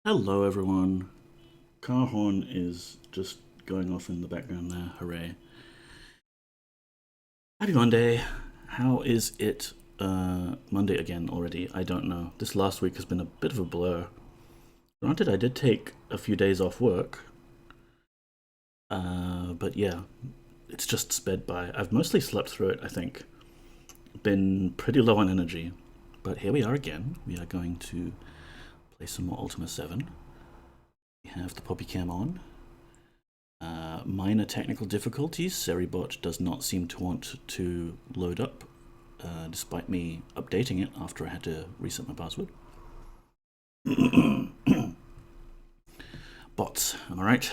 Hello everyone. Car horn is just going off in the background there. Hooray. Happy Monday. How is it? Monday again already. I don't know. This last week has been a bit of a blur. Granted, I did take a few days off work. But yeah, it's just sped by. I've mostly slept through it, I think. Been pretty low on energy. But here we are again. We are going to play some more Ultima 7. We have the poppy cam on. Minor technical difficulties. Seribot does not seem to want to load up, despite me updating it after I had to reset my password. Bots, am I right?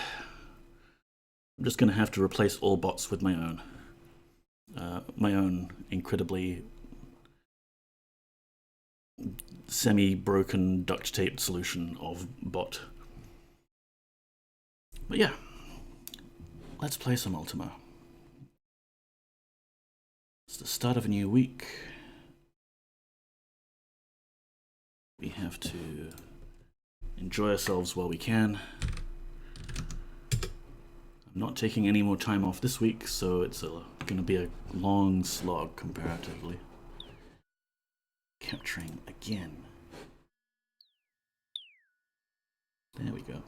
I'm just going to have to replace all bots with my own. My own incredibly semi-broken duct tape solution of bot. But yeah, let's play some Ultima. It's the start of a new week. We have to enjoy ourselves while we can. I'm not taking any more time off this week, so it's going to be a long slog comparatively. Capturing again. There we go.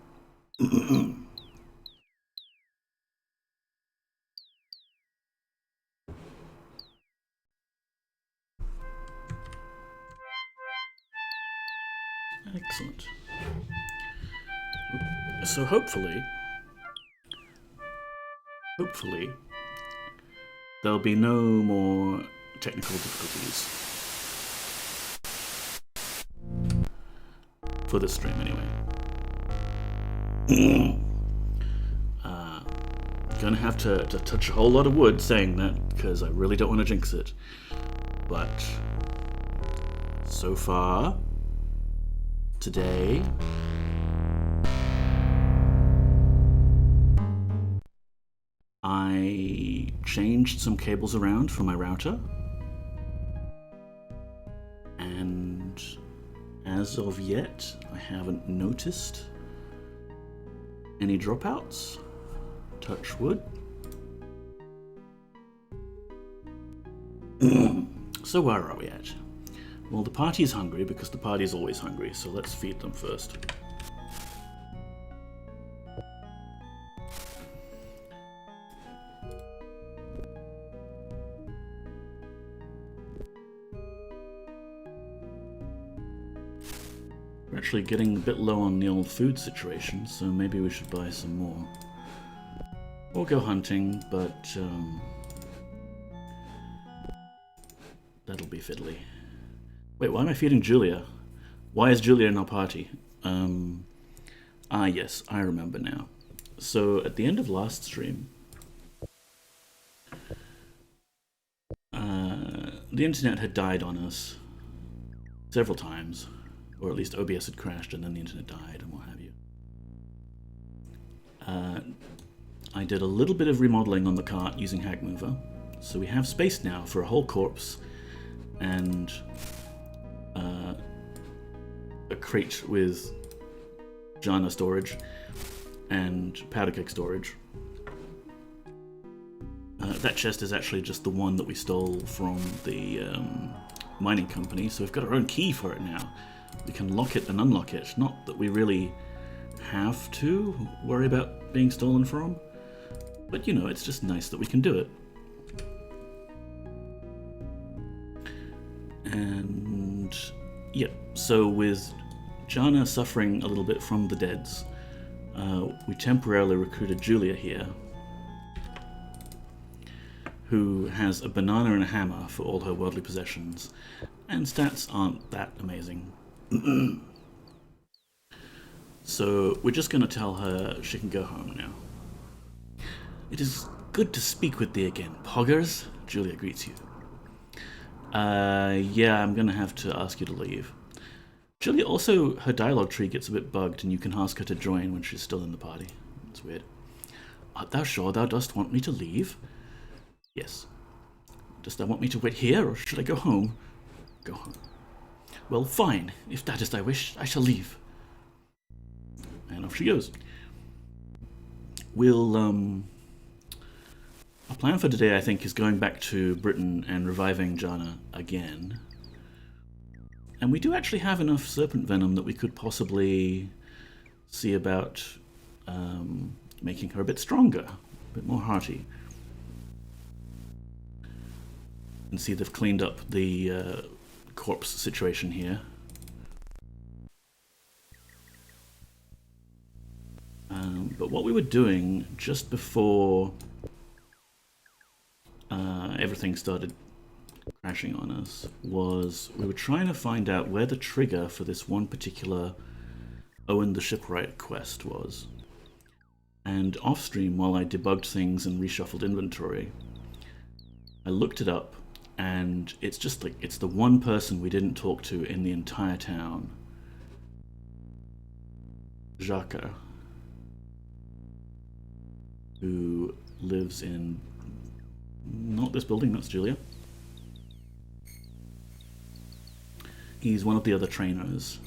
Excellent. So hopefully, there'll be no more technical difficulties. For this stream, anyway. Gonna have to touch a whole lot of wood saying that, because I really don't want to jinx it. But, so far, today, I changed some cables around for my router, and as of yet, I haven't noticed any dropouts. Touch wood. So where are we at? Well, the party's hungry because the party's always hungry, so let's feed them first. We're actually getting a bit low on the old food situation, so maybe we should buy some more. Or go hunting, but that'll be fiddly. Wait, why am I feeding Julia? Why is Julia in our party? Yes, I remember now. So at the end of last stream, the internet had died on us several times, or at least OBS had crashed and then the internet died and what have you. I did a little bit of remodeling on the cart using Hack Mover, so we have space now for a whole corpse and a crate with Jana storage and powder keg storage. That chest is actually just the one that we stole from the mining company, so we've got our own key for it now. We can lock it and unlock it. Not that we really have to worry about being stolen from, but you know, it's just nice that we can do it. And yeah, so with Jana suffering a little bit from the deads, we temporarily recruited Julia here, who has a banana and a hammer for all her worldly possessions, and stats aren't that amazing. So we're just going to tell her she can go home now. It is good to speak with thee again, Poggers. Julia greets you. Yeah, I'm going to have to ask you to leave. Julia, also, her dialogue tree gets a bit bugged, and you can ask her to join when she's still in the party. It's weird. Art thou sure thou dost want me to leave? Yes. Dost thou want me to wait here, or should I go home? Go home. Well, fine. If that is thy wish, I shall leave. And off she goes. Our plan for today, I think, is going back to Britain and reviving Jana again. And we do actually have enough serpent venom that we could possibly see about making her a bit stronger, a bit more hearty. And see they've cleaned up the corpse situation here. But what we were doing just before everything started crashing on us was we were trying to find out where the trigger for this one particular Owen the Shipwright quest was. And off stream, while I debugged things and reshuffled inventory, I looked it up, and it's just like it's the one person we didn't talk to in the entire town. Jaka, who lives in not this building, that's Julia. He's one of the other trainers.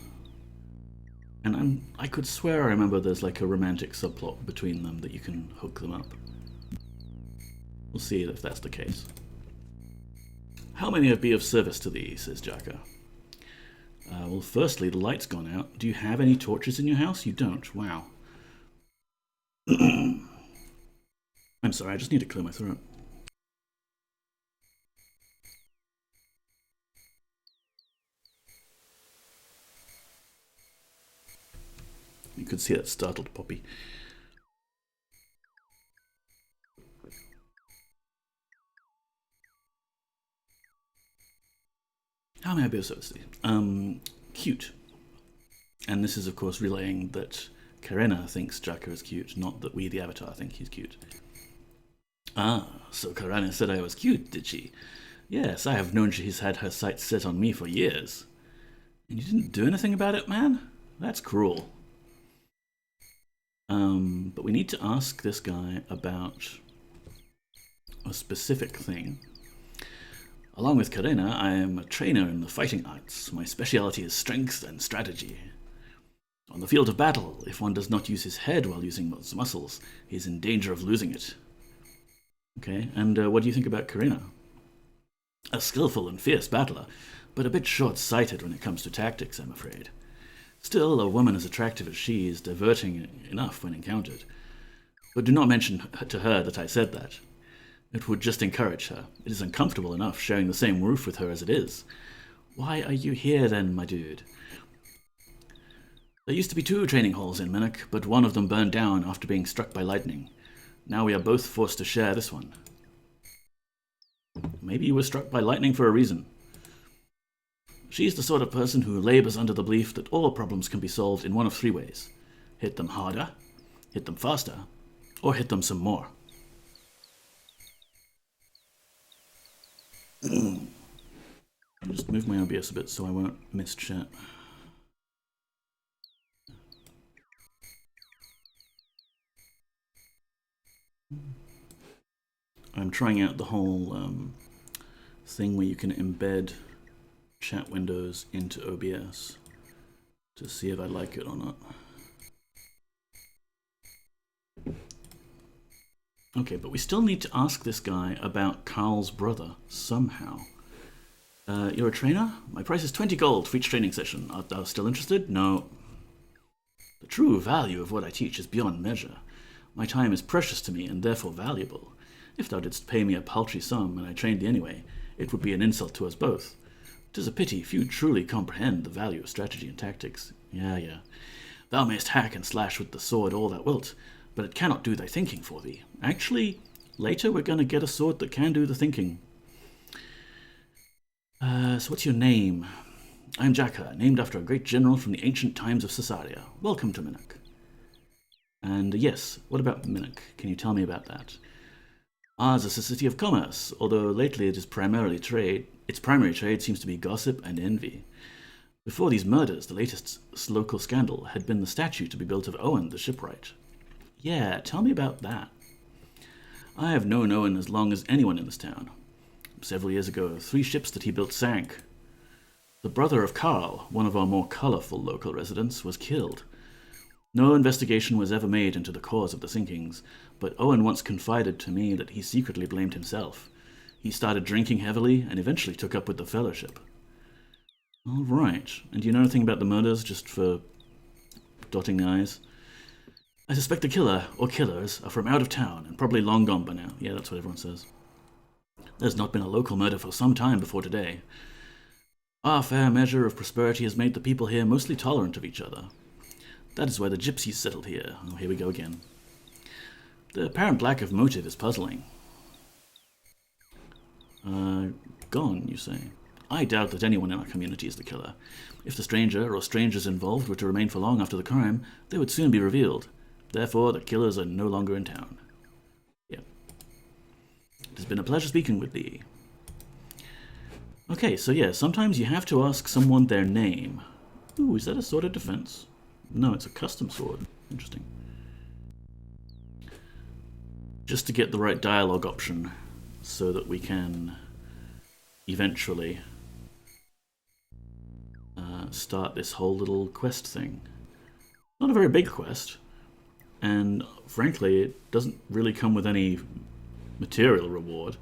And I could swear I remember there's like a romantic subplot between them that you can hook them up. We'll see if that's the case. How may I be of service to thee, says Jaka. Well, firstly, the light's gone out. Do you have any torches in your house? You don't. Wow. I'm sorry, I just need to clear my throat. You could see that startled Poppy. How may I be of service to you? Cute. And this is, of course, relaying that Karena thinks Jaka is cute, not that we, the Avatar, think he's cute. Ah, so Karena said I was cute, did she? Yes, I have known she's had her sights set on me for years. And you didn't do anything about it, man? That's cruel. But we need to ask this guy about a specific thing. Along with Karena, I am a trainer in the fighting arts. My speciality is strength and strategy. On the field of battle, if one does not use his head while using those muscles, he is in danger of losing it. Okay, and what do you think about Karena? A skillful and fierce battler, but a bit short-sighted when it comes to tactics, I'm afraid. Still, a woman as attractive as she is diverting enough when encountered. But do not mention to her that I said that. It would just encourage her. It is uncomfortable enough sharing the same roof with her as it is. Why are you here then, my dude? There used to be 2 training halls in Minnock, but one of them burned down after being struck by lightning. Now we are both forced to share this one. Maybe you were struck by lightning for a reason. She's the sort of person who labors under the belief that all problems can be solved in one of 3 ways. Hit them harder, hit them faster, or hit them some more. I'll just move my OBS a bit so I won't miss chat. I'm trying out the whole thing where you can embed chat windows into OBS to see if I like it or not. Okay, but we still need to ask this guy about Carl's brother somehow. You're a trainer? My price is 20 gold for each training session. Art thou still interested? No. The true value of what I teach is beyond measure. My time is precious to me and therefore valuable. If thou didst pay me a paltry sum and I trained thee anyway, it would be an insult to us both. 'Tis a pity few truly comprehend the value of strategy and tactics. Yeah. Thou mayst hack and slash with the sword all thou wilt, but it cannot do thy thinking for thee. Actually, later we're going to get a sword that can do the thinking. So what's your name? I'm Jaka, named after a great general from the ancient times of Caesarea. Welcome to Minnock. And yes, what about Minnock? Can you tell me about that? Ours is a city of commerce, although lately it is primarily trade. Its primary trade seems to be gossip and envy. Before these murders, the latest local scandal had been the statue to be built of Owen the Shipwright. Yeah, tell me about that. I have known Owen as long as anyone in this town. Several years ago, 3 ships that he built sank. The brother of Carl, one of our more colorful local residents, was killed. No investigation was ever made into the cause of the sinkings, but Owen once confided to me that he secretly blamed himself. He started drinking heavily and eventually took up with the Fellowship. All right. And do you know anything about the murders, just for dotting the I's? I suspect the killer, or killers, are from out of town and probably long gone by now. Yeah, that's what everyone says. There's not been a local murder for some time before today. Our fair measure of prosperity has made the people here mostly tolerant of each other. That is why the gypsies settled here. Oh, here we go again. The apparent lack of motive is puzzling. Gone, you say? I doubt that anyone in our community is the killer. If the stranger or strangers involved were to remain for long after the crime, they would soon be revealed. Therefore, the killers are no longer in town. Yeah. It has been a pleasure speaking with thee. Okay, so yeah, sometimes you have to ask someone their name. Ooh, is that a sword of defense? No, it's a custom sword. Interesting. Just to get the right dialogue option so that we can eventually start this whole little quest thing. Not a very big quest, and frankly, it doesn't really come with any material reward.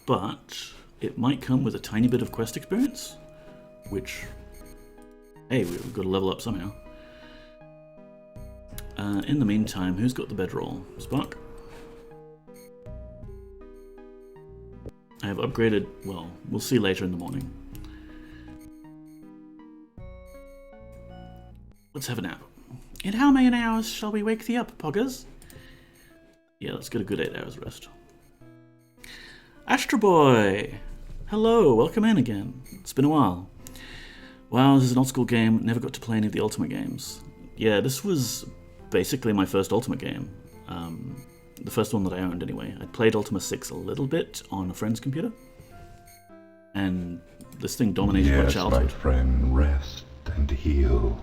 But it might come with a tiny bit of quest experience, which, hey, we've got to level up somehow. In the meantime, who's got the bedroll? Spark? I have upgraded, well, we'll see later in the morning. Let's have a nap. In how many hours shall we wake thee up, Poggers? Yeah, let's get a good 8 hours rest. Astro Boy! Hello, welcome in again. It's been a while. Wow, this is an old school game. Never got to play any of the Ultima games. Yeah, this was basically my first Ultima game. The first one that I owned, anyway. I played Ultima VI a little bit on a friend's computer. And this thing dominated my childhood. Yes, my friend, rest and heal,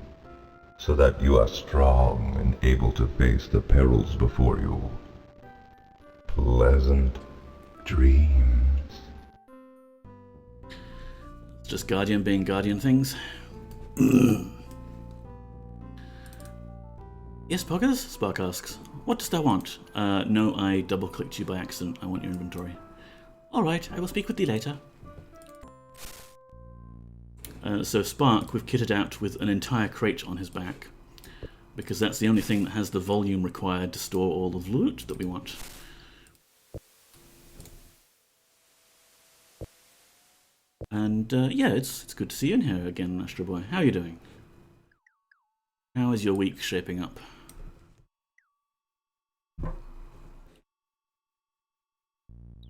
so that you are strong and able to face the perils before you. Pleasant dreams. It's just Guardian being Guardian things. Yes, Poggers? Spark asks. What dost thou want? No, I double-clicked you by accident. I want your inventory. Alright, I will speak with thee later. So Spark, we've kitted out with an entire crate on his back, because that's the only thing that has the volume required to store all of the loot that we want. And yeah, it's good to see you in here again, Astro Boy. How are you doing? How is your week shaping up?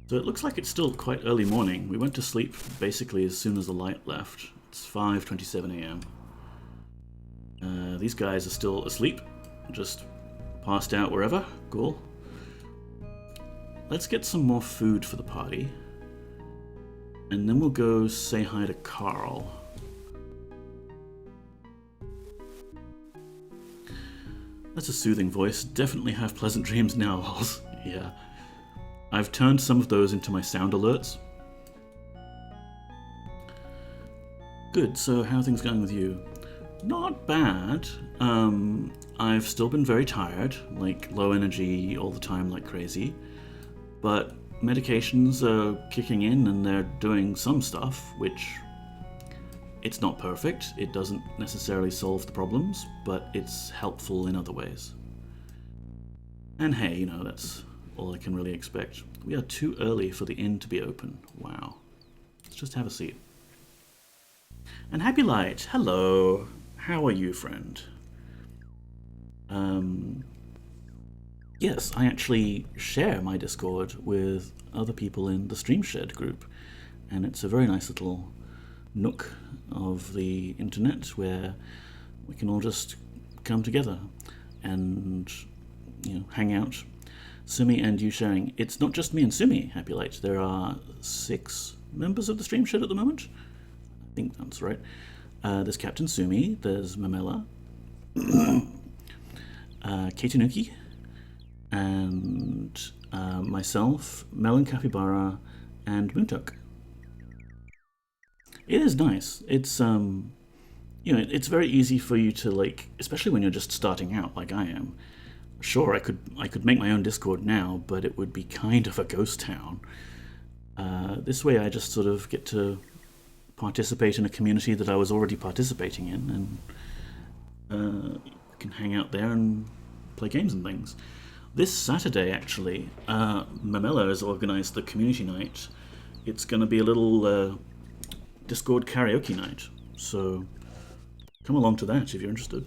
So it looks like it's still quite early morning. We went to sleep basically as soon as the light left. It's 5:27 a.m. These guys are still asleep, just passed out wherever. Cool. Let's get some more food for the party. And then we'll go say hi to Carl. That's a soothing voice. Definitely have pleasant dreams now, Hols. Yeah. I've turned some of those into my sound alerts. Good, so how are things going with you? Not bad. I've still been very tired, like low energy all the time like crazy. But medications are kicking in and they're doing some stuff, which it's not perfect. It doesn't necessarily solve the problems, but it's helpful in other ways. And hey, you know, that's all I can really expect. We are too early for the inn to be open. Wow. Let's just have a seat. And Happy Light, hello. How are you, friend? Yes, I actually share my Discord with other people in the Stream Shed group, and it's a very nice little nook of the internet where we can all just come together and, you know, hang out. Sumi and you sharing. It's not just me and Sumi, Happy Light. There are 6 members of the Stream Shed at the moment. I think that's right. There's Captain Sumi, there's Mamela, Keitanuki, and myself, Melon Capybara, and Moontuck. It is nice. It's you know, it's very easy for you to, like, especially when you're just starting out like I am. Sure, I could make my own Discord now, but it would be kind of a ghost town. This way I just sort of get to participate in a community that I was already participating in, and can hang out there and play games and things. This Saturday, actually, Mamela has organised the community night. It's going to be a little Discord karaoke night, so come along to that if you're interested.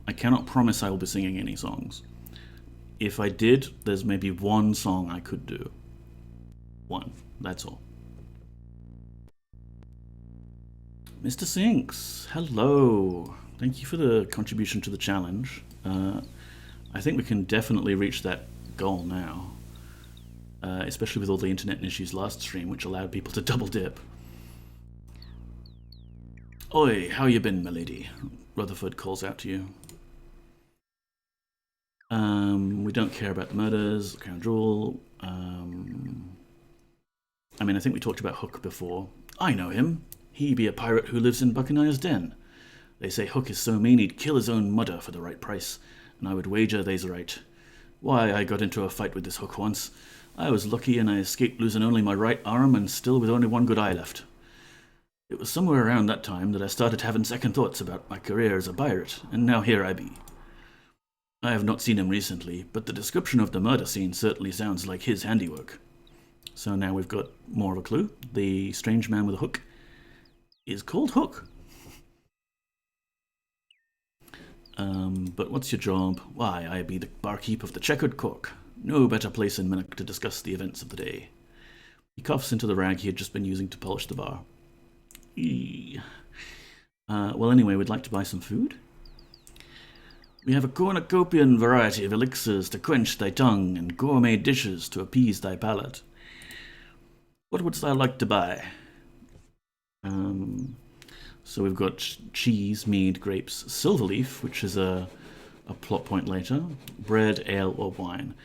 I cannot promise I will be singing any songs. If I did, there's maybe one song I could do. One, that's all. Mr. Sinks, hello. Thank you for the contribution to the challenge. I think we can definitely reach that goal now, especially with all the internet issues last stream, which allowed people to double dip. Oi, how you been, milady? Rutherford calls out to you. We don't care about the murders, Crown Jewel. I mean, I think we talked about Hook before. I know him. He be a pirate who lives in Buccaneer's Den. They say Hook is so mean he'd kill his own mudder for the right price, and I would wager they's right. Why, I got into a fight with this Hook once. I was lucky and I escaped losing only my right arm and still with only one good eye left. It was somewhere around that time that I started having second thoughts about my career as a pirate, and now here I be. I have not seen him recently, but the description of the murder scene certainly sounds like his handiwork. So now we've got more of a clue. The strange man with a hook is called Hook. But what's your job? Why, I be the barkeep of the Checkered Cork. No better place in Minnock to discuss the events of the day. He coughs into the rag he had just been using to polish the bar. Well, anyway, we'd like to buy some food. We have a cornucopian variety of elixirs to quench thy tongue and gourmet dishes to appease thy palate. What wouldst thou like to buy? So we've got cheese, mead, grapes, silverleaf, which is a plot point later, bread, ale, or wine.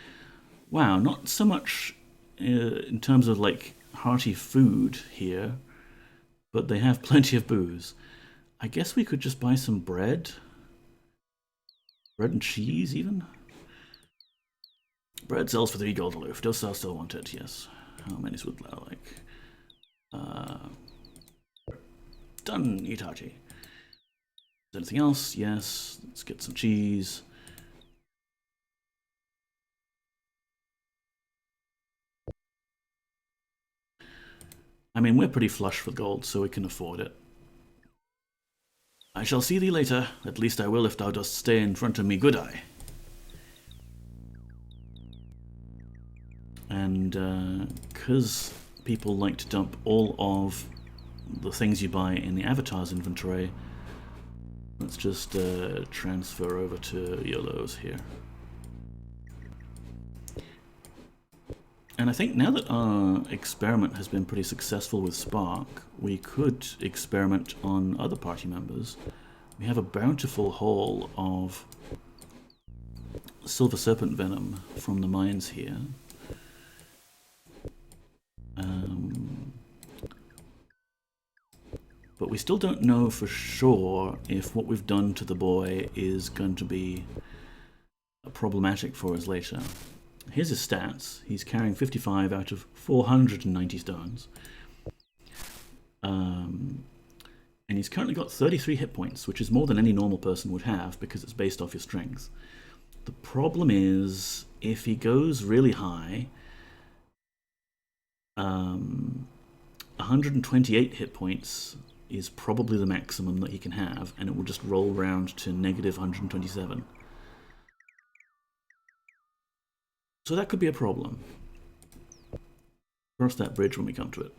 Wow, not so much in terms of like hearty food here, but they have plenty of booze. I guess we could just buy some bread. Bread and cheese, even? Bread sells for 3 gold a loaf. Does thou still want it? Yes. How many would thou like? Done, eat hearty. Is there anything else? Yes. Let's get some cheese. I mean, we're pretty flush with gold, so we can afford it. I shall see thee later. At least I will if thou dost stay in front of me good eye. And because people like to dump all of the things you buy in the Avatar's inventory, let's just transfer over to YOLO's here. And I think now that our experiment has been pretty successful with Spark, we could experiment on other party members. We have a bountiful haul of Silver Serpent Venom from the mines here. But we still don't know for sure if what we've done to the boy is going to be problematic for us later. Here's his stats. He's carrying 55 out of 490 stones. And he's currently got 33 hit points, which is more than any normal person would have because it's based off your strength. The problem is, if he goes really high, 128 hit points is probably the maximum that he can have, and it will just roll round to negative 127. So that could be a problem. Cross that bridge when we come to it.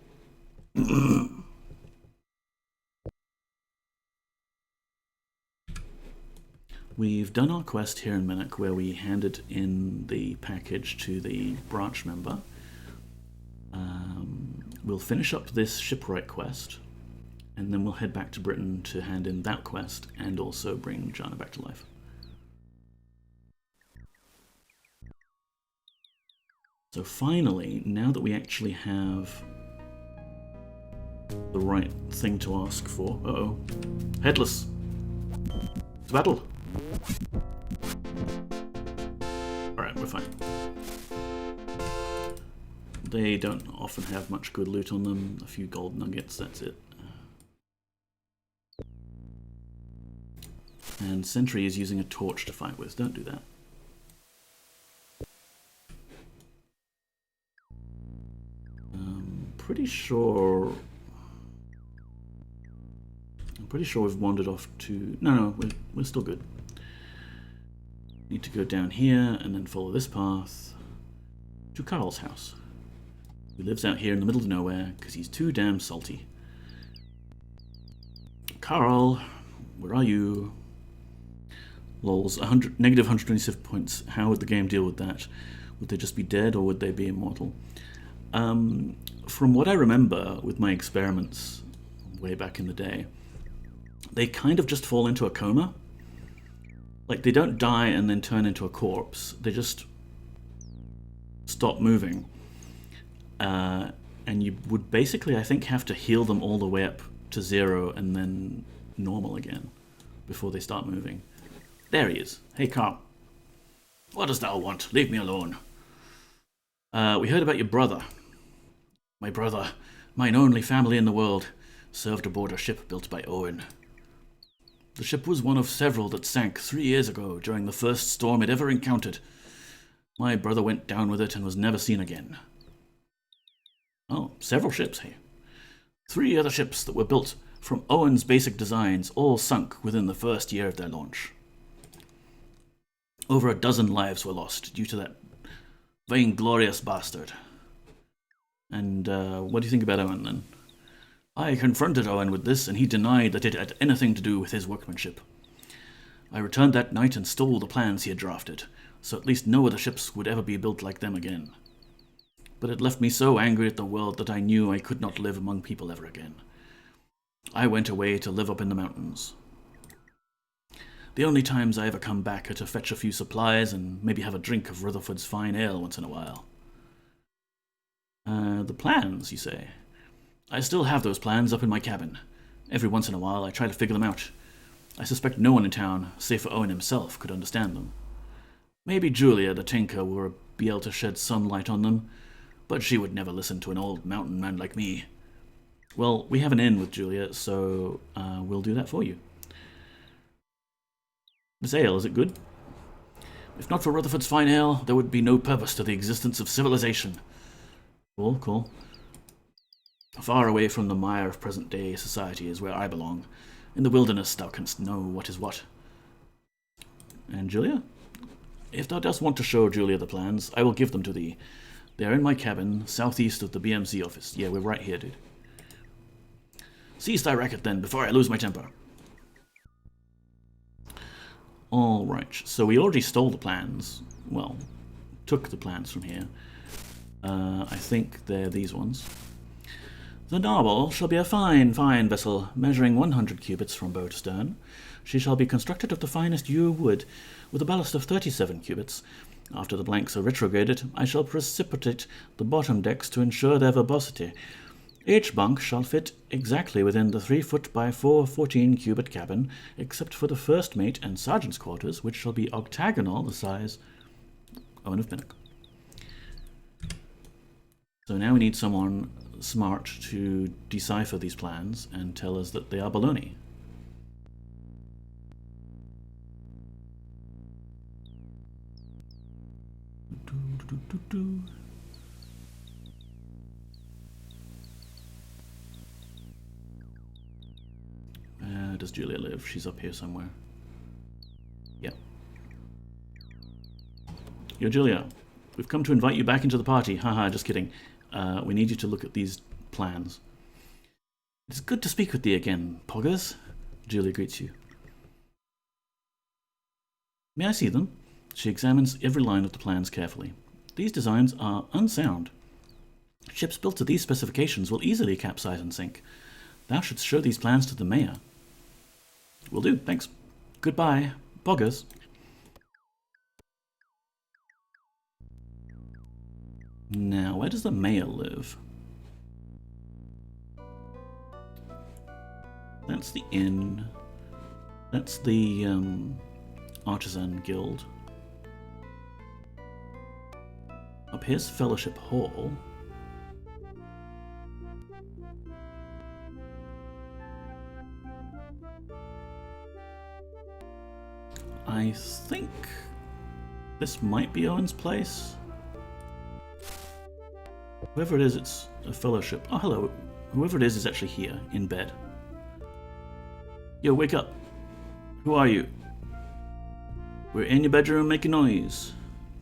We've done our quest here in Minnock where we handed in the package to the branch member. We'll finish up this shipwright quest, and then we'll head back to Britain to hand in that quest and also bring Jana back to life. So finally, now that we actually have the right thing to ask for. Uh-oh. Headless. To battle. Alright, we're fine. They don't often have much good loot on them. A few gold nuggets, that's it. And Sentry is using a torch to fight with. Don't do that. Pretty sure... I'm pretty sure we've wandered off to... No, we're still good. Need to go down here and then follow this path to Carl's house. He lives out here in the middle of nowhere because he's too damn salty. Carl, where are you? Lols, negative 127 points. How would the game deal with that? Would they just be dead or would they be immortal? From what I remember with my experiments way back in the day, they kind of just fall into a coma. Like, they don't die and then turn into a corpse. They just stop moving. And you would basically, I think, have to heal them all the way up to 0 and then normal again before they start moving. There he is. Hey, Carl. What dost thou want? Leave me alone. We heard about your brother. My brother, mine only family in the world, served aboard a ship built by Owen. The ship was one of several that sank 3 years ago during the first storm it ever encountered. My brother went down with it and was never seen again. Oh, several ships, hey? 3 other ships that were built from Owen's basic designs all sunk within the first year of their launch. Over a dozen lives were lost due to that vainglorious bastard. And what do you think about Owen, then? I confronted Owen with this, and he denied that it had anything to do with his workmanship. I returned that night and stole the plans he had drafted, so at least no other ships would ever be built like them again. But it left me so angry at the world that I knew I could not live among people ever again. I went away to live up in the mountains. The only times I ever come back are to fetch a few supplies and maybe have a drink of Rutherford's fine ale once in a while. The plans, you say? I still have those plans up in my cabin. Every once in a while I try to figure them out. I suspect no one in town, save for Owen himself, could understand them. Maybe Julia, the tinker, will be able to shed some light on them, but she would never listen to an old mountain man like me. Well, we have an in with Julia, so we'll do that for you. This ale, is it good? If not for Rutherford's fine ale, there would be no purpose to the existence of civilization. Cool, cool. Far away from the mire of present-day society is where I belong. In the wilderness thou canst know what is what. And Julia? If thou dost want to show Julia the plans, I will give them to thee. They are in my cabin, southeast of the BMC office. Yeah, we're right here, dude. Cease thy racket, then, before I lose my temper. Alright, so we already stole the plans. Well, took the plans from here. I think they're these ones. The Narwhal shall be a fine vessel, measuring 100 cubits from bow to stern. She shall be constructed of the finest yew wood, with a ballast of 37 cubits. After the blanks are retrograded, I shall precipitate the bottom decks to ensure their verbosity. Each bunk shall fit exactly within the 3 foot by 4 14-cubit cabin, except for the first mate and sergeant's quarters, which shall be octagonal, the size Owen of Pinnock. So now we need someone smart to decipher these plans and tell us that they are baloney. Does Julia live? She's up here somewhere. Yep. Yo, Julia. We've come to invite you back into the party. Haha, just kidding. We need you to look at these plans. It's good to speak with thee again, Poggers. Julia greets you. May I see them? She examines every line of the plans carefully. These designs are unsound. Ships built to these specifications will easily capsize and sink. Thou shouldst show these plans to the mayor. Will do, thanks. Goodbye, Poggers. Now, where does the mayor live? That's the inn. That's the artisan guild. Up here's Fellowship Hall. I think this might be Owen's place. Whoever it is, it's a fellowship. Oh, hello. Whoever it is actually here, in bed. Yo, wake up. Who are you? We're in your bedroom making noise.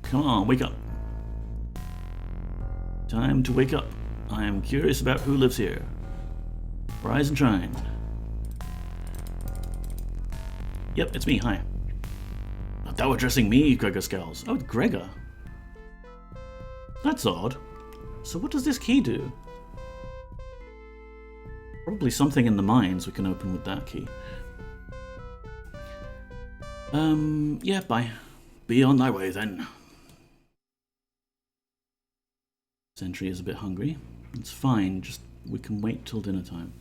Come on, wake up. Time to wake up. I am curious about who lives here. Rise and shine. Yep, it's me, hi. Thou addressing me, Gregor scowls. Oh, Gregor. That's odd. So what does this key do? Probably something in the mines we can open with that key. Yeah, bye. Be on thy way then. Sentry is a bit hungry. It's fine, just we can wait till dinner time.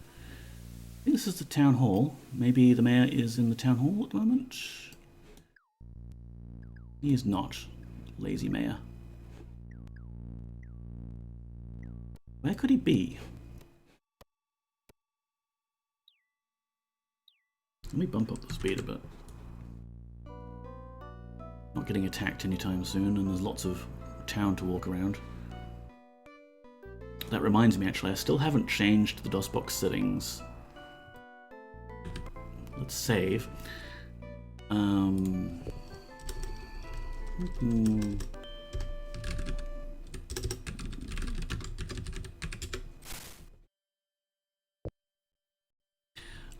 I think this is the town hall. Maybe the mayor is in the town hall at the moment. He is not. Lazy mayor. Where could he be? Let me bump up the speed a bit. Not getting attacked anytime soon, and there's lots of town to walk around. That reminds me, actually, I still haven't changed the DOSBox settings. Let's save.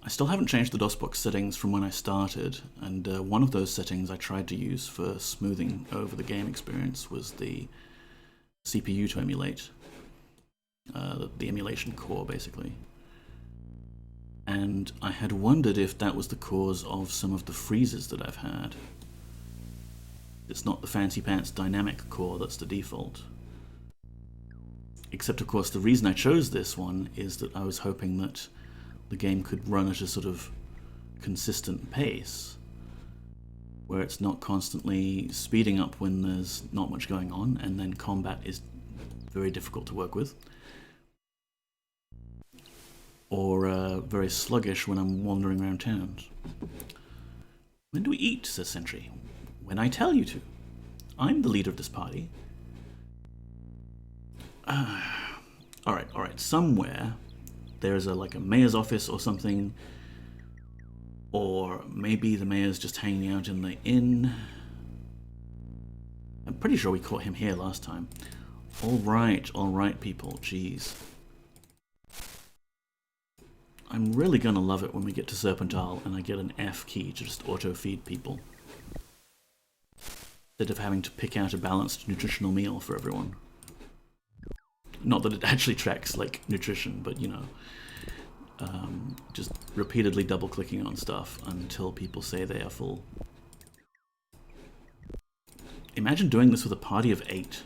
I still haven't changed the DOSBox settings from when I started, and one of those settings I tried to use for smoothing over the game experience was the CPU to emulate. The emulation core, basically. And I had wondered if that was the cause of some of the freezes that I've had. It's not the fancy pants dynamic core that's the default. Except, of course, the reason I chose this one is that I was hoping that the game could run at a sort of consistent pace, where it's not constantly speeding up when there's not much going on, and then combat is very difficult to work with. Or very sluggish when I'm wandering around towns. When do we eat, says Sentry. When I tell you to. I'm the leader of this party. Alright. Somewhere there's like a mayor's office or something. Or maybe the mayor's just hanging out in the inn. I'm pretty sure we caught him here last time. Alright, people. Jeez. I'm really gonna love it when we get to Serpentile and I get an F key to just auto-feed people. Instead of having to pick out a balanced nutritional meal for everyone. Not that it actually tracks, like, nutrition, but, you know, just repeatedly double-clicking on stuff until people say they are full. Imagine doing this with a party of 8.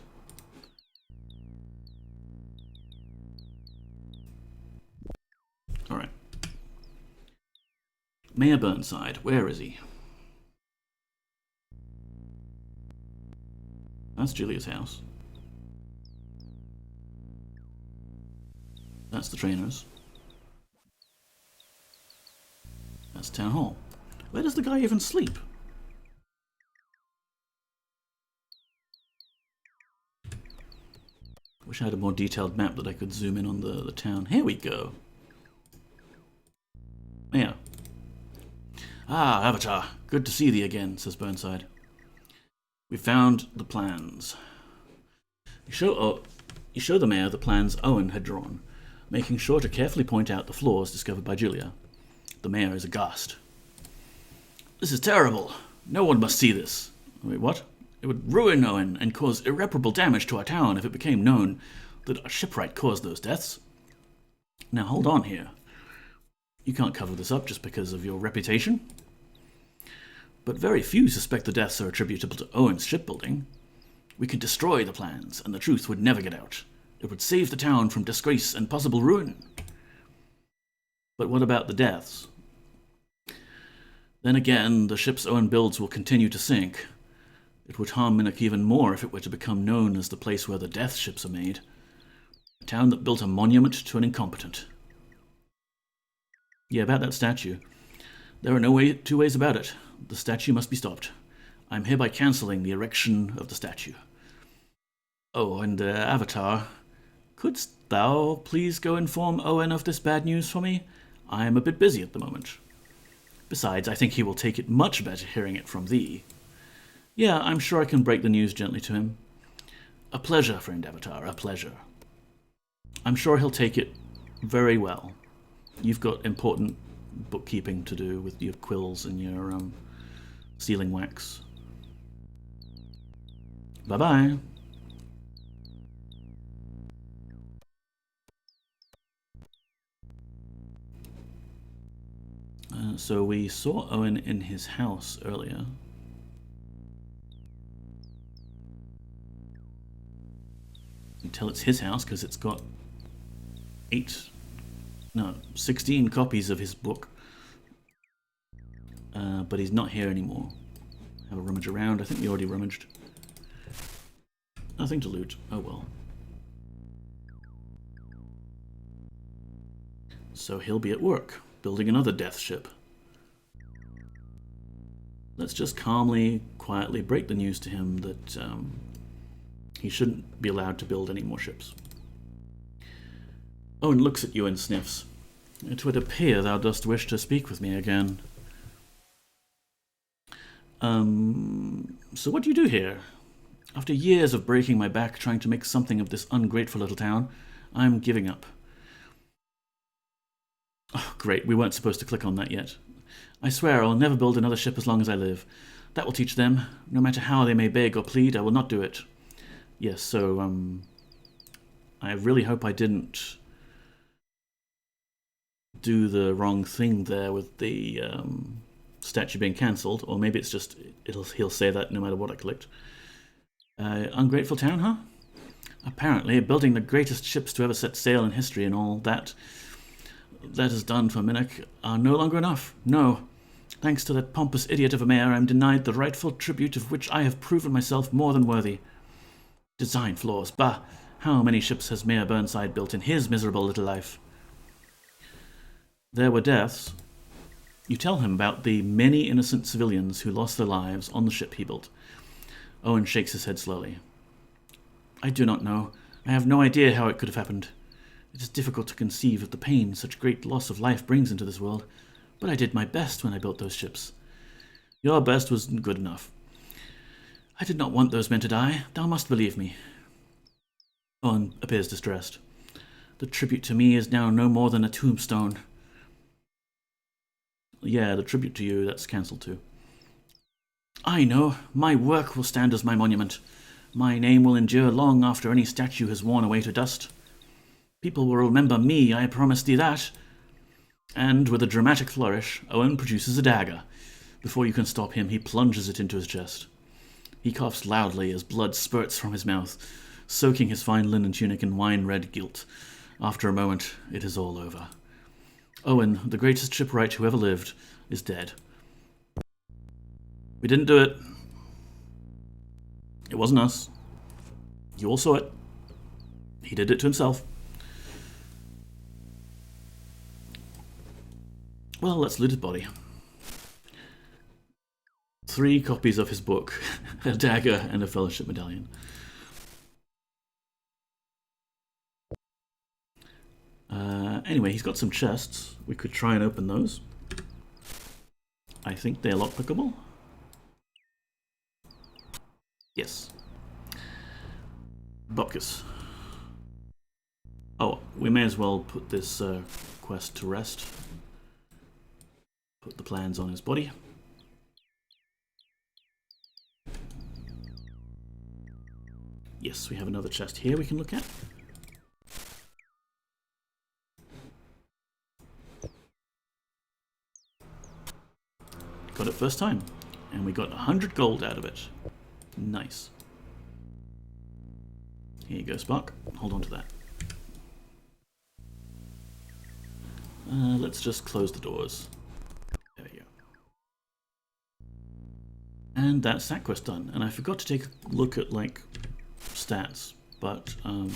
Alright. Mayor Burnside, where is he? That's Julia's house. That's the trainers. That's Town Hall. Where does the guy even sleep? Wish I had a more detailed map that I could zoom in on the town. Here we go. Yeah. Ah, Avatar. Good to see thee again, says Burnside. We found the plans. You show the mayor the plans Owen had drawn, making sure to carefully point out the flaws discovered by Julia. The mayor is aghast. This is terrible. No one must see this. Wait, what? It would ruin Owen and cause irreparable damage to our town if it became known that a shipwright caused those deaths. Now hold on here. You can't cover this up just because of your reputation. But very few suspect the deaths are attributable to Owen's shipbuilding. We could destroy the plans, and the truth would never get out. It would save the town from disgrace and possible ruin. But what about the deaths? Then again, the ships Owen builds will continue to sink. It would harm Minnock even more if it were to become known as the place where the death ships are made. A town that built a monument to an incompetent. Yeah, about that statue. There are two ways about it. The statue must be stopped. I'm hereby cancelling the erection of the statue. Oh, and Avatar, couldst thou please go inform Owen of this bad news for me? I am a bit busy at the moment. Besides, I think he will take it much better hearing it from thee. Yeah, I'm sure I can break the news gently to him. A pleasure, friend Avatar, a pleasure. I'm sure he'll take it very well. You've got important bookkeeping to do with your quills and your sealing wax. Bye-bye. So we saw Owen in his house earlier. You can tell it's his house because it's got 16 copies of his book. But he's not here anymore. Have a rummage around. I think we already rummaged. Nothing to loot. Oh well. So he'll be at work, building another death ship. Let's just calmly, quietly break the news to him that he shouldn't be allowed to build any more ships. Owen looks at you and sniffs. It would appear thou dost wish to speak with me again. So what do you do here? After years of breaking my back trying to make something of this ungrateful little town, I'm giving up. Oh, great, we weren't supposed to click on that yet. I swear I'll never build another ship as long as I live. That will teach them. No matter how they may beg or plead, I will not do it. Yes, so, I really hope I didn't do the wrong thing there with the statue being cancelled, or maybe it's just he'll say that no matter what I clicked. Ungrateful town, huh? Apparently, building the greatest ships to ever set sail in history and all that is done for Minnock are no longer enough. No. Thanks to that pompous idiot of a mayor, I'm denied the rightful tribute of which I have proven myself more than worthy. Design flaws, bah! How many ships has Mayor Burnside built in his miserable little life? There were deaths. You tell him about the many innocent civilians who lost their lives on the ship he built. Owen shakes his head slowly. I do not know. I have no idea how it could have happened. It is difficult to conceive of the pain such great loss of life brings into this world, but I did my best when I built those ships. Your best wasn't good enough. I did not want those men to die, thou must believe me. Owen appears distressed. The tribute to me is now no more than a tombstone. Yeah, the tribute to you, that's cancelled too. I know, my work will stand as my monument. My name will endure long after any statue has worn away to dust. People will remember me, I promise thee that. And with a dramatic flourish, Owen produces a dagger. Before you can stop him, he plunges it into his chest. He coughs loudly as blood spurts from his mouth, soaking his fine linen tunic in wine-red gilt. After a moment, it is all over. Owen, the greatest shipwright who ever lived, is dead. We didn't do it. It wasn't us. You all saw it. He did it to himself. Well, let's loot his body. 3 copies of his book, a dagger, and a fellowship medallion. Anyway, he's got some chests. We could try and open those. I think they're lockpickable. Yes. Bupkis. Oh, we may as well put this quest to rest. Put the plans on his body. Yes, we have another chest here we can look at. Got it first time. And we got 100 gold out of it. Nice. Here you go, Spark. Hold on to that. let's just close the doors. There we go. And that's that quest done. And I forgot to take a look at, like, stats, but I'm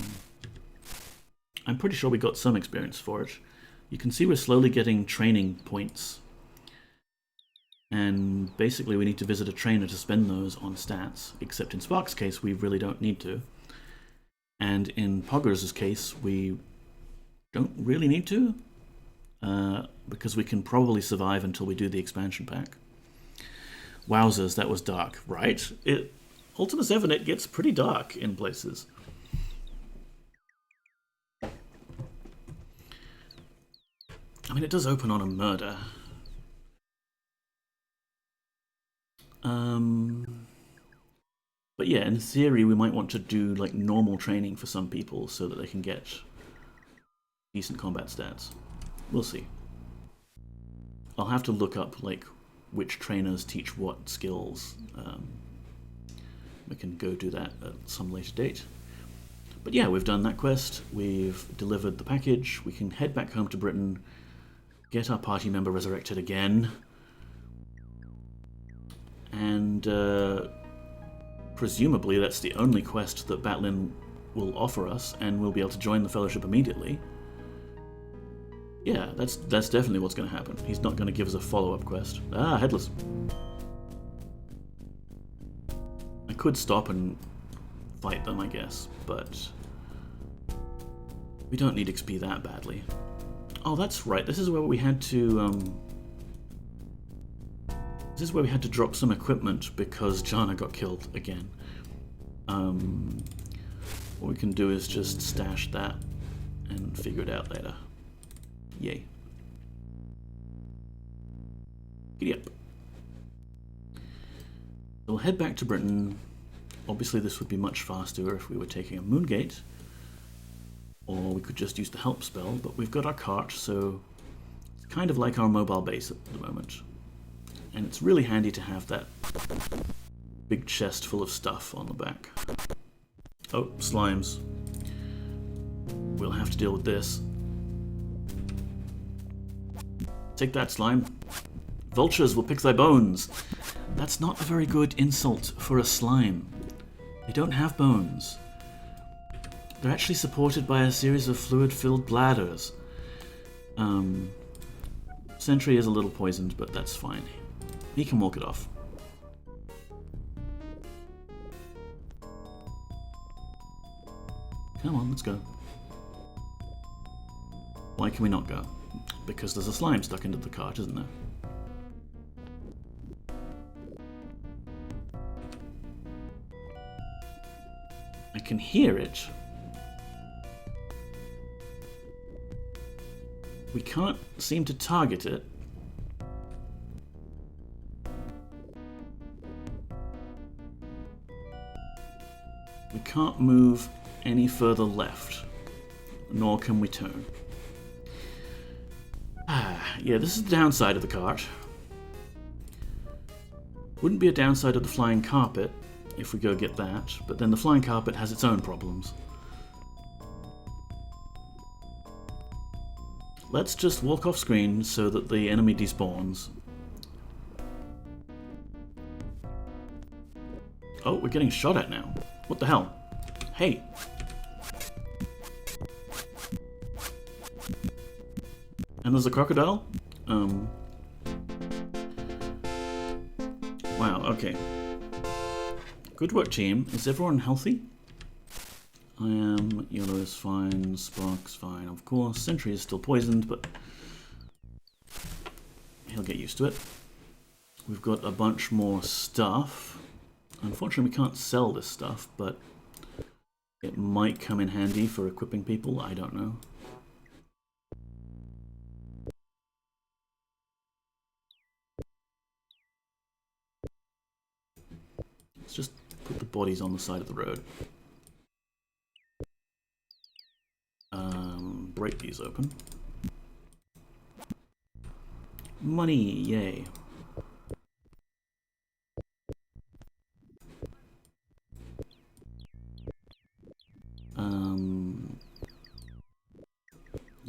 pretty sure we got some experience for it. You can see we're slowly getting training points. And basically we need to visit a trainer to spend those on stats, except in Spark's case we really don't need to. And in Poggers' case we don't really need to, because we can probably survive until we do the expansion pack. Wowzers, that was dark, right? Ultima VII, it gets pretty dark in places. I mean, it does open on a murder. But yeah, in theory, we might want to do like normal training for some people so that they can get decent combat stats. We'll see. I'll have to look up like which trainers teach what skills. We can go do that at some later date. But yeah, we've done that quest. We've delivered the package. We can head back home to Britain, get our party member resurrected again, and presumably that's the only quest that Batlin will offer us, and we'll be able to join the Fellowship immediately. Yeah, that's definitely what's going to happen. He's not going to give us a follow-up quest. Ah, Headless. I could stop and fight them, I guess, but we don't need XP that badly. Oh, that's right. This is where we had to drop some equipment because Jana got killed again. What we can do is just stash that and figure it out later. Yay. Giddy up. We'll head back to Britain. Obviously this would be much faster if we were taking a Moongate, or we could just use the help spell, but we've got our cart, so it's kind of like our mobile base at the moment. And it's really handy to have that big chest full of stuff on the back. Oh, slimes. We'll have to deal with this. Take that, slime. Vultures will pick thy bones. That's not a very good insult for a slime. They don't have bones. They're actually supported by a series of fluid-filled bladders. Sentry is a little poisoned, but that's fine. He can walk it off. Come on, let's go. Why can we not go? Because there's a slime stuck into the cart, isn't there? I can hear it. We can't seem to target it. We can't move any further left, nor can we turn. Yeah, this is the downside of the cart. Wouldn't be a downside of the flying carpet if we go get that, but then the flying carpet has its own problems. Let's just walk off screen so that the enemy despawns. Oh, we're getting shot at now. What the hell? Hey! And there's a crocodile? Wow, okay. Good work, team. Is everyone healthy? I am. Yellow is fine. Spark's fine, of course. Sentry is still poisoned, but he'll get used to it. We've got a bunch more stuff. Unfortunately, we can't sell this stuff, but it might come in handy for equipping people. I don't know. Let's just put the bodies on the side of the road. Break these open. Money, yay.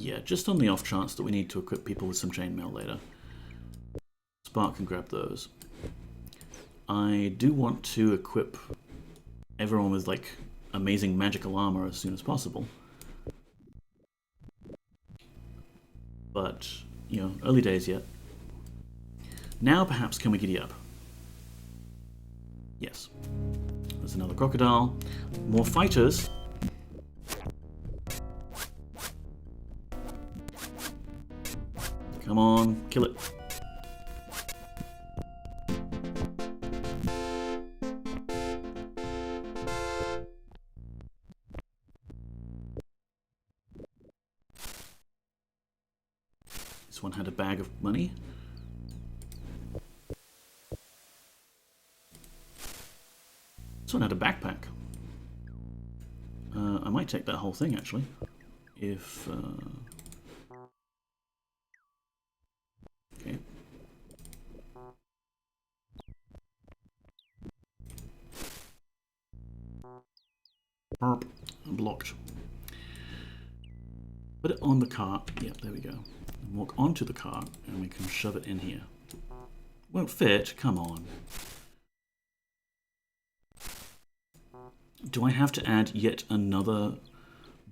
Yeah, just on the off chance that we need to equip people with some chainmail later. Spark can grab those. I do want to equip everyone with, like, amazing magical armor as soon as possible. But, you know, early days yet. Now perhaps can we giddy up? Yes. There's another crocodile. More fighters. Come on, kill it. This one had a bag of money. This one had a backpack. I might take that whole thing, actually. If... Okay. Burp. I'm blocked. Put it on the cart. Yep, there we go. And walk onto the cart, and we can shove it in here. Won't fit? Come on. Do I have to add yet another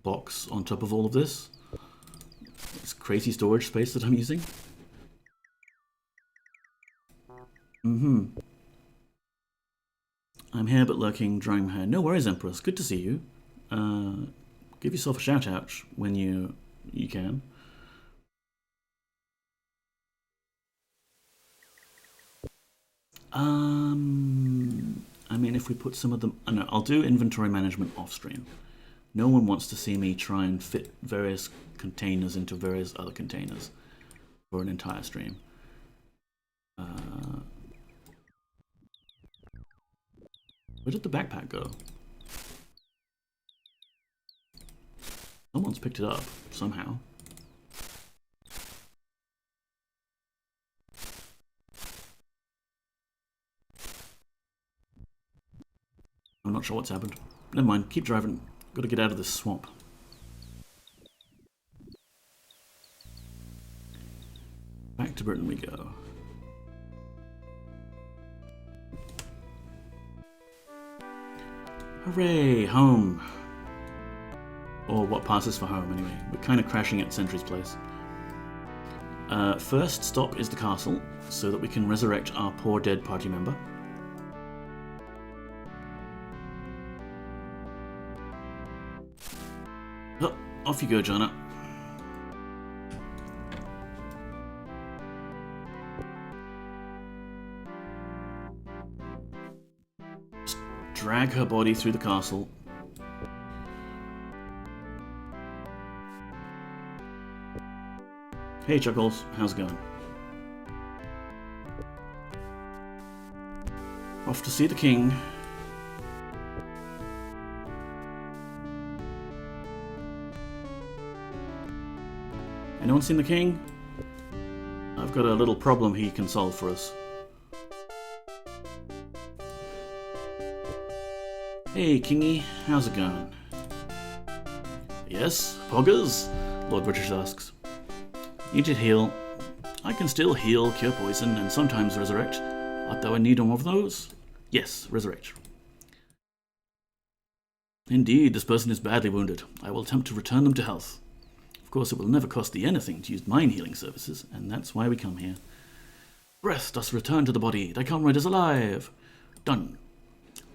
box on top of all of this? This crazy storage space that I'm using? I'm here but lurking, drying my hair. No worries, Empress. Good to see you. Give yourself a shout out when you can. I mean, if we put some of them... no, I'll do inventory management off stream. No one wants to see me try and fit various containers into various other containers for an entire stream. Where did the backpack go? Someone's picked it up, somehow. I'm not sure what's happened. Never mind, keep driving. Gotta get out of this swamp. Back to Britain we go. Hooray, home. Or what passes for home, anyway. We're kind of crashing at Sentry's place. First stop is the castle, so that we can resurrect our poor dead party member. Oh, off you go, Jonna. Just drag her body through the castle. Hey Chuckles, how's it going? Off to see the king. Anyone seen the king? I've got a little problem he can solve for us. Hey Kingy, how's it going? Yes, Poggers? Lord British asks. Need to heal. I can still heal, cure poison, and sometimes resurrect. Art thou in need of more of those? Yes, resurrect. Indeed, this person is badly wounded. I will attempt to return them to health. Of course, it will never cost thee anything to use mine healing services, and that's why we come here. Breath does return to the body. Thy comrade is alive. Done.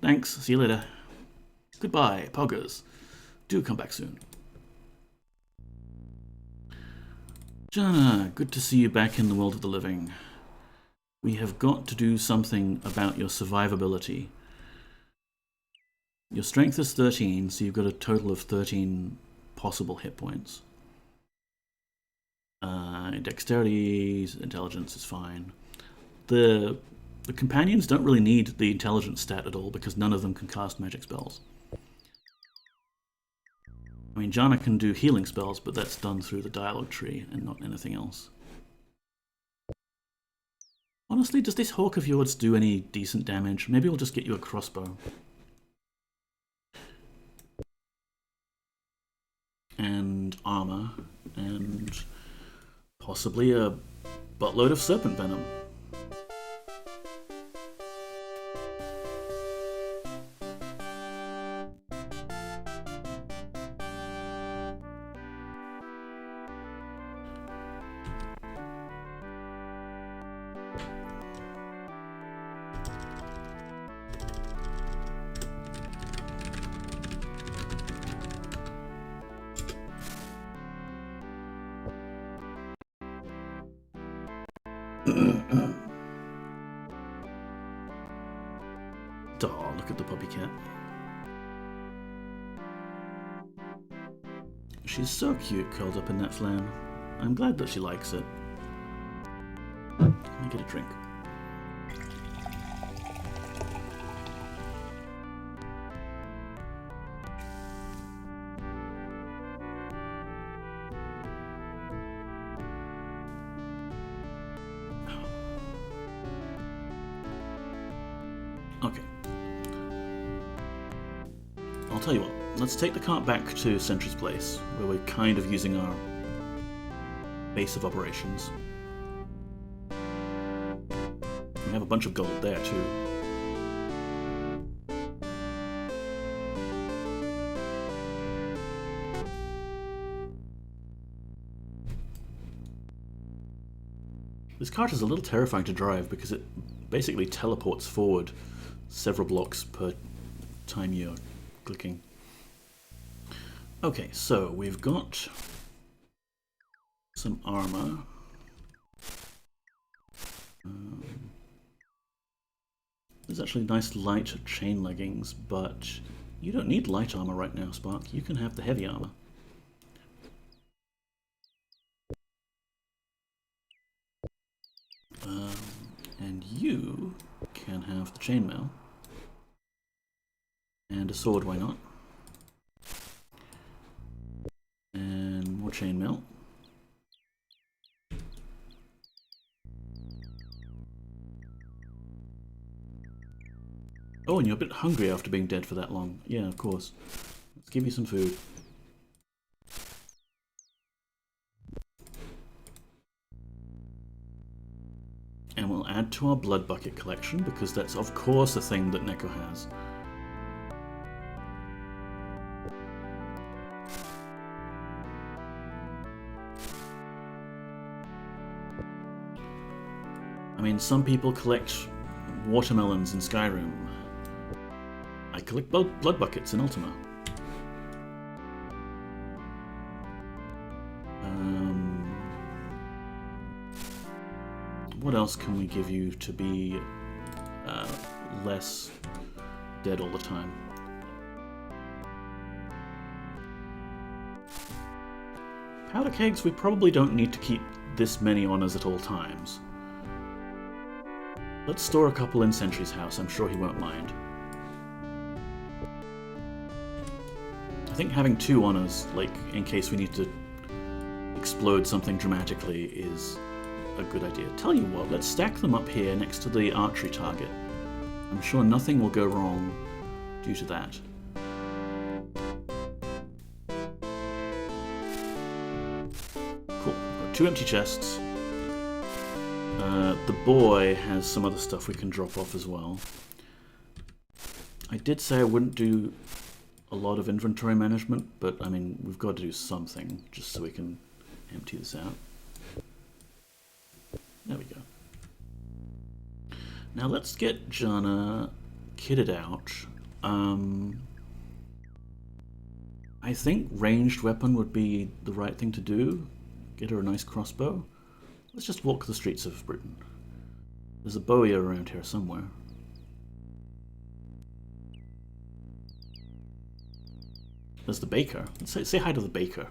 Thanks. See you later. Goodbye, Poggers. Do come back soon. Jana, good to see you back in the world of the living. We have got to do something about your survivability. Your strength is 13, so you've got a total of 13 possible hit points. Dexterity, intelligence is fine. The companions don't really need the intelligence stat at all because none of them can cast magic spells. I mean, Jana can do healing spells, but that's done through the dialogue tree and not anything else. Honestly, does this Hawk of yours do any decent damage? Maybe we'll just get you a crossbow. And armor. and possibly a buttload of serpent venom. Oh, look at the puppy cat. She's so cute curled up in that flan. I'm glad that she likes it. Let me get a drink. Okay. I'll tell you what, let's take the cart back to Sentry's place, where we're kind of using our base of operations. We have a bunch of gold there too. This cart is a little terrifying to drive because it basically teleports forward several blocks per time you're clicking. Okay, so we've got some armor. There's actually nice light chain leggings, but you don't need light armor right now, Spark. You can have the heavy armor. And you can have the chainmail. And a sword, why not? And more chainmail. Oh, and you're a bit hungry after being dead for that long. Yeah, of course. Let's give you some food. And we'll add to our blood bucket collection, because that's of course a thing that Neko has. I mean, some people collect watermelons in Skyrim. I collect blood buckets in Ultima. What else can we give you to be less dead all the time? Powder kegs, we probably don't need to keep this many on us at all times. Let's store a couple in Sentry's house, I'm sure he won't mind. I think having two on us, like, in case we need to explode something dramatically, is a good idea. Tell you what, let's stack them up here next to the archery target. I'm sure nothing will go wrong due to that. Cool, we've got 2 empty chests. The boy has some other stuff we can drop off as well. I did say I wouldn't do a lot of inventory management, but I mean, we've got to do something just so we can empty this out. There we go. Now let's get Jana kitted out. I think ranged weapon would be the right thing to do. Get her a nice crossbow. Let's just walk the streets of Britain. There's a bowyer around here somewhere. There's the baker. Let's say hi to the baker.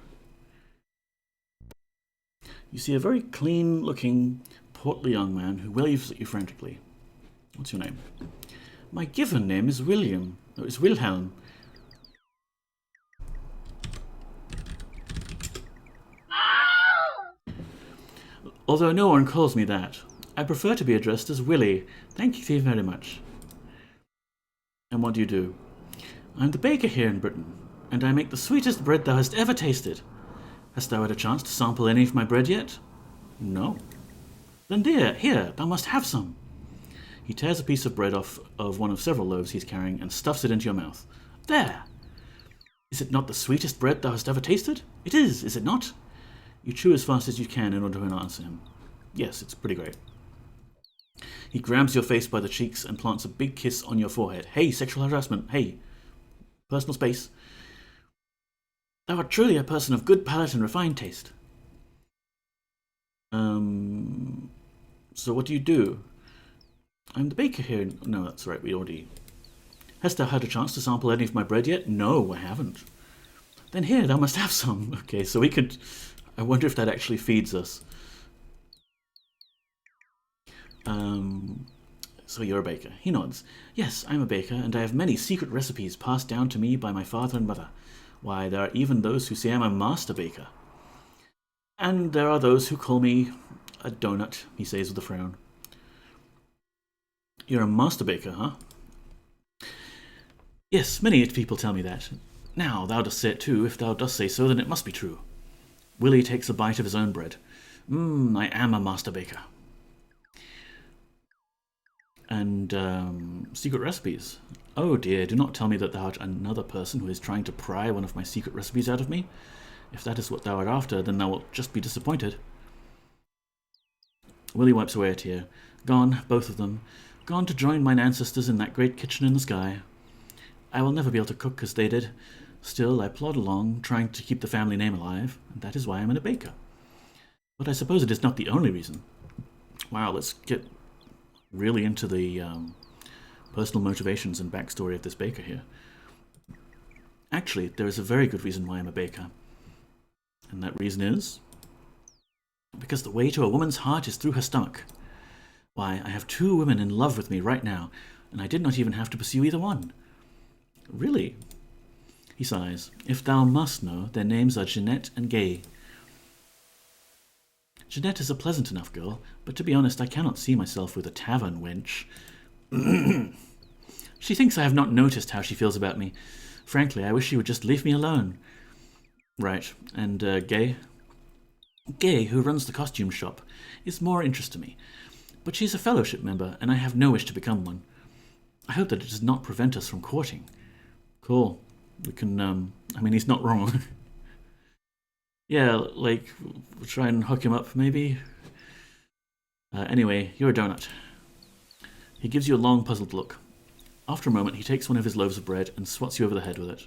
You see a very clean-looking, portly young man who waves at you frantically. What's your name? My given name is William. No, it's Wilhelm. Although no one calls me that. I prefer to be addressed as Willie. Thank you very much. And what do you do? I'm the baker here in Britain, and I make the sweetest bread thou hast ever tasted. Hast thou had a chance to sample any of my bread yet? No. Then dear, here, thou must have some. He tears a piece of bread off of one of several loaves he's carrying and stuffs it into your mouth. There! Is it not the sweetest bread thou hast ever tasted? It is it not? You chew as fast as you can in order to answer him. Yes, it's pretty great. He grabs your face by the cheeks and plants a big kiss on your forehead. Hey, sexual harassment. Hey, personal space. Thou art truly a person of good palate and refined taste. So what do you do? I'm the baker here. No, that's right, we already... Hast thou had a chance to sample any of my bread yet? No, I haven't. Then here, thou must have some. Okay, so we could... I wonder if that actually feeds us. So you're a baker. He nods. Yes, I'm a baker, and I have many secret recipes passed down to me by my father and mother. Why, there are even those who say I'm a master baker. And there are those who call me a donut, he says with a frown. You're a master baker, huh? Yes, many people tell me that. Now, thou dost say it too. If thou dost say so, then it must be true. Willie takes a bite of his own bread. I am a master baker. And, secret recipes. Oh dear, do not tell me that thou art another person who is trying to pry one of my secret recipes out of me. If that is what thou art after, then thou wilt just be disappointed. Willie wipes away a tear. Gone, both of them. Gone to join mine ancestors in that great kitchen in the sky. I will never be able to cook as they did. Still, I plod along, trying to keep the family name alive, and that is why I am a baker. But I suppose it is not the only reason. Wow, let's get really into the personal motivations and backstory of this baker here. Actually, there is a very good reason why I'm a baker. And that reason is... because the way to a woman's heart is through her stomach. Why, I have 2 women in love with me right now, and I did not even have to pursue either one. Really? He sighs. If thou must know, their names are Jeanette and Gay. Jeanette is a pleasant enough girl, but to be honest, I cannot see myself with a tavern wench. She thinks I have not noticed how she feels about me. Frankly, I wish she would just leave me alone. Right, and Gay? Gay, who runs the costume shop, is more interest to me. But she's a fellowship member, and I have no wish to become one. I hope that it does not prevent us from courting. Cool. We can, I mean, he's not wrong. Yeah, like, we'll try and hook him up, maybe? Anyway, you're a donut. He gives you a long, puzzled look. After a moment, he takes one of his loaves of bread and swats you over the head with it.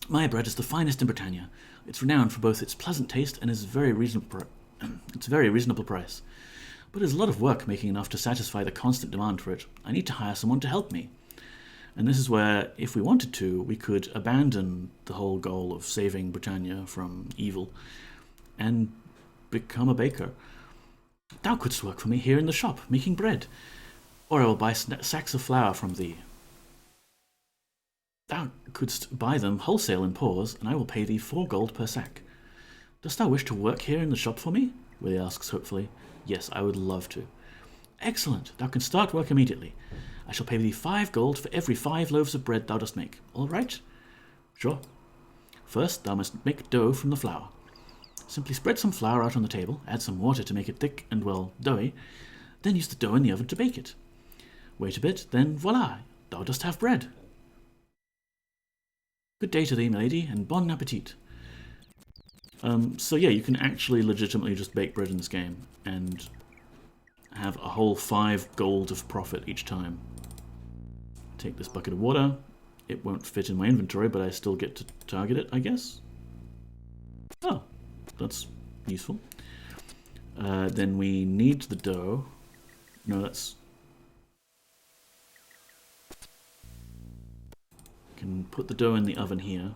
My bread is the finest in Britannia. It's renowned for both its pleasant taste and its very reasonable price. But it's a lot of work making enough to satisfy the constant demand for it. I need to hire someone to help me. And this is where, if we wanted to, we could abandon the whole goal of saving Britannia from evil and become a baker. Thou couldst work for me here in the shop, making bread, or I will buy sacks of flour from thee. Thou couldst buy them wholesale in paws, and I will pay thee 4 gold per sack. Dost thou wish to work here in the shop for me? Willie asks hopefully. Yes, I would love to. Excellent, thou can start work immediately. I shall pay thee 5 gold for every 5 loaves of bread thou dost make. All right? Sure. First, thou must make dough from the flour. Simply spread some flour out on the table, add some water to make it thick and, well, doughy, then use the dough in the oven to bake it. Wait a bit, then voila, thou dost have bread. Good day to thee, my lady, and bon appetit. So yeah, you can actually legitimately just bake bread in this game and have a whole 5 gold of profit each time. Take this bucket of water. It won't fit in my inventory, but I still get to target it, I guess. Oh, that's useful. Then we need the dough. No, that's... Can put the dough in the oven here.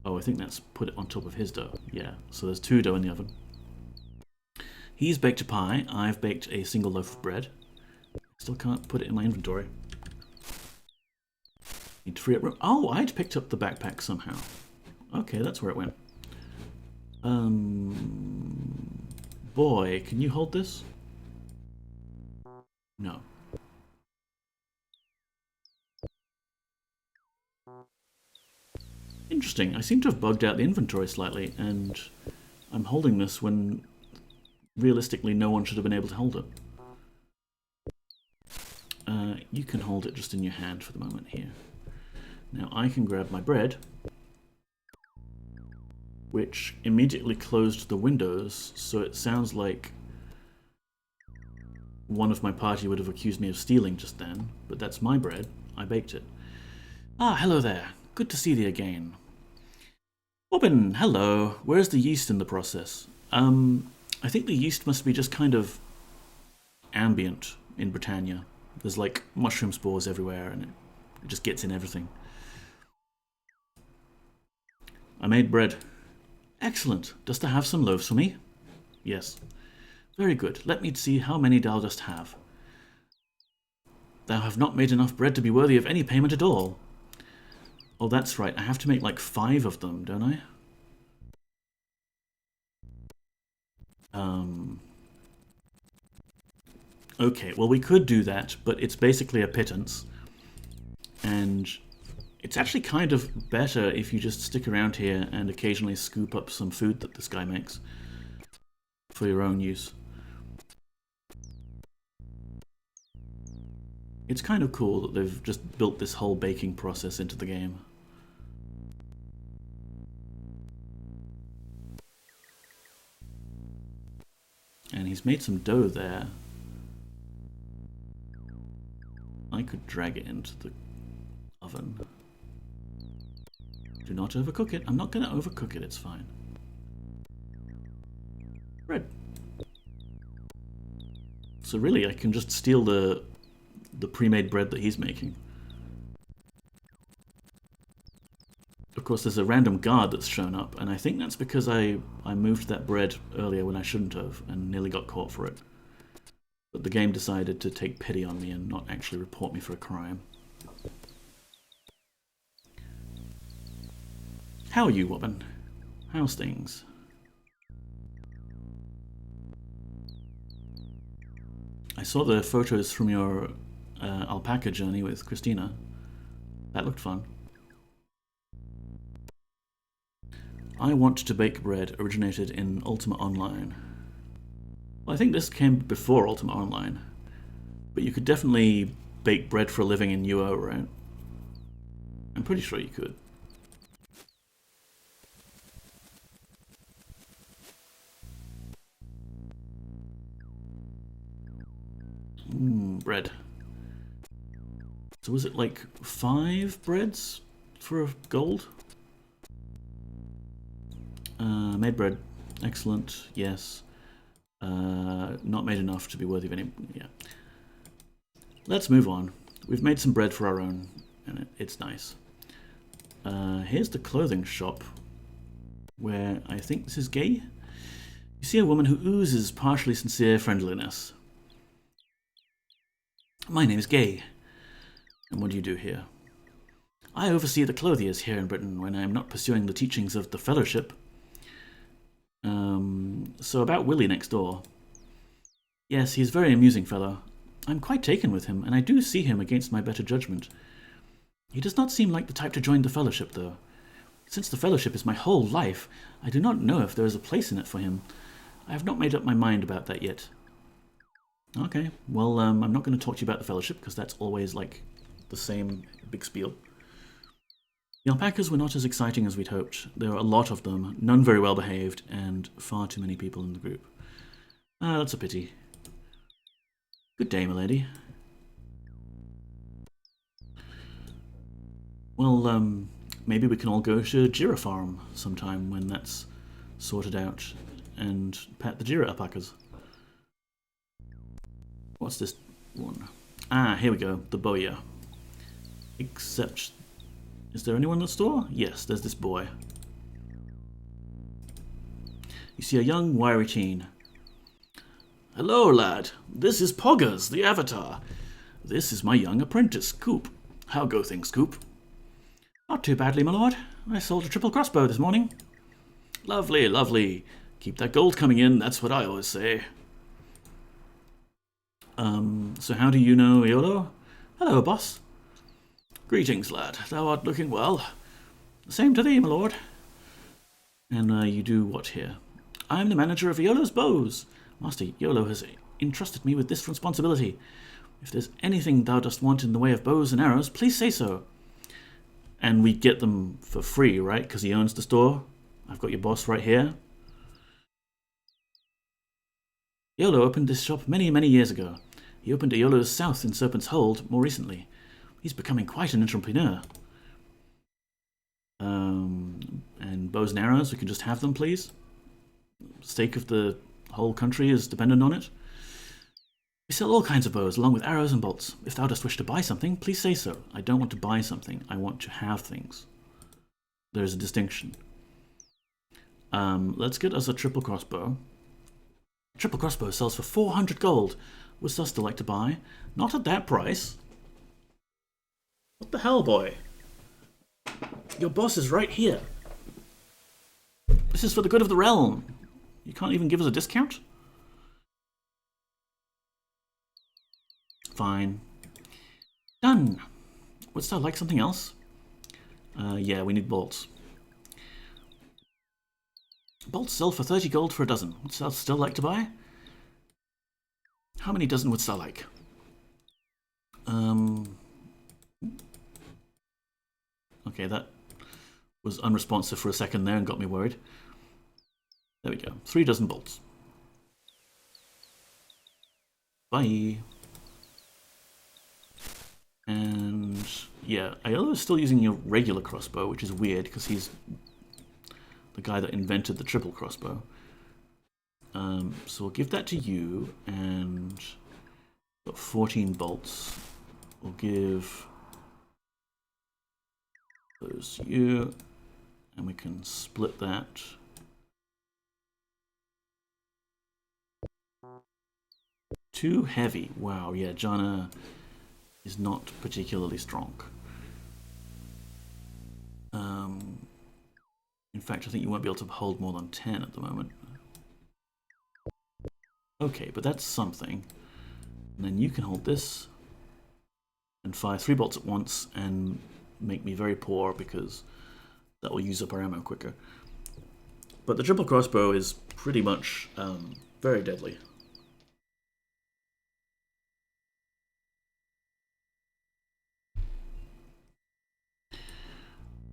Oh, I think that's put it on top of his dough. Yeah, so there's 2 dough in the oven. He's baked a pie. I've baked a single loaf of bread. Still can't put it in my inventory. Need to free up room. Oh, I'd picked up the backpack somehow. Okay, that's where it went. Boy, can you hold this? No. Interesting. I seem to have bugged out the inventory slightly, and I'm holding this when realistically no one should have been able to hold it. You can hold it just in your hand for the moment here. Now I can grab my bread, which immediately closed the windows, so it sounds like one of my party would have accused me of stealing just then, but that's my bread. I baked it. Ah, hello there. Good to see thee again. Robin, hello. Where's the yeast in the process? I think the yeast must be just kind of ambient in Britannia. There's like mushroom spores everywhere and it just gets in everything. I made bread. Excellent. Dost thou have some loaves for me? Yes. Very good. Let me see how many thou dost have. Thou have not made enough bread to be worthy of any payment at all. Oh, that's right. I have to make like 5 of them, don't I? Okay, well we could do that, but it's basically a pittance. And it's actually kind of better if you just stick around here and occasionally scoop up some food that this guy makes for your own use. It's kind of cool that they've just built this whole baking process into the game. And he's made some dough there. I could drag it into the oven. Do not overcook it. I'm not going to overcook it, it's fine. Bread. So really I can just steal the pre-made bread that he's making. Of course there's a random guard that's shown up, and I think that's because I moved that bread earlier when I shouldn't have and nearly got caught for it. But the game decided to take pity on me and not actually report me for a crime. How are you, Wobbin? How's things? I saw the photos from your alpaca journey with Christina. That looked fun. I Want to Bake Bread originated in Ultima Online. Well, I think this came before Ultima Online, but you could definitely bake bread for a living in UO, right? I'm pretty sure you could. Bread. So was it like 5 breads for gold? Made bread. Excellent. Yes. Not made enough to be worthy of any... Yeah. Let's move on. We've made some bread for our own, and it's nice. Here's the clothing shop, where I think this is Gay. You see a woman who oozes partially sincere friendliness. My name is Gay. And what do you do here? I oversee the clothiers here in Britain when I am not pursuing the teachings of the Fellowship. So about Willie next door. Yes, he's a very amusing fellow. I'm quite taken with him, and I do see him against my better judgment. He does not seem like the type to join the Fellowship, though. Since the Fellowship is my whole life, I do not know if there is a place in it for him. I have not made up my mind about that yet. Okay, well, I'm not going to talk to you about the Fellowship, because that's always, like, the same big spiel. The alpacas were not as exciting as we'd hoped. There were a lot of them, none very well behaved, and far too many people in the group. That's a pity. Good day, milady. Well, maybe we can all go to Jira Farm sometime when that's sorted out, and pet the Jira alpacas. What's this one? Ah, here we go, the bowyer. Except... Is there anyone in the store? Yes, there's this boy. You see a young, wiry teen. Hello, lad. This is Poggers, the Avatar. This is my young apprentice, Coop. How go things, Coop? Not too badly, my lord. I sold a triple crossbow this morning. Lovely, lovely. Keep that gold coming in, that's what I always say. So how do you know Iolo? Hello, boss. Greetings, lad. Thou art looking well. The same to thee, my lord. And you do what here? I am the manager of Iolo's bows. Master Iolo has entrusted me with this responsibility. If there's anything thou dost want in the way of bows and arrows, please say so. And we get them for free, right? Because he owns the store. I've got your boss right here. Iolo opened this shop many, many years ago. He opened Iolo's South in Serpent's Hold more recently. He's becoming quite an entrepreneur. And bows and arrows, we can just have them, please. Stake of the whole country is dependent on it. We sell all kinds of bows, along with arrows and bolts. If thou dost wish to buy something, please say so. I don't want to buy something. I want to have things. There's a distinction. Let's get us a triple crossbow. Triple crossbow sells for 400 gold. Would thou still like to buy? Not at that price. What the hell, boy? Your boss is right here. This is for the good of the realm. You can't even give us a discount? Fine. Done. Wouldst thou like something else? Yeah, we need bolts. Bolts sell for 30 gold for a dozen. Wouldst thou still like to buy? How many dozen wouldst thou like? Okay, that was unresponsive for a second there and got me worried. There we go. 3 dozen bolts. Bye. And yeah, Iolo is still using your regular crossbow, which is weird because he's the guy that invented the triple crossbow. So we'll give that to you, and got 14 bolts. We'll give those to you, and we can split that. Too heavy. Wow, yeah, Jana is not particularly strong. In fact, I think you won't be able to hold more than 10 at the moment. Okay, but that's something. And then you can hold this and fire 3 bolts at once and make me very poor because that will use up our ammo quicker. But the triple crossbow is pretty much very deadly.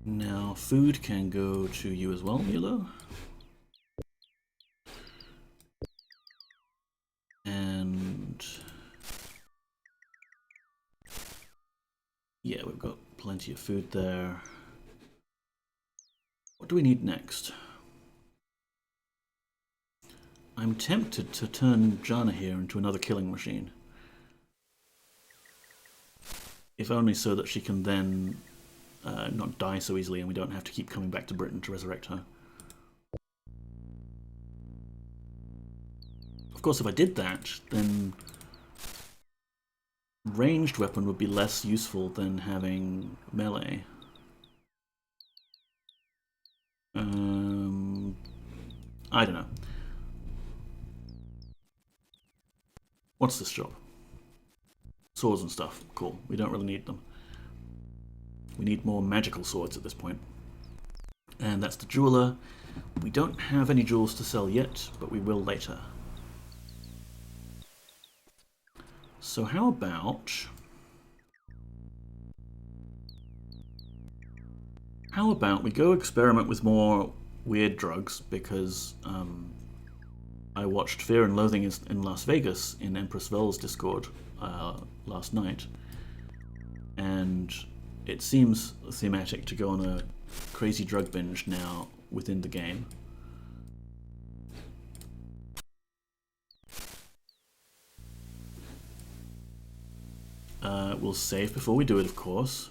Now, food can go to you as well, Milo. And yeah, we've got plenty of food there. What do we need next? I'm tempted to turn Jana here into another killing machine. If only so that she can then not die so easily and we don't have to keep coming back to Britain to resurrect her. Of course, if I did that, then ranged weapon would be less useful than having melee. I don't know. What's this job? Swords and stuff. Cool. We don't really need them. We need more magical swords at this point. And that's the jeweler. We don't have any jewels to sell yet, but we will later. So how about we go experiment with more weird drugs, because I watched Fear and Loathing in Las Vegas in Empress Vel's Discord last night, and it seems thematic to go on a crazy drug binge now within the game. We'll save before we do it, of course.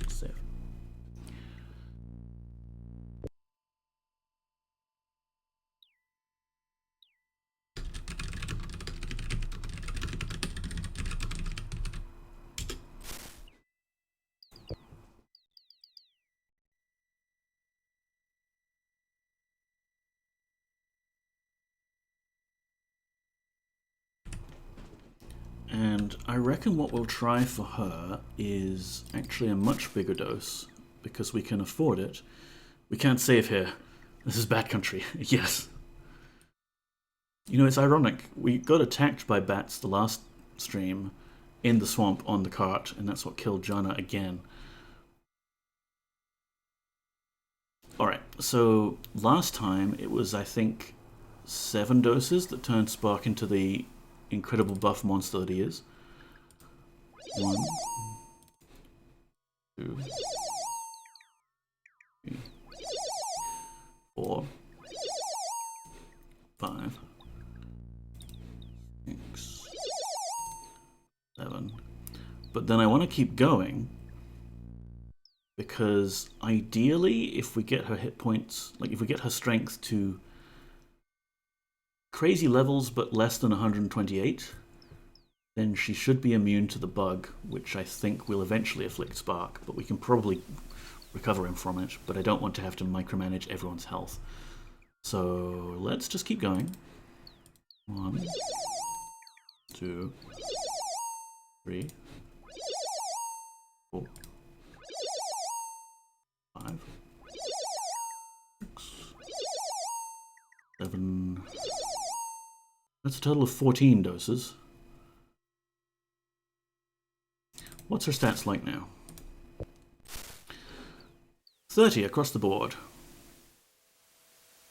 Save. And I reckon what we'll try for her is actually a much bigger dose, because we can afford it. We can't save here. This is bad country. Yes. You know, it's ironic. We got attacked by bats the last stream in the swamp on the cart, and that's what killed Jana again. Alright, so last time it was, I think, 7 doses that turned Spark into the incredible buff monster that he is. 1, 2, 3, 4, 5, 6, 7. But then I want to keep going, because ideally, if we get her hit points, like if we get her strength to crazy levels but less than 128, then she should be immune to the bug, which I think will eventually afflict Spark, but we can probably recover him from it, but I don't want to have to micromanage everyone's health. So let's just keep going. 1, 2, 3, 4, 5, 6, 7. That's a total of 14 doses. What's her stats like now? 30 across the board.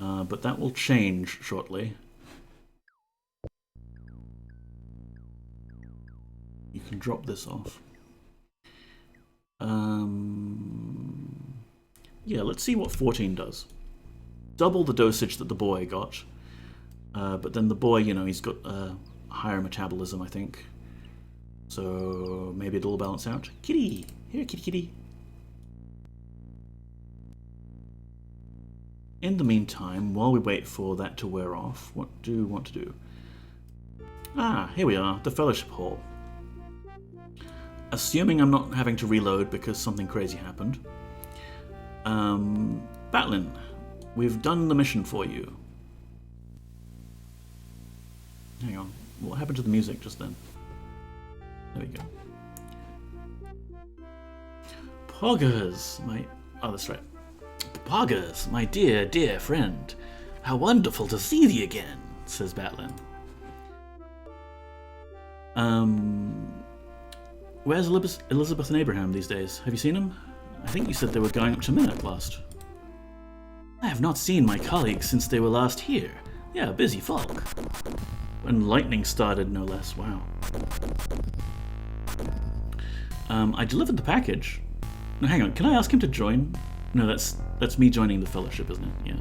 But that will change shortly. You can drop this off. Yeah, let's see what 14 does. Double the dosage that the boy got. But then the boy, you know, he's got a higher metabolism, I think. So maybe it'll balance out. Kitty! Here, kitty, kitty. In the meantime, while we wait for that to wear off, what do we want to do? Ah, here we are, the Fellowship Hall. Assuming I'm not having to reload because something crazy happened. Batlin, we've done the mission for you. Hang on, what happened to the music just then? There we go. Poggers, my... Oh, that's right. Poggers, my dear, dear friend. How wonderful to see thee again, says Batlin. Where's Elizabeth and Abraham these days? Have you seen them? I think you said they were going up to Minnock last. I have not seen my colleagues since they were last here. They are busy folk. When lightning started, no less. Wow. I delivered the package. No, hang on. Can I ask him to join? No, that's me joining the Fellowship, isn't it? Yeah.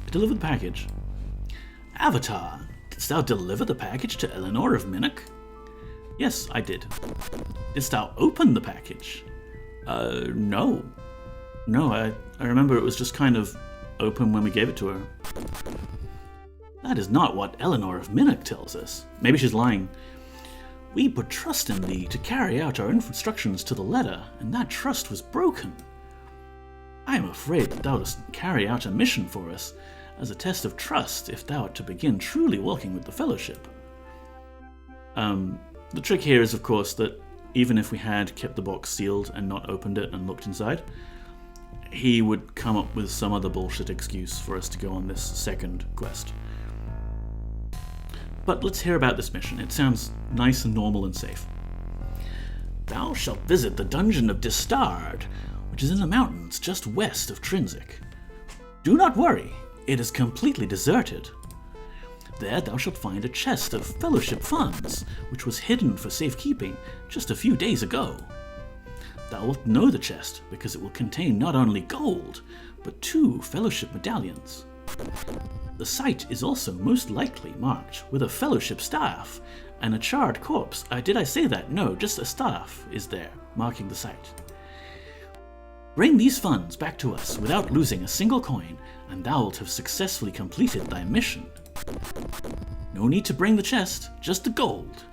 I delivered the package. Avatar, didst thou deliver the package to Eleanor of Minnock? Yes, I did. Didst thou open the package? No. No, I remember it was just kind of open when we gave it to her. That is not what Eleanor of Minnock tells us. Maybe she's lying. We put trust in thee to carry out our instructions to the letter, and that trust was broken. I am afraid that thou dost carry out a mission for us as a test of trust if thou art to begin truly working with the Fellowship. The trick here is, of course, that even if we had kept the box sealed and not opened it and looked inside, he would come up with some other bullshit excuse for us to go on this second quest. But let's hear about this mission. It sounds nice and normal and safe. Thou shalt visit the Dungeon of Distard, which is in the mountains just west of Trinsic. Do not worry, it is completely deserted. There thou shalt find a chest of Fellowship funds, which was hidden for safekeeping just a few days ago. Thou wilt know the chest, because it will contain not only gold, but 2 Fellowship medallions. The site is also most likely marked with a Fellowship staff, and a charred corpse. Did I say that? No, just a staff is there, marking the site. Bring these funds back to us without losing a single coin, and thou wilt have successfully completed thy mission. No need to bring the chest, just the gold.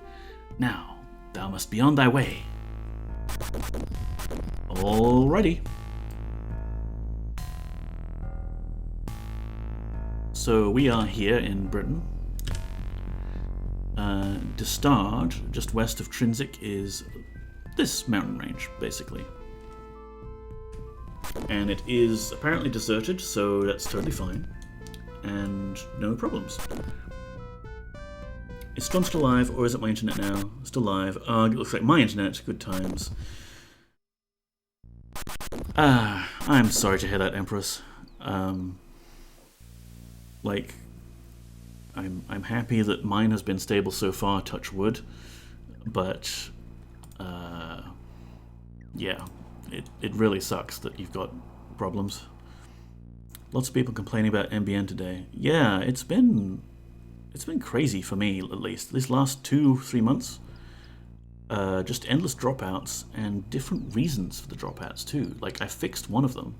Now, thou must be on thy way. Alrighty. So we are here in Britain. Distard, just west of Trinsic, is this mountain range, basically. And it is apparently deserted, so that's totally fine. And no problems. Is Storm still live, or is it my internet now? Still live. It looks like my internet. Good times. I'm sorry to hear that, Empress. Like, I'm happy that mine has been stable so far, touch wood. But, yeah, it really sucks that you've got problems. Lots of people complaining about NBN today. Yeah, it's been crazy for me, at least. These last 2-3 months, just endless dropouts and different reasons for the dropouts too. Like, I fixed one of them,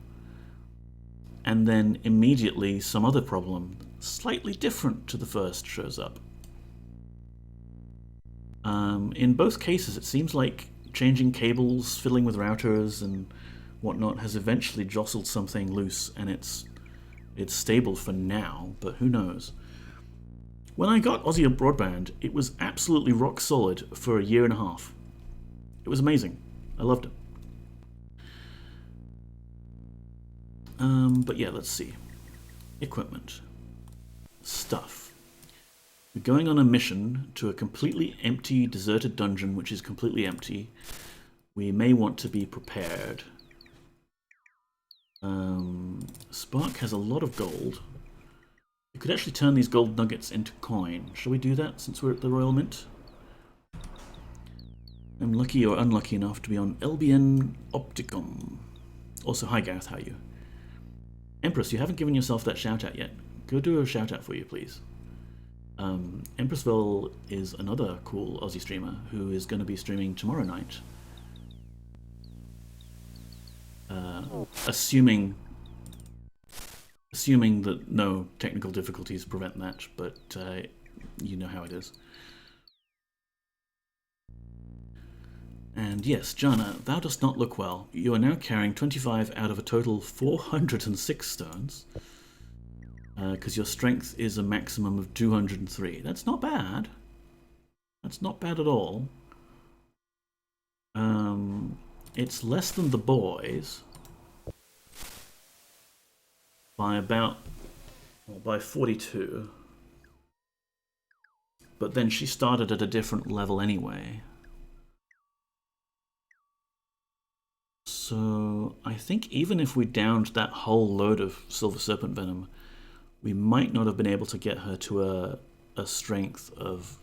and then immediately some other problem, slightly different to the first, shows up. In both cases, it seems like changing cables, fiddling with routers and whatnot has eventually jostled something loose, and it's stable for now, but who knows. When I got Aussie Broadband, it was absolutely rock solid for 1.5 years. It was amazing. I loved it. But yeah, let's see. Equipment. Stuff. We're going on a mission to a completely empty, deserted dungeon, which is completely empty. We may want to be prepared. Spark has a lot of gold. We could actually turn these gold nuggets into coin. Shall we do that since we're at the Royal Mint? I'm lucky or unlucky enough to be on Elbian Opticum. Also, hi Gareth, how are you? Empress, you haven't given yourself that shout out yet. Go do a shout out for you, please. Empressville is another cool Aussie streamer who is going to be streaming tomorrow night. Assuming that no technical difficulties prevent that, but you know how it is. And yes, Jana, thou dost not look well. You are now carrying 25 out of a total 406 stones, because your strength is a maximum of 203. That's not bad. That's not bad at all. It's less than the boys by by 42. But then she started at a different level anyway. So I think even if we downed that whole load of Silver Serpent Venom, we might not have been able to get her to a strength of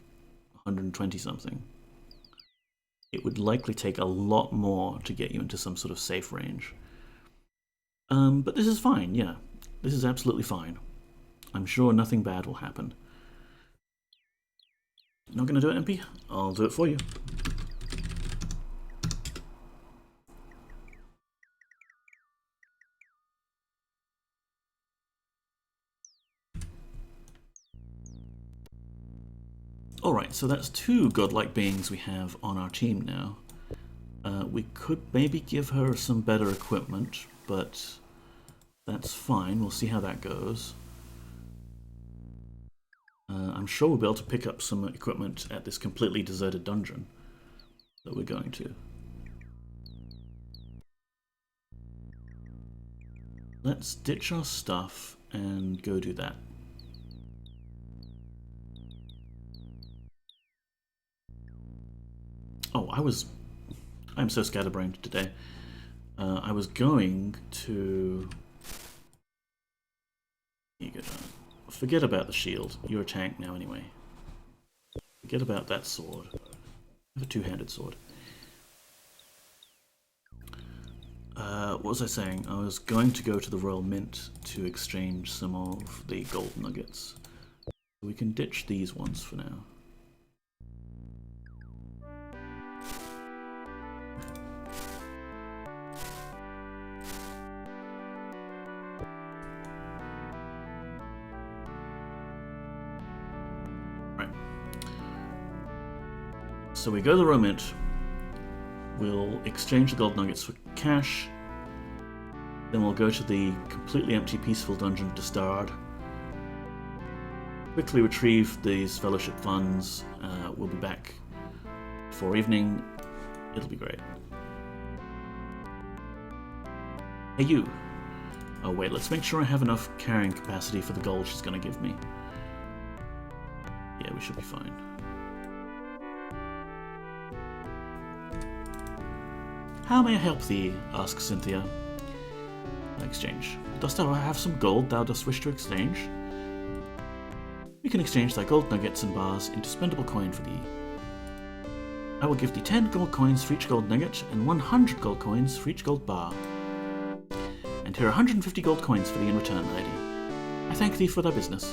120 something. It would likely take a lot more to get you into some sort of safe range. But this is fine, yeah. This is absolutely fine. I'm sure nothing bad will happen. Not gonna do it, MP? I'll do it for you. Alright, so that's 2 godlike beings we have on our team now. We could maybe give her some better equipment, but that's fine. We'll see how that goes. I'm sure we'll be able to pick up some equipment at this completely deserted dungeon that we're going to. Let's ditch our stuff and go do that. Oh, I'm so scatterbrained today. I was going to... Here you go. Forget about the shield. You're a tank now anyway. Forget about that sword. I have a two-handed sword. What was I saying? I was going to go to the Royal Mint to exchange some of the gold nuggets. We can ditch these ones for now. So we go to the Royal Mint, we'll exchange the gold nuggets for cash, then we'll go to the completely empty peaceful dungeon of Distard, quickly retrieve these fellowship funds. We'll be back before evening. It'll be great. Hey, you. Oh, wait, let's make sure I have enough carrying capacity for the gold she's going to give me. Yeah, we should be fine. How may I help thee? Asks Cynthia. Exchange. Dost thou have some gold thou dost wish to exchange? We can exchange thy gold nuggets and bars into spendable coin for thee. I will give thee 10 gold coins for each gold nugget and 100 gold coins for each gold bar. And here are 150 gold coins for thee in return, lady. I thank thee for thy business.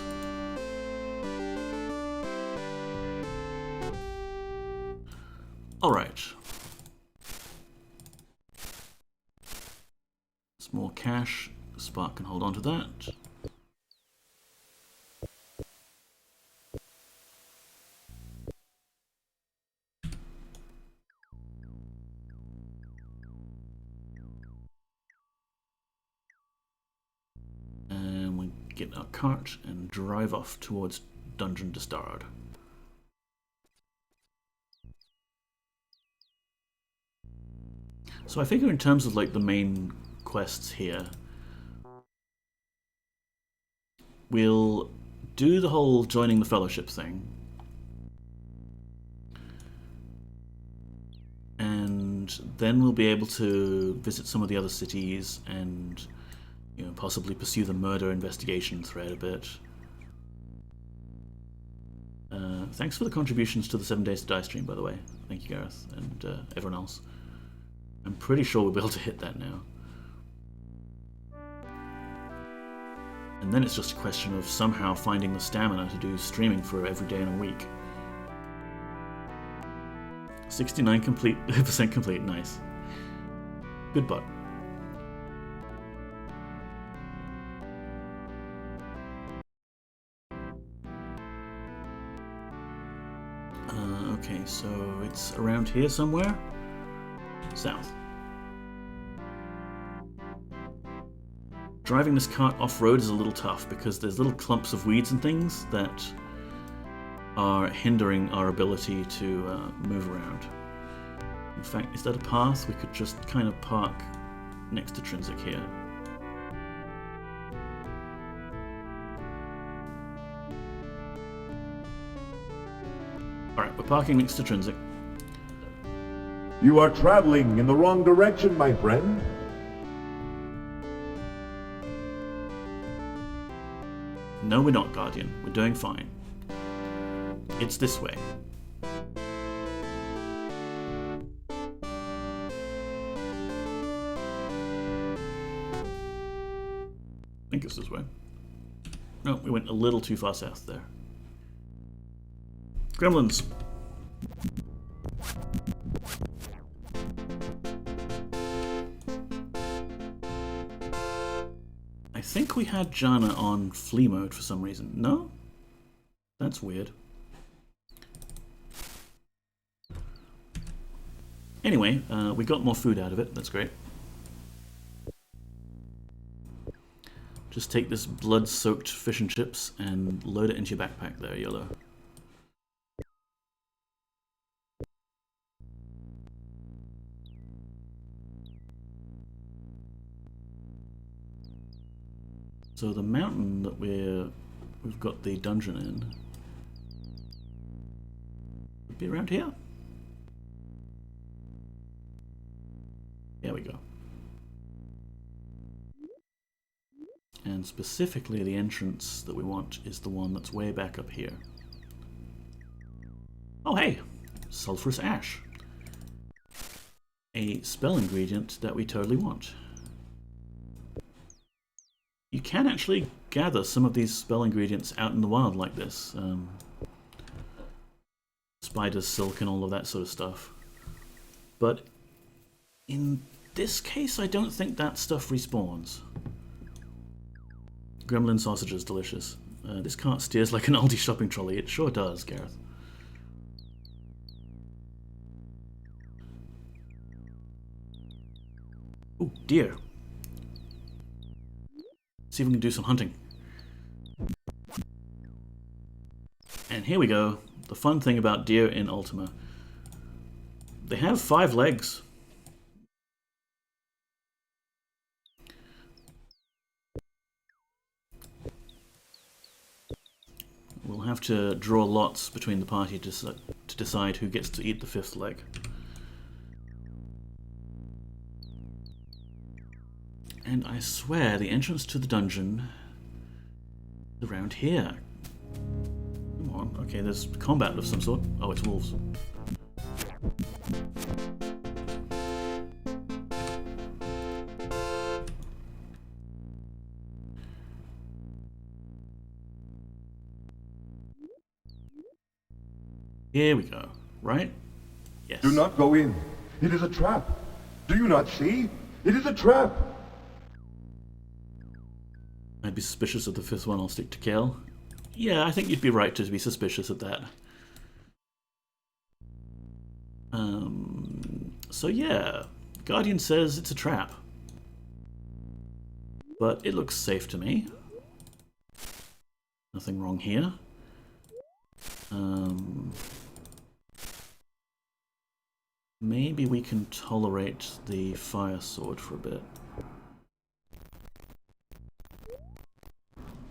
Alright. Some more cash. Spark can hold on to that. And we get our cart and drive off towards Dungeon Dastard. So I figure in terms of like the main quests here, we'll do the whole joining the fellowship thing, and then we'll be able to visit some of the other cities and, you know, possibly pursue the murder investigation thread a bit. Thanks for the contributions to the 7 Days to Die stream, by the way. Thank you, Gareth, and everyone else. I'm pretty sure we'll be able to hit that now. And then it's just a question of somehow finding the stamina to do streaming for every day in a week. 69% complete, nice. Good bot. Okay, so it's around here somewhere? South. Driving this cart off-road is a little tough because there's little clumps of weeds and things that are hindering our ability to move around. In fact, is that a path? We could just kind of park next to Trinsic here. Alright, we're parking next to Trinsic. You are traveling in the wrong direction, my friend. No, we're not, Guardian. We're doing fine. It's this way. I think it's this way. No, we went a little too far south there. Gremlins! I think we had Jana on flea mode for some reason. No? That's weird. Anyway, we got more food out of it. That's great. Just take this blood-soaked fish and chips and load it into your backpack there, YOLO. So the mountain that we've got the dungeon in would be around here. There we go. And specifically the entrance that we want is the one that's way back up here. Oh hey! Sulphurous ash. A spell ingredient that we totally want. You can actually gather some of these spell ingredients out in the wild like this. Spider's silk and all of that sort of stuff. But in this case, I don't think that stuff respawns. Gremlin sausage is delicious. This cart steers like an Aldi shopping trolley. It sure does, Gareth. Oh, deer. See if we can do some hunting. And here we go. The fun thing about deer in Ultima. They have 5 legs. We'll have to draw lots between the party to decide who gets to eat the 5th leg. And I swear the entrance to the dungeon is around here. Come on. Okay, there's combat of some sort. Oh, it's wolves. Here we go. Right? Yes. Do not go in. It is a trap. Do you not see? It is a trap. I'd be suspicious of the 5th one. I'll stick to kill. Yeah, I think you'd be right to be suspicious of that. So yeah, Guardian says it's a trap. But it looks safe to me. Nothing wrong here. Maybe we can tolerate the fire sword for a bit.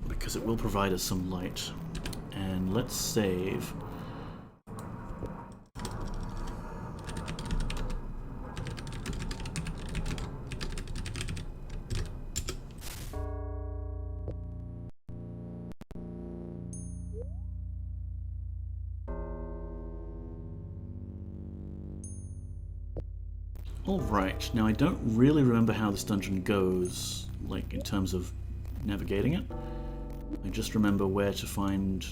Because it will provide us some light. And let's save. Alright, now I don't really remember how this dungeon goes, like in terms of navigating it. I just remember where to find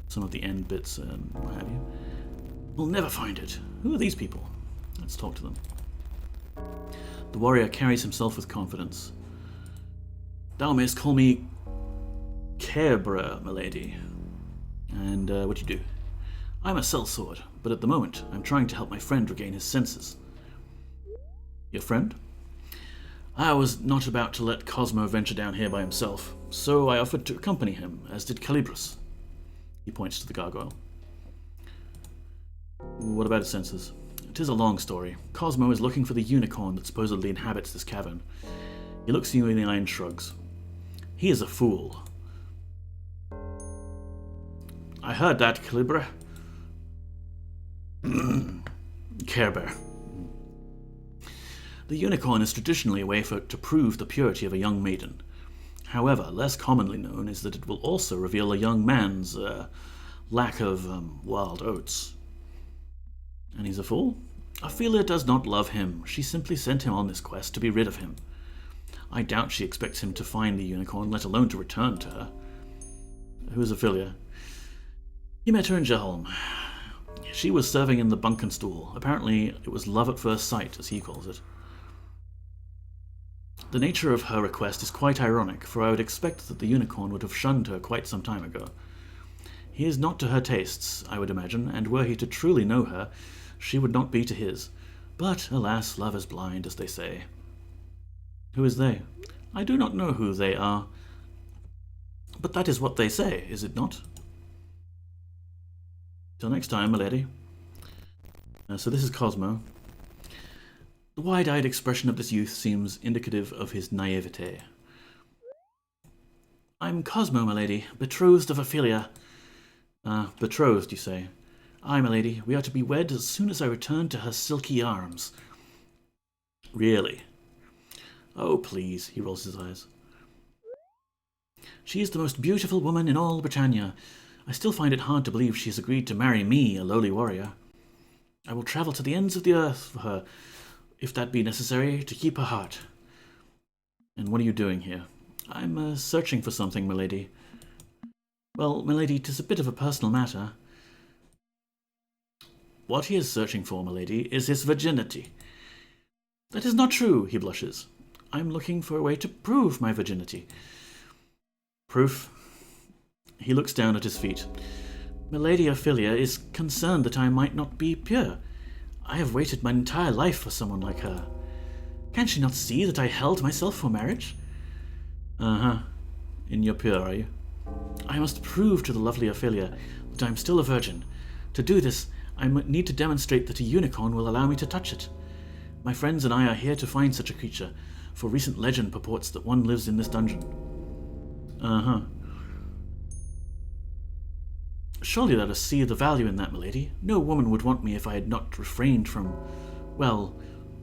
some of the end bits and what have you. We'll never find it. Who are these people? Let's talk to them. The warrior carries himself with confidence. Thou mayst call me Carebra, milady. And what you do? I'm a sellsword, but at the moment I'm trying to help my friend regain his senses. Your friend? I was not about to let Cosmo venture down here by himself, so I offered to accompany him, as did Calibras. He points to the gargoyle. What about his senses? It is a long story. Cosmo is looking for the unicorn that supposedly inhabits this cavern. He looks you in the eye and shrugs. He is a fool. I heard that, Calibra. Care Bear. The unicorn is traditionally a way to prove the purity of a young maiden. However, less commonly known is that it will also reveal a young man's lack of wild oats. And he's a fool? Ophelia does not love him. She simply sent him on this quest to be rid of him. I doubt she expects him to find the unicorn, let alone to return to her. Who is Ophelia? You met her in Jeholm. She was serving in the Bunkenstool. Apparently, it was love at first sight, as he calls it. The nature of her request is quite ironic, for I would expect that the unicorn would have shunned her quite some time ago. He is not to her tastes, I would imagine, and were he to truly know her, she would not be to his. But, alas, love is blind, as they say. Who is they? I do not know who they are. But that is what they say, is it not? Till next time, milady. So this is Cosmo. The wide-eyed expression of this youth seems indicative of his naivete. I'm Cosmo, milady, betrothed of Ophelia. Betrothed, you say? Aye, milady, we are to be wed as soon as I return to her silky arms. Really? Oh, please, he rolls his eyes. She is the most beautiful woman in all Britannia. I still find it hard to believe she has agreed to marry me, a lowly warrior. I will travel to the ends of the earth for her, if that be necessary, to keep her heart. And what are you doing here? I'm searching for something, milady. Well, milady, 'tis a bit of a personal matter. What he is searching for, milady, is his virginity. That is not true, he blushes. I'm looking for a way to prove my virginity. Proof? He looks down at his feet. Milady Ophelia is concerned that I might not be pure. I have waited my entire life for someone like her. Can she not see that I held myself for marriage? Uh-huh. And you're pure, are you? I must prove to the lovely Ophelia but I'm still a virgin. To do this, I need to demonstrate that a unicorn will allow me to touch it. My friends and I are here to find such a creature, for recent legend purports that one lives in this dungeon. Uh-huh. Surely let us see the value in that, milady. No woman would want me if I had not refrained from... Well,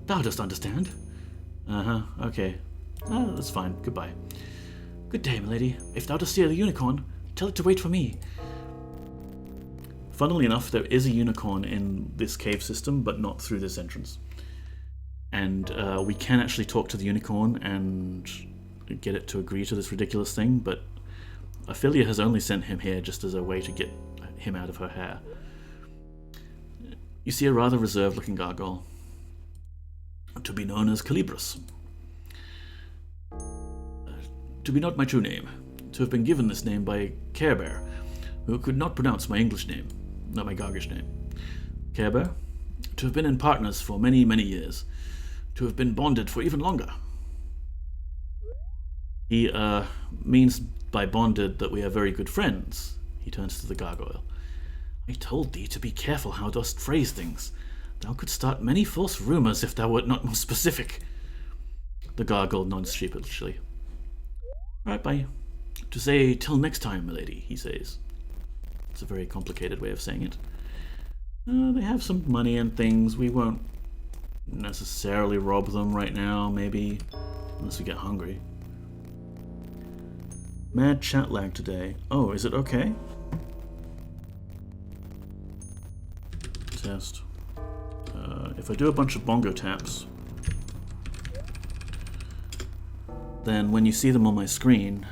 thou dost understand. Uh-huh, okay. That's fine. Goodbye. Good day, milady. If thou dost see a unicorn, tell it to wait for me. Funnily enough, there is a unicorn in this cave system, but not through this entrance. And we can actually talk to the unicorn and get it to agree to this ridiculous thing, but Ophelia has only sent him here just as a way to get him out of her hair. You see a rather reserved-looking gargoyle, to be known as Calibras. To be not my true name, to have been given this name by Care Bear, who could not pronounce my English name, not my Gargish name. Care Bear, to have been in partners for many, many years, to have been bonded for even longer. He means by bonded that we are very good friends. He turns to the gargoyle. I told thee to be careful how dost phrase things. Thou couldst start many false rumours if thou wert not more specific. The gargoyle nods sheepishly. Right, bye. To say till next time, milady, he says. It's a very complicated way of saying it. They have some money and things. We won't necessarily rob them right now, maybe, unless we get hungry. Mad chat lag today. Oh, is it okay? Test. If I do a bunch of bongo taps, then when you see them on my screen,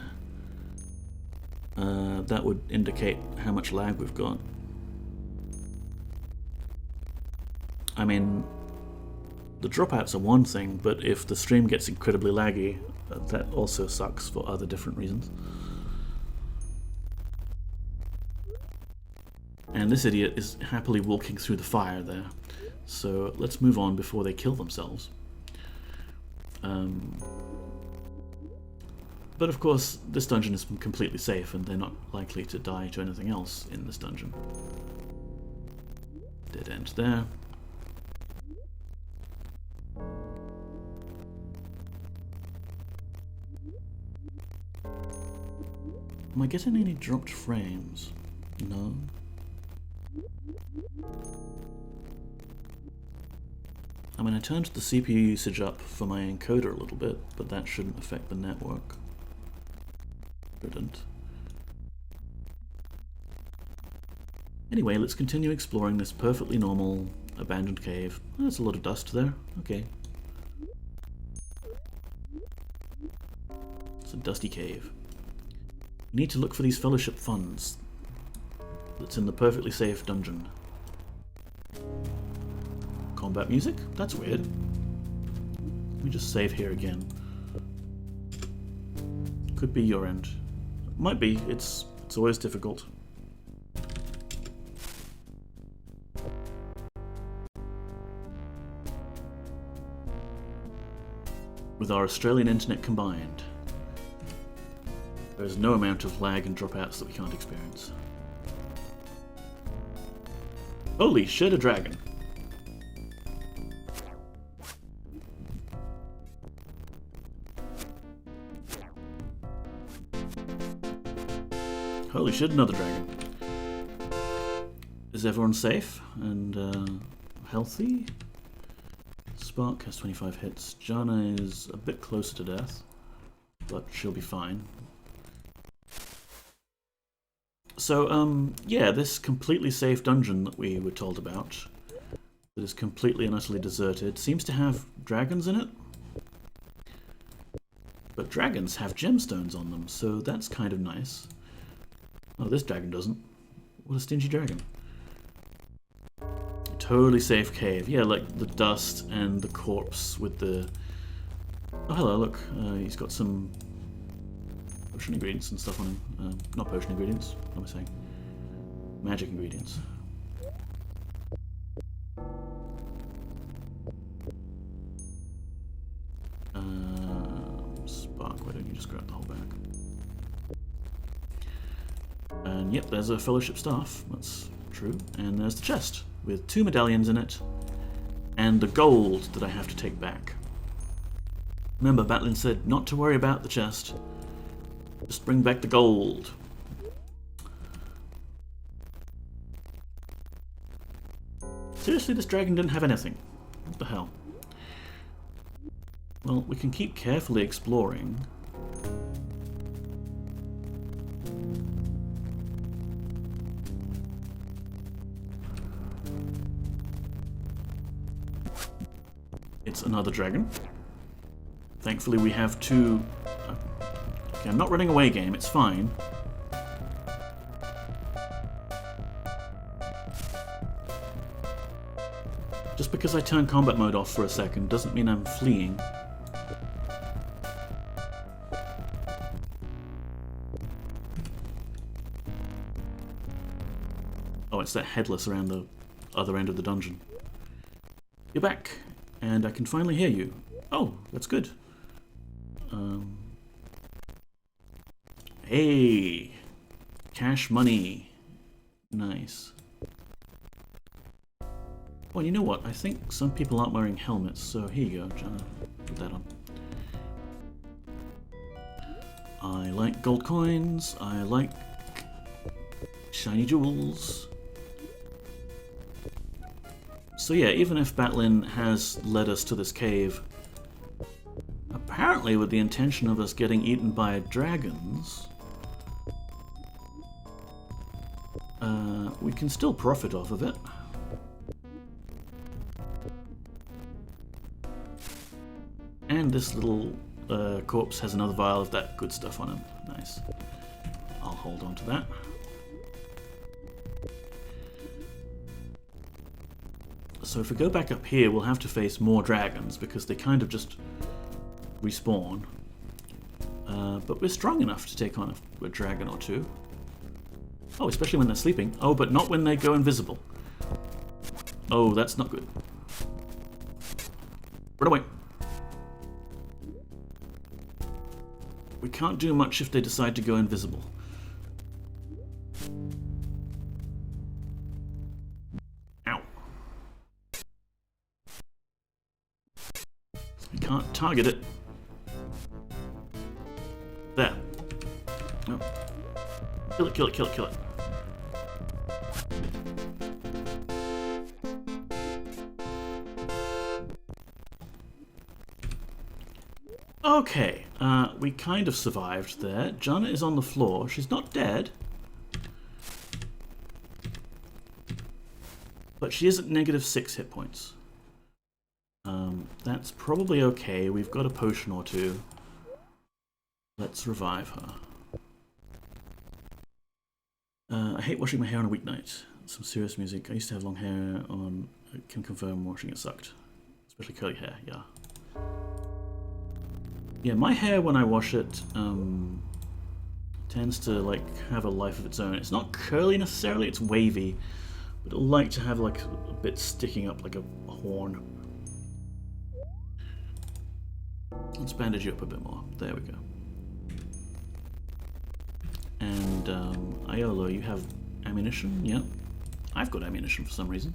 that would indicate how much lag we've got. I mean, the dropouts are one thing, but if the stream gets incredibly laggy, that also sucks for other different reasons. And this idiot is happily walking through the fire there. So let's move on before they kill themselves. But of course, this dungeon is completely safe, and they're not likely to die to anything else in this dungeon. Dead end there. Am I getting any dropped frames? No. I mean, I turned the CPU usage up for my encoder a little bit, but that shouldn't affect the network. Shouldn't. Anyway, let's continue exploring this perfectly normal abandoned cave. Oh, there's a lot of dust there. Okay. It's a dusty cave. We need to look for these fellowship funds that's in the perfectly safe dungeon. Combat music? That's weird. Let me just save here again. Could be your end. Might be. It's always difficult. With our Australian internet combined, there is no amount of lag and dropouts that we can't experience. Holy shit, a dragon! Holy shit, another dragon. Is everyone safe and healthy? Spark has 25 hits. Jana is a bit closer to death, but she'll be fine. So, yeah, this completely safe dungeon that we were told about, that is completely and utterly deserted, seems to have dragons in it. But dragons have gemstones on them, so that's kind of nice. Oh, this dragon doesn't. What a stingy dragon. Totally safe cave. Yeah, like the dust and the corpse with the... Oh, hello, look. He's got some potion ingredients and stuff on him. Not potion ingredients, what am I saying? Magic ingredients. Spark, why don't you just grab the whole bag? Yep, there's a fellowship staff. That's true. And there's the chest with 2 medallions in it. And the gold that I have to take back. Remember, Batlin said not to worry about the chest. Just bring back the gold. Seriously, this dragon didn't have anything. What the hell? Well, we can keep carefully exploring. It's another dragon. Thankfully we have 2... Okay, I'm not running away, game, it's fine. Just because I turn combat mode off for a second doesn't mean I'm fleeing. Oh, it's that headless around the other end of the dungeon. You're back, and I can finally hear you. Oh, that's good. Hey! Cash money. Nice. Well, you know what? I think some people aren't wearing helmets, so here you go, Jana. Put that on. I like gold coins. I like shiny jewels. So yeah, even if Batlin has led us to this cave, apparently with the intention of us getting eaten by dragons, we can still profit off of it. And this little corpse has another vial of that good stuff on him. Nice. I'll hold on to that. So if we go back up here, we'll have to face more dragons because they kind of just respawn. But we're strong enough to take on a dragon or two. Oh, especially when they're sleeping. Oh, but not when they go invisible. Oh, that's not good. Run away. We can't do much if they decide to go invisible. Ow. We can't target it. There. No. Kill it, kill it, kill it, kill it. Okay, we kind of survived there. Jana is on the floor. She's not dead. But she is at -6 hit points. That's probably okay. We've got a potion or two. Let's revive her. I hate washing my hair on a weeknight. Some serious music. I used to have long hair on. I can confirm washing it sucked. Especially curly hair, yeah. Yeah, my hair when I wash it tends to like have a life of its own. It's not curly necessarily, it's wavy, but it'll like to have like a bit sticking up like a horn. Let's bandage you up a bit more. There we go. And Iolo, you have ammunition? Yep. I've got ammunition for some reason.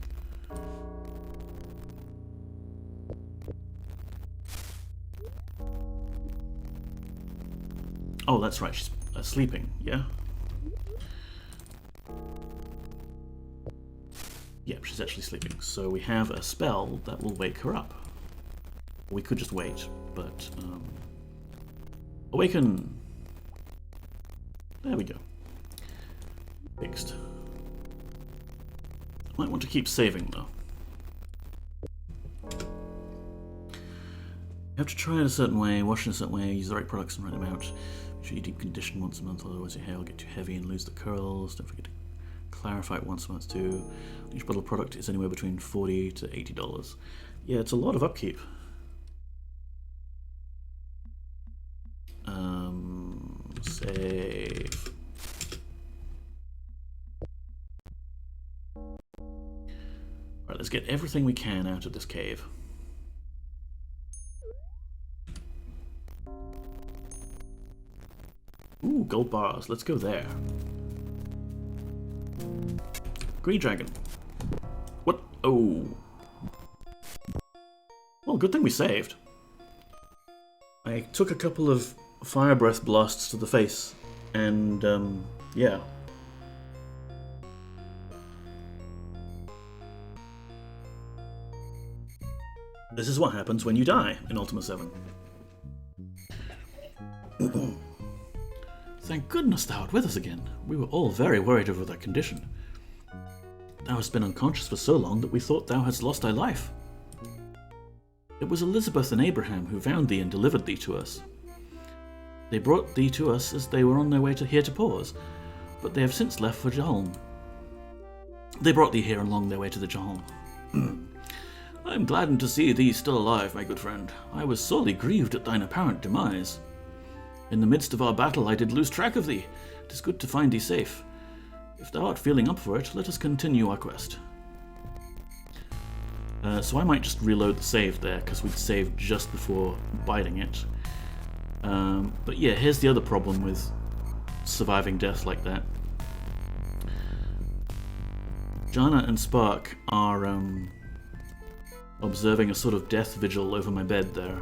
Oh, that's right, she's sleeping, yeah? Yep, she's actually sleeping. So we have a spell that will wake her up. We could just wait, but... Awaken! There we go. Fixed. Might want to keep saving, though. You have to try it a certain way, wash in a certain way, use the right products and right amount. Make sure you deep condition once a month, otherwise your hair will get too heavy and lose the curls. Don't forget to clarify it once a month too. Each bottle of product is anywhere between $40 to $80. Yeah, it's a lot of upkeep. Save. Alright, let's get everything we can out of this cave. Ooh, gold bars. Let's go there. Green dragon. What? Oh. Well, good thing we saved. I took a couple of fire breath blasts to the face, and, yeah. This is what happens when you die in Ultima VII. Thank goodness thou art with us again. We were all very worried over thy condition. Thou hast been unconscious for so long that we thought thou hadst lost thy life. It was Elizabeth and Abraham who found thee and delivered thee to us. They brought thee to us as they were on their way here to Pause, but they have since left for Jalm. They brought thee here along their way to the Jalm. I am gladdened to see thee still alive, my good friend. I was sorely grieved at thine apparent demise. In the midst of our battle I did lose track of thee. 'Tis good to find thee safe. If thou art feeling up for it, let us continue our quest. So I might just reload the save there, because we'd saved just before biting it. But yeah, here's the other problem with surviving death like that. Jana and Spark are observing a sort of death vigil over my bed there.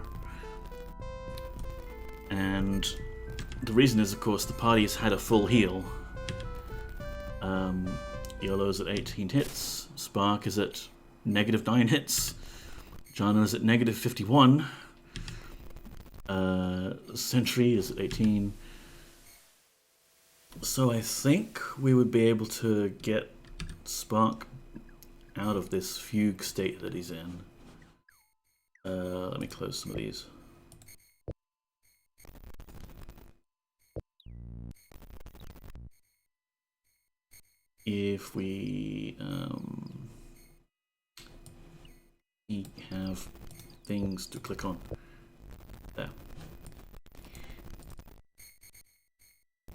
And the reason is, of course, the party's had a full heal. Yolo's at 18 hits, Spark is at -9 hits, Jana is at -51, Sentry is at 18. So I think we would be able to get Spark out of this fugue state that he's in. Let me close some of these. If we have things to click on. There.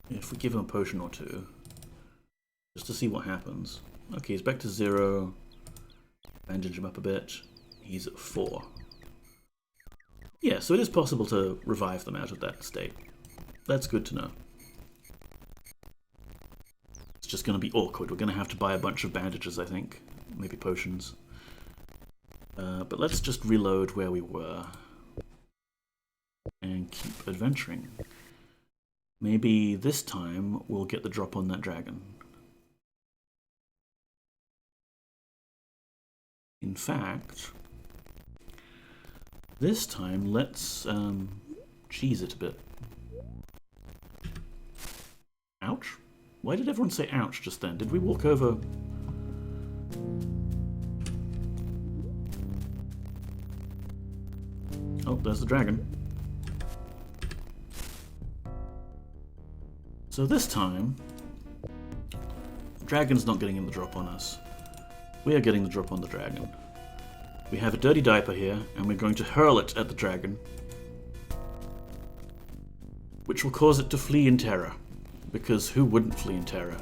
If we give him a potion or two, just to see what happens. Okay, he's back to 0. Bandage him up a bit. He's at 4. Yeah, so it is possible to revive them out of that state. That's good to know. It's just going to be awkward. We're going to have to buy a bunch of bandages, I think. Maybe potions. But let's just reload where we were. And keep adventuring. Maybe this time we'll get the drop on that dragon. In fact, this time let's cheese it a bit. Ouch? Why did everyone say ouch just then? Did we walk over? Oh, there's the dragon. So this time, the dragon's not getting the drop on us. We are getting the drop on the dragon. We have a dirty diaper here, and we're going to hurl it at the dragon, which will cause it to flee in terror. Because who wouldn't flee in terror?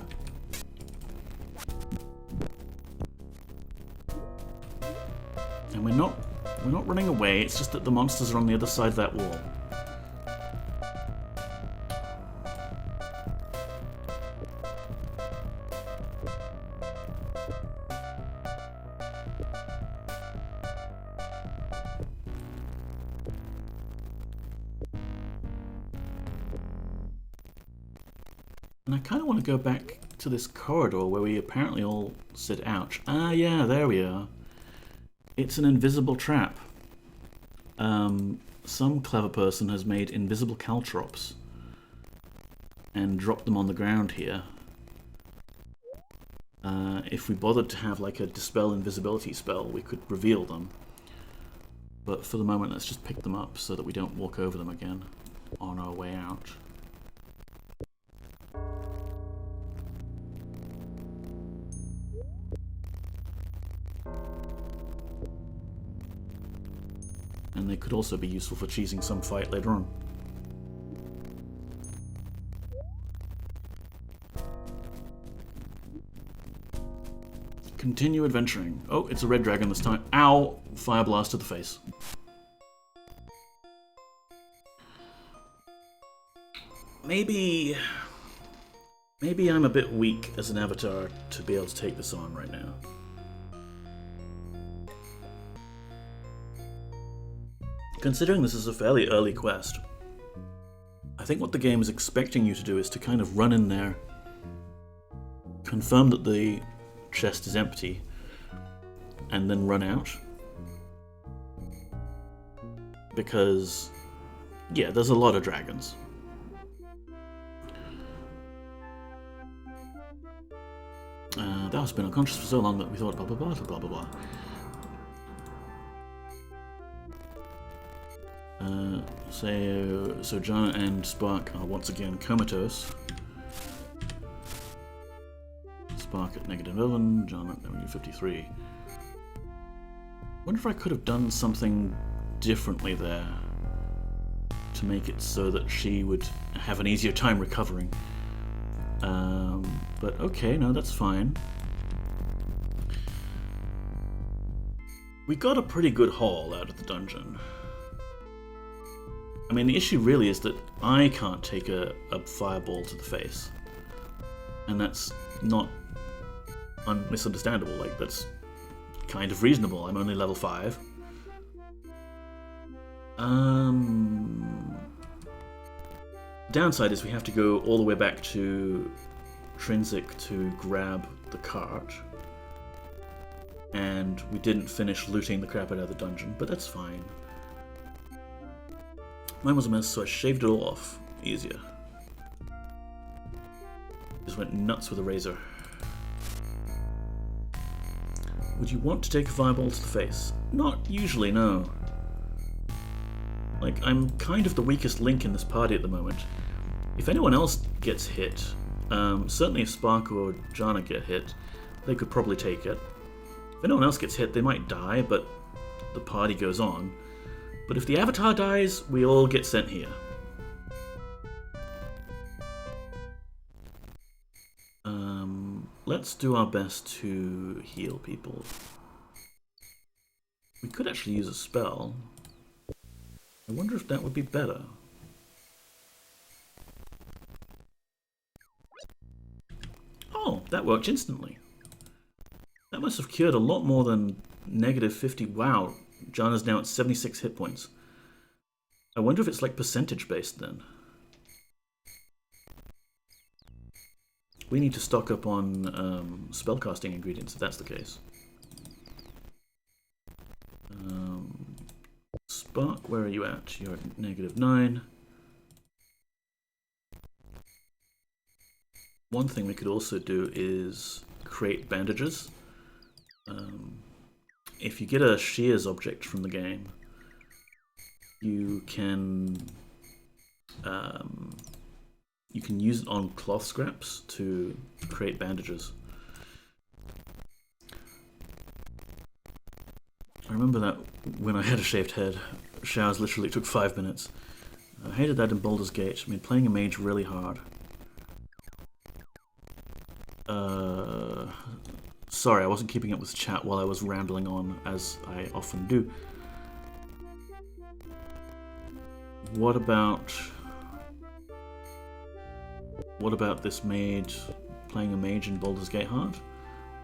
And we're not running away, it's just that the monsters are on the other side of that wall. And I kind of want to go back to this corridor where we apparently all said ouch. Ah, yeah, there we are. It's an invisible trap. Some clever person has made invisible caltrops and dropped them on the ground here. If we bothered to have like a dispel invisibility spell, we could reveal them. But for the moment, let's just pick them up so that we don't walk over them again on our way out. And they could also be useful for cheesing some fight later on. Continue adventuring. Oh, it's a red dragon this time. Ow! Fire blast to the face. Maybe Maybe I'm a bit weak as an avatar to be able to take this on right now. Considering this is a fairly early quest, I think what the game is expecting you to do is to kind of run in there, confirm that the chest is empty, and then run out. Because, yeah, there's a lot of dragons. That has been unconscious for so long that we thought blah blah blah blah blah blah. So John and Spark are once again comatose. Spark at -11, John at -53. Wonder if I could have done something differently there to make it so that she would have an easier time recovering. But okay, no, that's fine. We got a pretty good haul out of the dungeon. I mean, the issue really is that I can't take a fireball to the face. And that's not misunderstandable, like, that's kind of reasonable. I'm only level 5. Downside is we have to go all the way back to Trinsic to grab the cart. And we didn't finish looting the crap out of the dungeon, but that's fine. Mine was a mess, so I shaved it all off. Easier. Just went nuts with a razor. Would you want to take a fireball to the face? Not usually, no. Like, I'm kind of the weakest link in this party at the moment. If anyone else gets hit, certainly if Spark or Jana get hit, they could probably take it. If anyone else gets hit, they might die, but the party goes on. But if the Avatar dies, we all get sent here. Let's do our best to heal people. We could actually use a spell. I wonder if that would be better. Oh, that worked instantly. That must have cured a lot more than -50. Wow, Jana's now at 76 hit points. I wonder if it's like percentage based then. We need to stock up on spellcasting ingredients if that's the case. Spark, where are you at? You're at -9. One thing we could also do is create bandages. If you get a shears object from the game, you can use it on cloth scraps to create bandages. I remember that when I had a shaved head, showers literally took 5 minutes. I hated that in Baldur's Gate. I mean, playing a mage really hard. Sorry, I wasn't keeping up with chat while I was rambling on, as I often do. What about this mage, playing a mage in Baldur's Gate hard?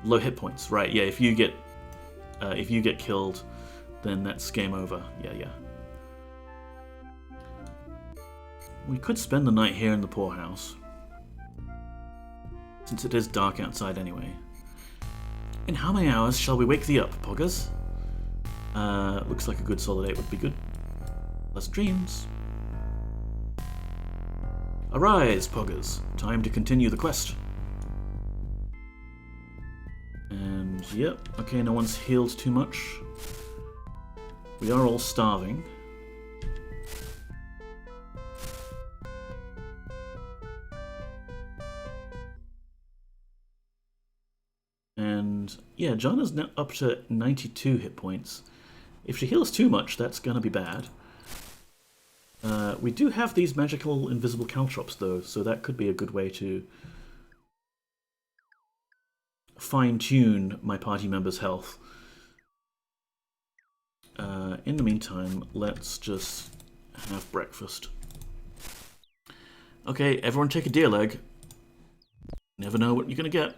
Low hit points, right? Yeah, if you get killed, then that's game over. Yeah. We could spend the night here in the poorhouse, since it is dark outside anyway. In how many hours shall we wake thee up, Poggers? Looks like a good solid 8 would be good. Pleasant dreams. Arise, Poggers. Time to continue the quest. And, yep, okay, no one's healed too much. We are all starving. And, yeah, Jana's now up to 92 hit points. If she heals too much, that's gonna be bad. We do have these magical invisible caltrops, though, so that could be a good way to fine-tune my party members' health. In the meantime, let's just have breakfast. Okay, everyone take a deer leg. Never know what you're going to get.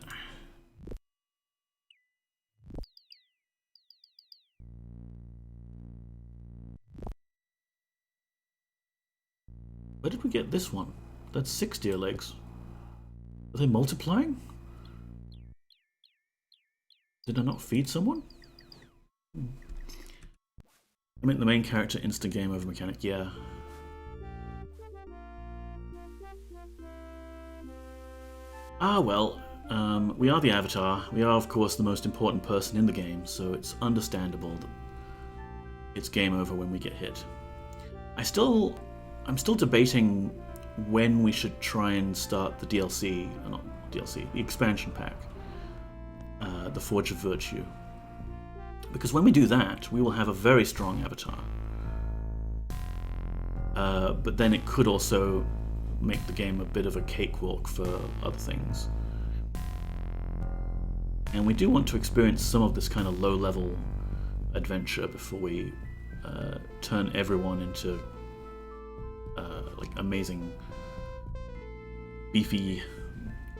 Where did we get this one? That's 6 deer legs. Are they multiplying? Did I not feed someone? I mean, the main character instant game over mechanic, yeah. Ah, well, we are the Avatar. We are, of course, the most important person in the game, so it's understandable that it's game over when we get hit. I'm still debating when we should try and start the DLC, not DLC, the expansion pack, the Forge of Virtue. Because when we do that, we will have a very strong Avatar. But then it could also make the game a bit of a cakewalk for other things. And we do want to experience some of this kind of low-level adventure before we turn everyone into like amazing, beefy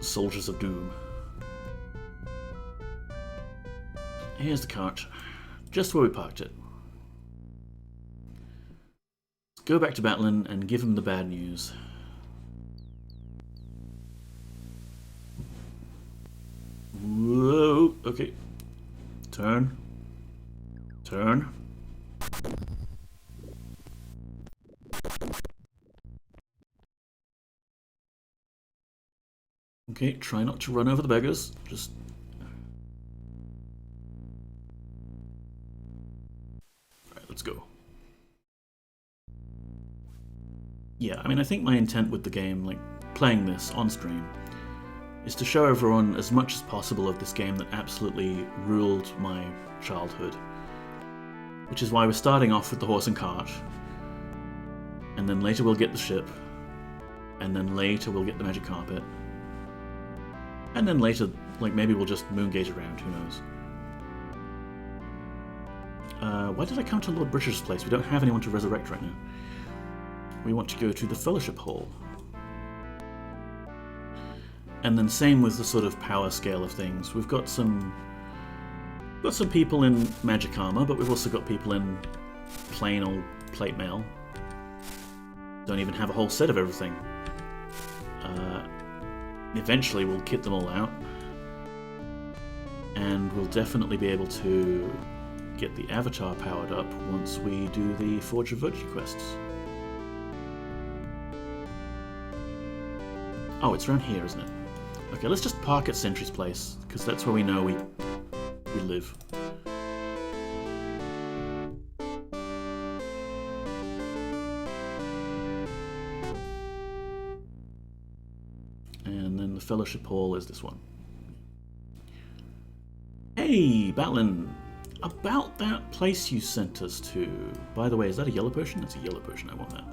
soldiers of doom. Here's the cart, just where we parked it. Let's go back to Batlin and give him the bad news. Whoa, okay. Turn. Turn. Okay, try not to run over the beggars. Just... Alright, let's go. Yeah, I mean, I think my intent with the game, like, playing this on stream, is to show everyone as much as possible of this game that absolutely ruled my childhood. Which is why we're starting off with the horse and cart, and then later we'll get the ship, and then later we'll get the magic carpet, and then later, like, maybe we'll just moongate around, who knows. Why did I come to Lord British's place? We don't have anyone to resurrect right now. We want to go to the Fellowship Hall. And then same with the sort of power scale of things. We've got some people in magic armor, but we've also got people in plain old plate mail. Don't even have a whole set of everything. Eventually we'll kit them all out. And we'll definitely be able to get the Avatar powered up once we do the Forge of Virtue quests. Oh, it's around here, isn't it? Okay, let's just park at Sentry's place, because that's where we know we live. And then the Fellowship Hall is this one. Hey, Batlin! About that place you sent us to. By the way, is that a yellow potion? That's a yellow potion, I want that.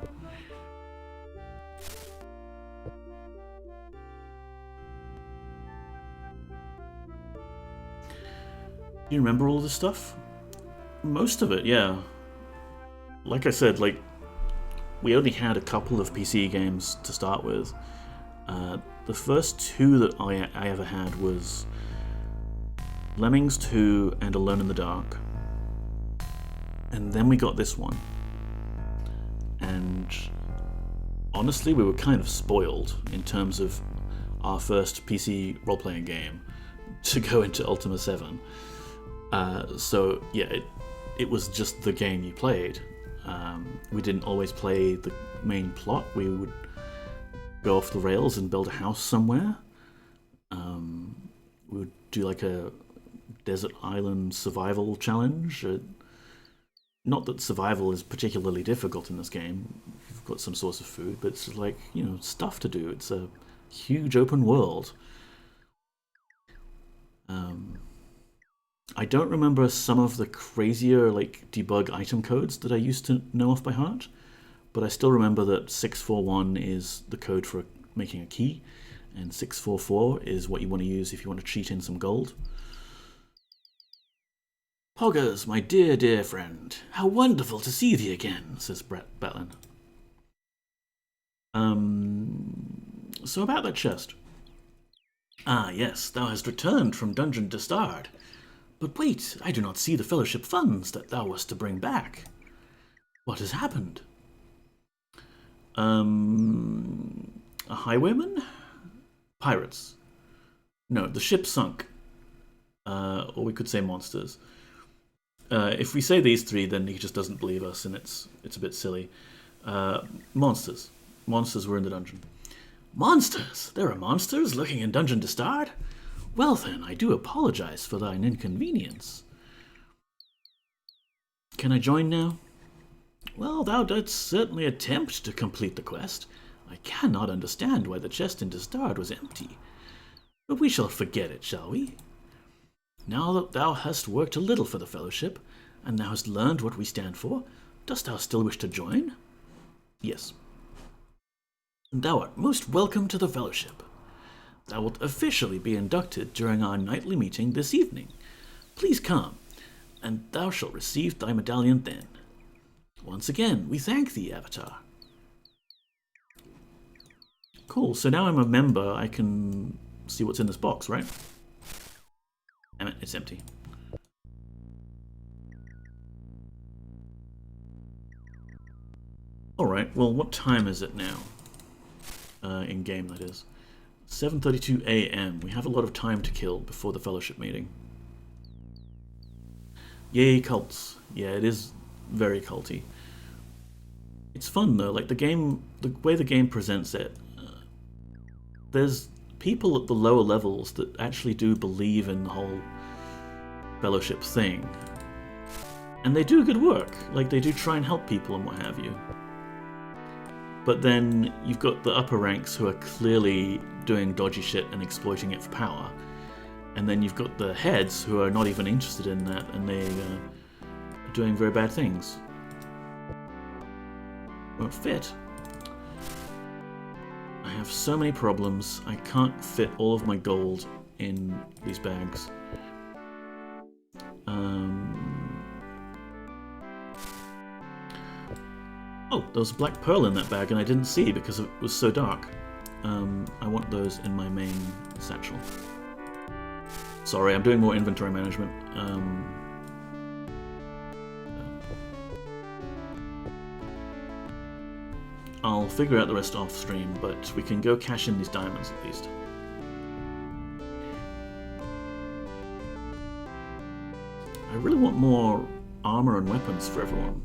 Do you remember all this stuff? Most of it, yeah. Like I said, like, we only had a couple of PC games to start with. The first two that I ever had was Lemmings 2 and Alone in the Dark. And then we got this one. And honestly, we were kind of spoiled in terms of our first PC role-playing game to go into Ultima VII. So yeah, it was just the game you played. We didn't always play the main plot. We would go off the rails and build a house somewhere. We would do like a desert island survival challenge. Not that survival is particularly difficult in this game. You've got some source of food, but it's like, you know, stuff to do. It's a huge open world. I don't remember some of the crazier, like, debug item codes that I used to know off by heart, but I still remember that 641 is the code for making a key, and 644 is what you want to use if you want to cheat in some gold. Poggers, my dear, dear friend, how wonderful to see thee again, says Batlin. So about that chest. Ah, yes, thou hast returned from Dungeon Dastard. But wait, I do not see the fellowship funds that thou wast to bring back. What has happened? A highwayman? Pirates. No, the ship sunk. Or we could say monsters. If we say these three, then he just doesn't believe us, and it's a bit silly. Monsters. Monsters were in the dungeon. Monsters? There are monsters lurking in Dungeon Dastard? Well then, I do apologize for thine inconvenience. Can I join now? Well, thou didst certainly attempt to complete the quest. I cannot understand why the chest in Dastard was empty. But we shall forget it, shall we? Now that thou hast worked a little for the Fellowship, and thou hast learned what we stand for, dost thou still wish to join? Yes. Thou art most welcome to the Fellowship. Thou wilt officially be inducted during our nightly meeting this evening. Please come, and thou shalt receive thy medallion then. Once again, we thank thee, Avatar. Cool, so now I'm a member, I can see what's in this box, right? Damn it, it's empty. Alright, well, what time is it now? In-game, that is. 7:32 a.m. We have a lot of time to kill before the Fellowship meeting. Yay, cults. Yeah, it is very culty. It's fun, though. Like, the way the game presents it, there's people at the lower levels that actually do believe in the whole Fellowship thing. And they do good work. Like, they do try and help people and what have you. But then you've got the upper ranks who are clearly doing dodgy shit and exploiting it for power. And then you've got the heads who are not even interested in that, and they are doing very bad things. Won't fit. I have so many problems. I can't fit all of my gold in these bags. Oh, there was a black pearl in that bag and I didn't see because it was so dark. I want those in my main satchel. Sorry, I'm doing more inventory management. I'll figure out the rest off stream, but we can go cash in these diamonds at least. I really want more armor and weapons for everyone.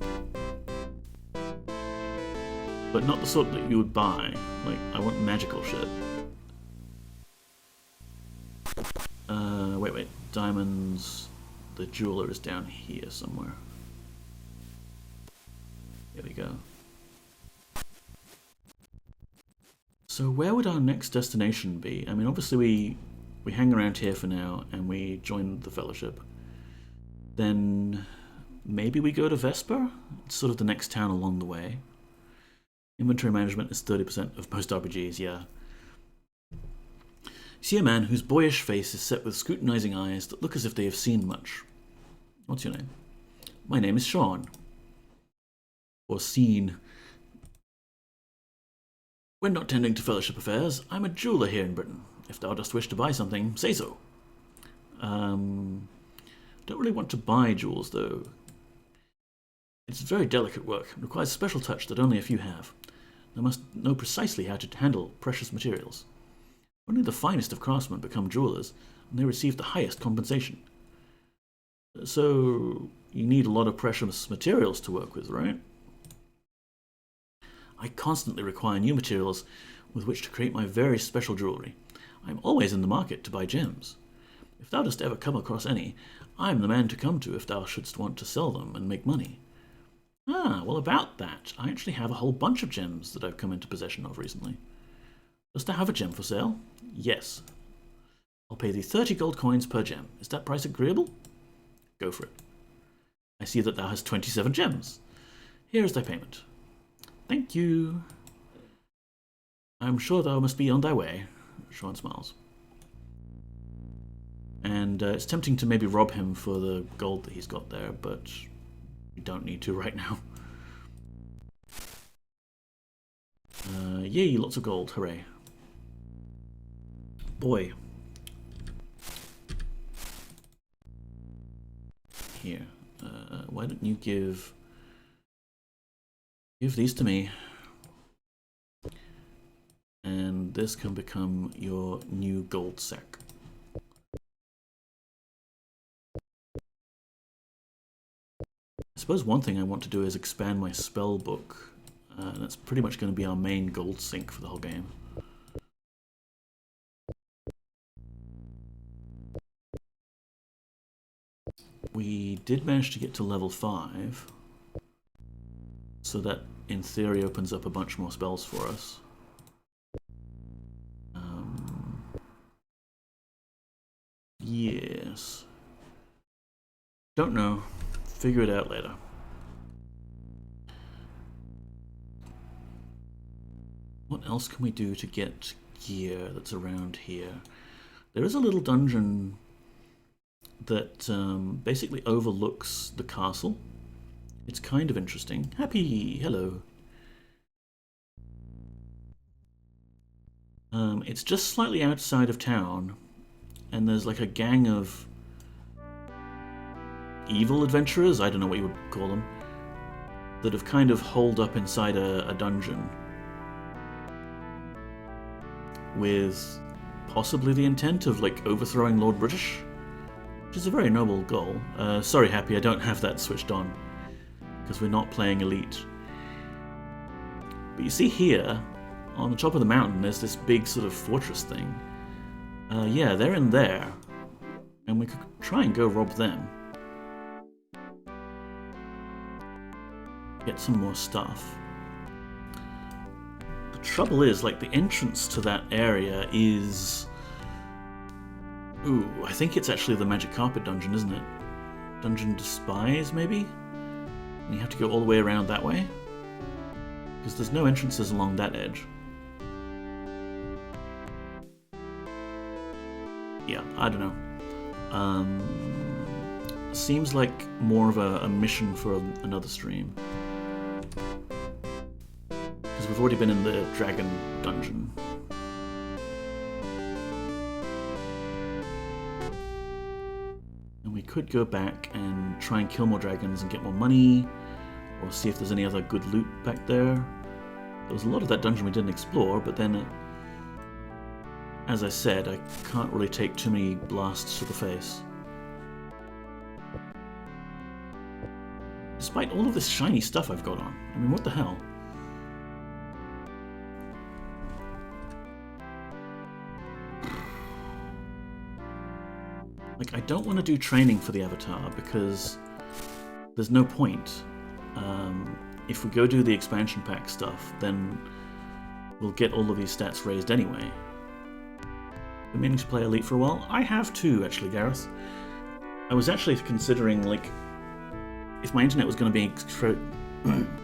But not the sort that you would buy. Like, I want magical shit. Wait. Diamonds. The jeweler is down here somewhere. Here we go. So where would our next destination be? I mean, obviously we hang around here for now and we join the Fellowship. Then maybe we go to Vesper? It's sort of the next town along the way. Inventory management is 30% of most RPGs, yeah. You see a man whose boyish face is set with scrutinizing eyes that look as if they have seen much. What's your name? My name is Sean. Or Seen. When not tending to Fellowship affairs, I'm a jeweller here in Britain. If thou dost wish to buy something, say so. Don't really want to buy jewels, though. It's very delicate work, and requires special touch that only a few have. They must know precisely how to handle precious materials. Only the finest of craftsmen become jewelers, and they receive the highest compensation. So, you need a lot of precious materials to work with, right? I constantly require new materials with which to create my very special jewellery. I am always in the market to buy gems. If thou dost ever come across any, I am the man to come to if thou shouldst want to sell them and make money. Ah, well about that, I actually have a whole bunch of gems that I've come into possession of recently. Dost thou have a gem for sale? Yes. I'll pay thee 30 gold coins per gem. Is that price agreeable? Go for it. I see that thou hast 27 gems. Here is thy payment. Thank you. I'm sure thou must be on thy way. Sean smiles. And it's tempting to maybe rob him for the gold that he's got there, but we don't need to right now. Yay, lots of gold, hooray. Boy, here? Why don't you give these to me? And this can become your new gold sack. I suppose one thing I want to do is expand my spell book. That's pretty much going to be our main gold sink for the whole game. We did manage to get to level 5, so that in theory opens up a bunch more spells for us. Yes. Don't know. Figure it out later. What else can we do to get gear that's around here? There is a little dungeon that basically overlooks the castle. It's kind of interesting. Happy, hello. It's just slightly outside of town, and there's like a gang of evil adventurers, I don't know what you would call them, that have kind of holed up inside a dungeon with possibly the intent of like overthrowing Lord British, which is a very noble goal. Sorry, Happy, I don't have that switched on because we're not playing Elite. But you see here, on the top of the mountain, there's this big sort of fortress thing. Yeah, they're in there, and we could try and go rob them. Get some more stuff. The trouble is, like, the entrance to that area is... Ooh, I think it's actually the Magic Carpet dungeon, isn't it? Dungeon Despise, maybe? And you have to go all the way around that way? Because there's no entrances along that edge. Yeah, I don't know. Seems like more of a mission for another stream. Because we've already been in the dragon dungeon. And we could go back and try and kill more dragons and get more money, or see if there's any other good loot back there. There was a lot of that dungeon we didn't explore, but then, as I said, I can't really take too many blasts to the face. Despite all of this shiny stuff I've got on. I mean, what the hell? Like, I don't want to do training for the avatar because there's no point. If we go do the expansion pack stuff, then we'll get all of these stats raised anyway. Been meaning to play Elite for a while? I have too, actually, Gareth. I was actually considering, like, if my internet was going to be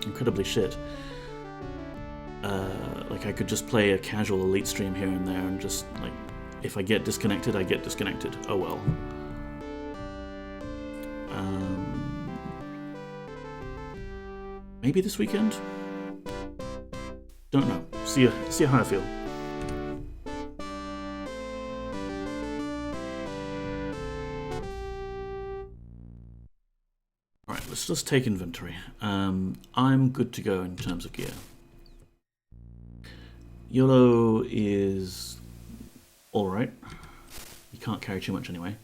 incredibly shit, like, I could just play a casual Elite stream here and there and just, like, if I get disconnected, I get disconnected. Oh well. Maybe this weekend? Don't know. See how I feel. Alright, let's just take inventory. I'm good to go in terms of gear. YOLO is alright. You can't carry too much anyway.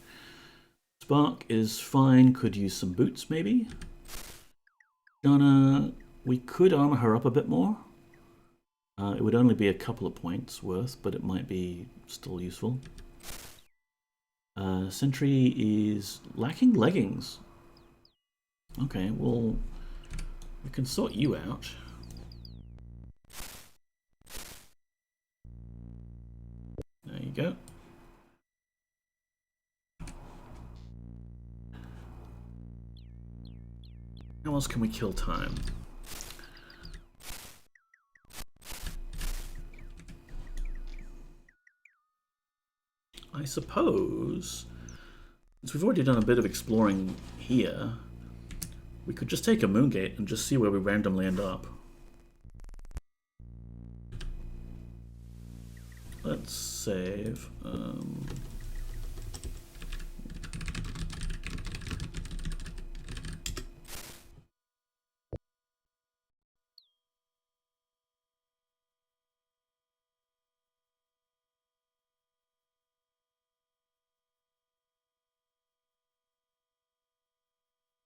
Spark is fine, could use some boots maybe. Donna, we could armor her up a bit more. It would only be a couple of points worth, but it might be still useful. Sentry is lacking leggings. Okay, well, we can sort you out. There you go. How else can we kill time? I suppose, since we've already done a bit of exploring here, we could just take a Moongate and just see where we randomly end up. Let's save.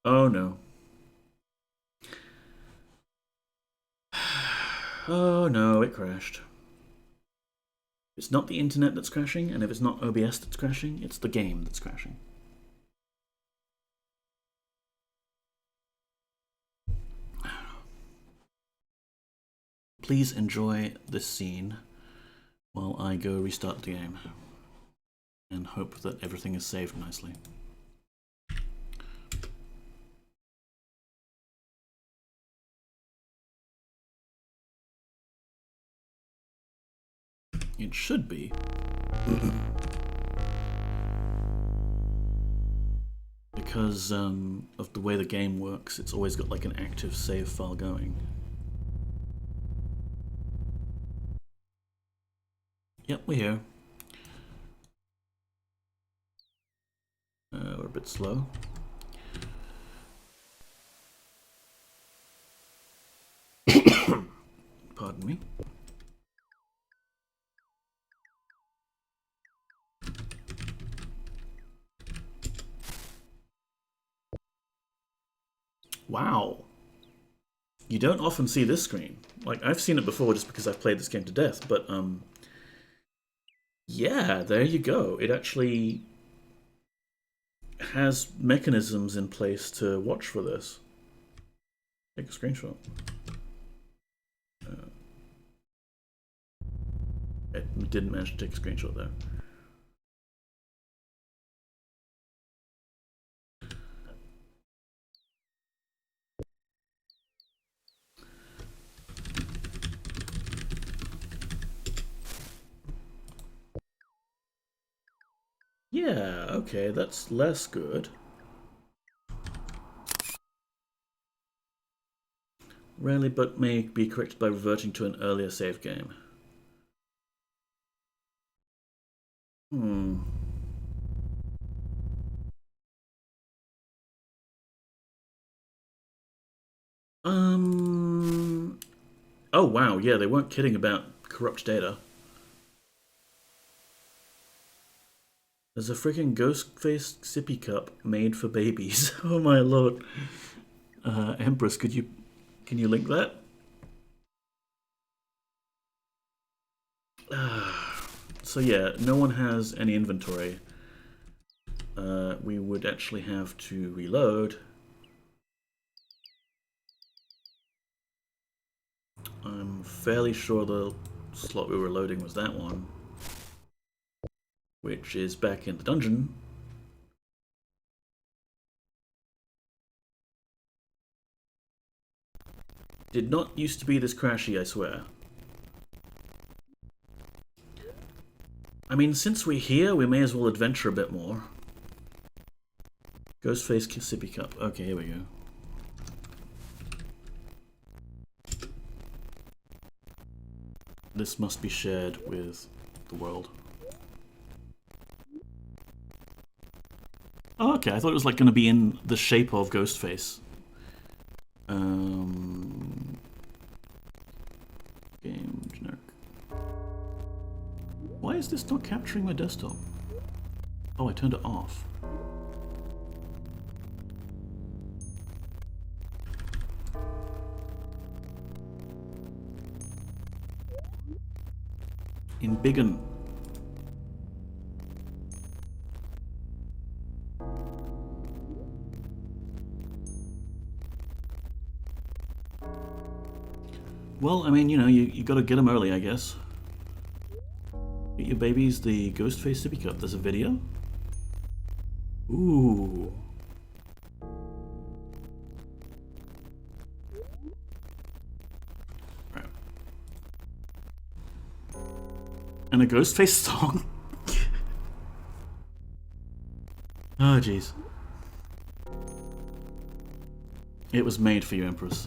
Oh no. Oh no, it crashed. It's not the internet that's crashing, and if it's not OBS that's crashing, it's the game that's crashing. Please enjoy this scene while I go restart the game and hope that everything is saved nicely. It should be. Because of the way the game works, it's always got like an active save file going. Yep, we're here. We're a bit slow. Pardon me. Wow. You don't often see this screen. Like, I've seen it before just because I've played this game to death, but, yeah, there you go. It actually has mechanisms in place to watch for this. Take a screenshot. It didn't manage to take a screenshot there. Yeah, okay, that's less good. Rarely, but may be corrected by reverting to an earlier save game. Oh wow, yeah, they weren't kidding about corrupt data. There's a freaking ghost-faced sippy cup made for babies. Oh my lord. Empress, can you link that? So yeah, no one has any inventory. We would actually have to reload. I'm fairly sure the slot we were loading was that one, which is back in the dungeon. Did not used to be this crashy, I swear. I mean, since we're here, we may as well adventure a bit more. Ghostface sippy cup. Okay, here we go. This must be shared with the world. Oh, okay, I thought it was like going to be in the shape of Ghostface. Game generic. Why is this not capturing my desktop? Oh, I turned it off. In Biggin. Well, I mean, you know, you gotta get them early, I guess. Get your babies the Ghostface sippy cup. There's a video? Ooh. Right. And a Ghostface song? Oh, jeez. It was made for you, Empress.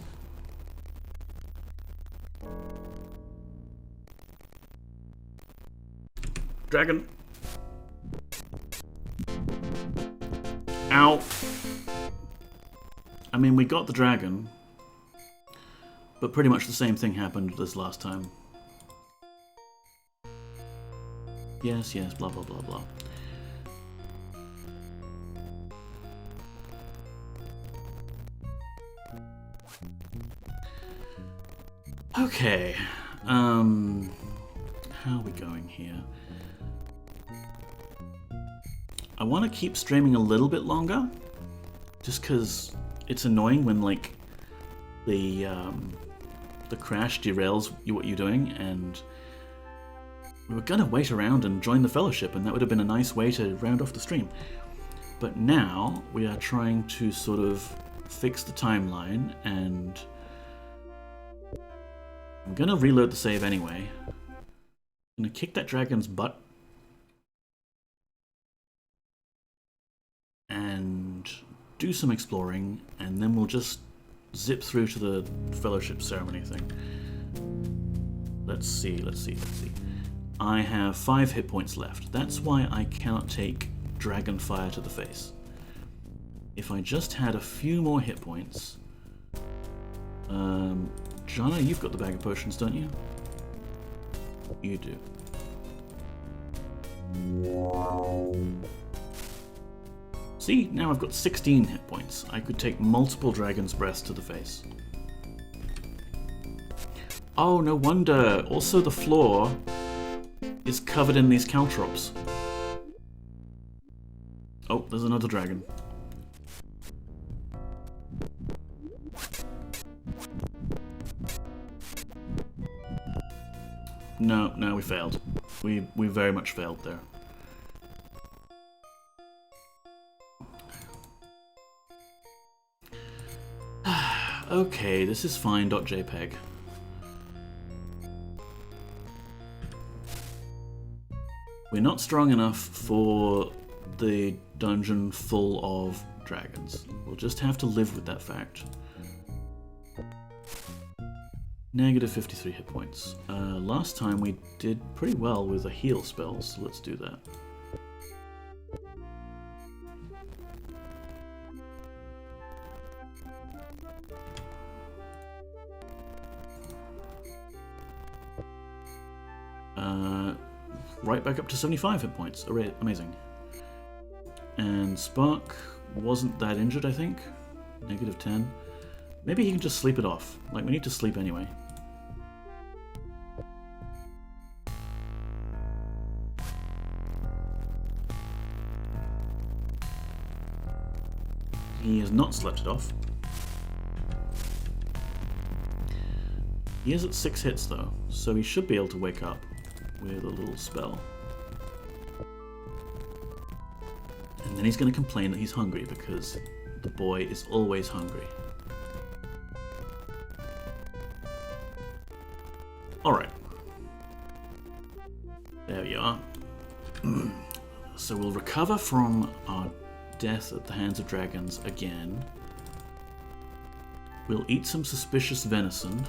Dragon. Ow. I mean, we got the dragon, but pretty much the same thing happened this last time. Yes, yes, blah, blah, blah, blah. Okay. How are we going here? I want to keep streaming a little bit longer, just because it's annoying when like the crash derails what you're doing, and we were gonna wait around and join the fellowship, and that would have been a nice way to round off the stream. But now we are trying to sort of fix the timeline, and I'm gonna reload the save anyway. I'm gonna kick that dragon's butt. And do some exploring, and then we'll just zip through to the fellowship ceremony thing. Let's see. I have 5 hit points left. That's why I cannot take dragon fire to the face. If I just had a few more hit points... Jana, you've got the bag of potions, don't you? You do. See, now I've got 16 hit points. I could take multiple dragon's breaths to the face. Oh, no wonder. Also, the floor is covered in these caltrops. Oh, there's another dragon. No, we failed. We very much failed there. Okay, this is fine. .jpg. We're not strong enough for the dungeon full of dragons. We'll just have to live with that fact. Negative 53 hit points. Last time we did pretty well with a heal spell, so let's do that. Right back up to 75 hit points. Amazing. And Spark wasn't that injured, I think. Negative 10. Maybe he can just sleep it off. Like, we need to sleep anyway. He has not slept it off. He is at 6 hits though, so he should be able to wake up with a little spell. And then he's going to complain that he's hungry because the boy is always hungry. Alright. There we are. So we'll recover from our death at the hands of dragons again. We'll eat some suspicious venison.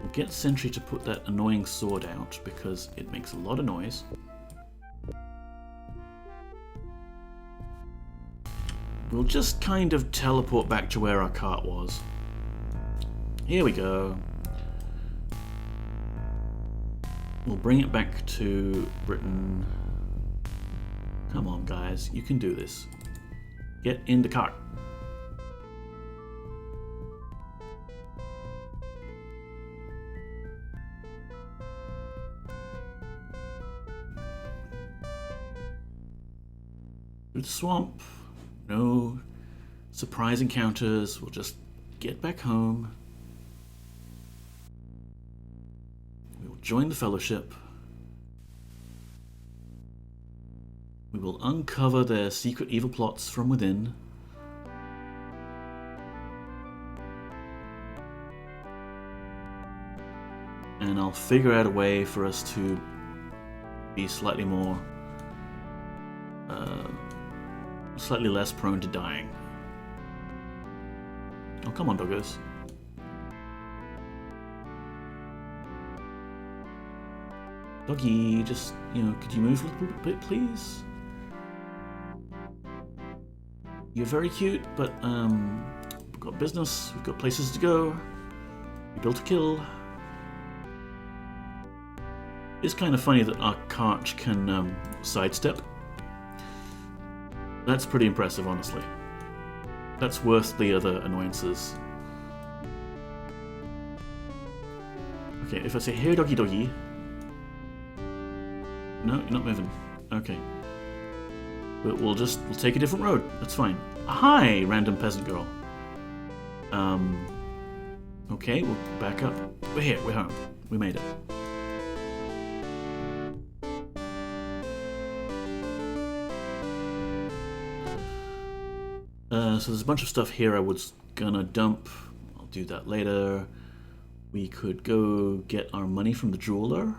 We'll get Sentry to put that annoying sword out because it makes a lot of noise. We'll just kind of teleport back to where our cart was. Here we go. We'll bring it back to Britain. Come on, guys, you can do this. Get in the cart. Through the swamp. No surprise encounters. We'll just get back home. We'll join the fellowship. We will uncover their secret evil plots from within. And I'll figure out a way for us to be slightly more slightly less prone to dying. Oh, come on, doggos. Doggy, just, you know, could you move a little bit, please? You're very cute, but, we've got business, we've got places to go. We built a kill. It's kind of funny that our cart can, sidestep. That's pretty impressive, honestly. That's worth the other annoyances. Okay, if I say, here doggy doggy. No, you're not moving. Okay. But we'll take a different road. That's fine. Hi, random peasant girl. Okay, we'll back up. We're here, we're home. We made it. So there's a bunch of stuff here I was gonna dump. I'll do that later. We could go get our money from the jeweler.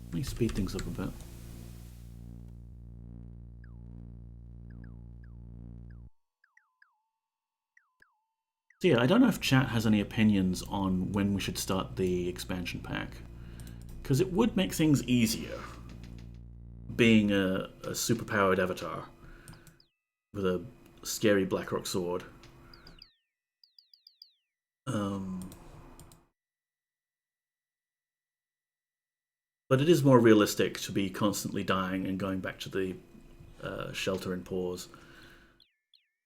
Let me speed things up a bit. So yeah, I don't know if chat has any opinions on when we should start the expansion pack. Because it would make things easier. Being a superpowered avatar. With a scary Blackrock sword. But it is more realistic to be constantly dying and going back to the shelter and pause.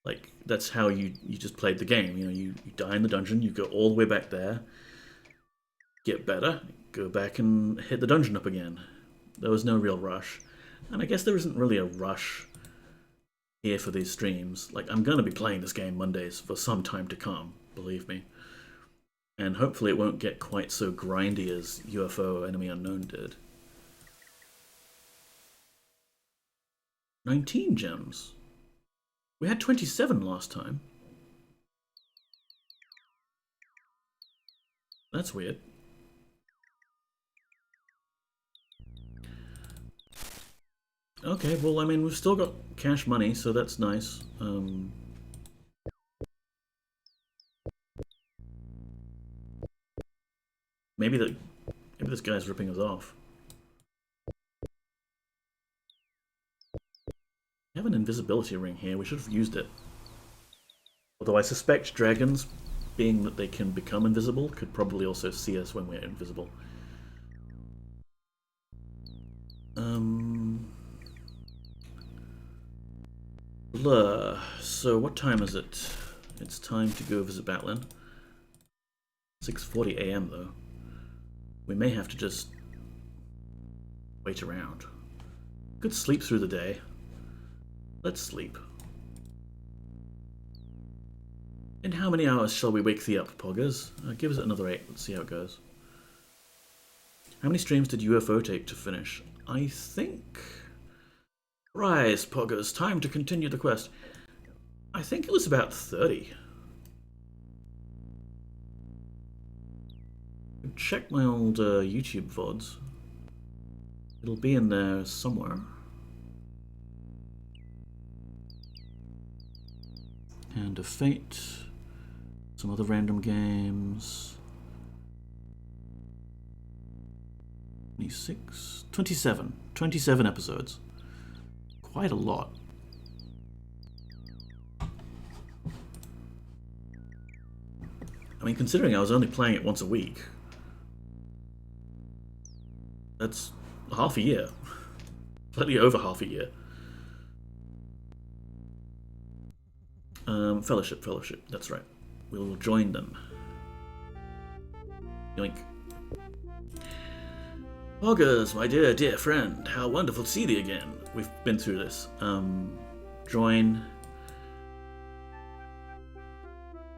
Like, that's how you just played the game. You know, you die in the dungeon, you go all the way back there, get better, go back and hit the dungeon up again. There was no real rush. And I guess there isn't really a rush here for these streams. Like, I'm going to be playing this game Mondays for some time to come, believe me. And hopefully it won't get quite so grindy as UFO Enemy Unknown did. 19 gems. We had 27 last time. That's weird. Okay, well, I mean, we've still got cash money, so that's nice. Maybe this guy's ripping us off. We have an invisibility ring here. We should have used it. Although I suspect dragons, being that they can become invisible, could probably also see us when we're invisible. Blur. So what time is it? It's time to go visit Batlin. 6:40 AM though. We may have to just wait around. Could sleep through the day. Let's sleep. In how many hours shall we wake thee up, Poggers? Give us another 8. Let's see how it goes. How many streams did UFO take to finish? I think... Rise, Poggers. Time to continue the quest. I think it was about 30. Check my old YouTube VODs. It'll be in there somewhere. Hand of Fate. Some other random games. 26, 27. 27 episodes. Quite a lot. I mean, considering I was only playing it once a week, that's half a year. Slightly over half a year. Fellowship, that's right. We'll join them. Yoink. Poggers, my dear friend, how wonderful to see thee again. We've been through this. Join.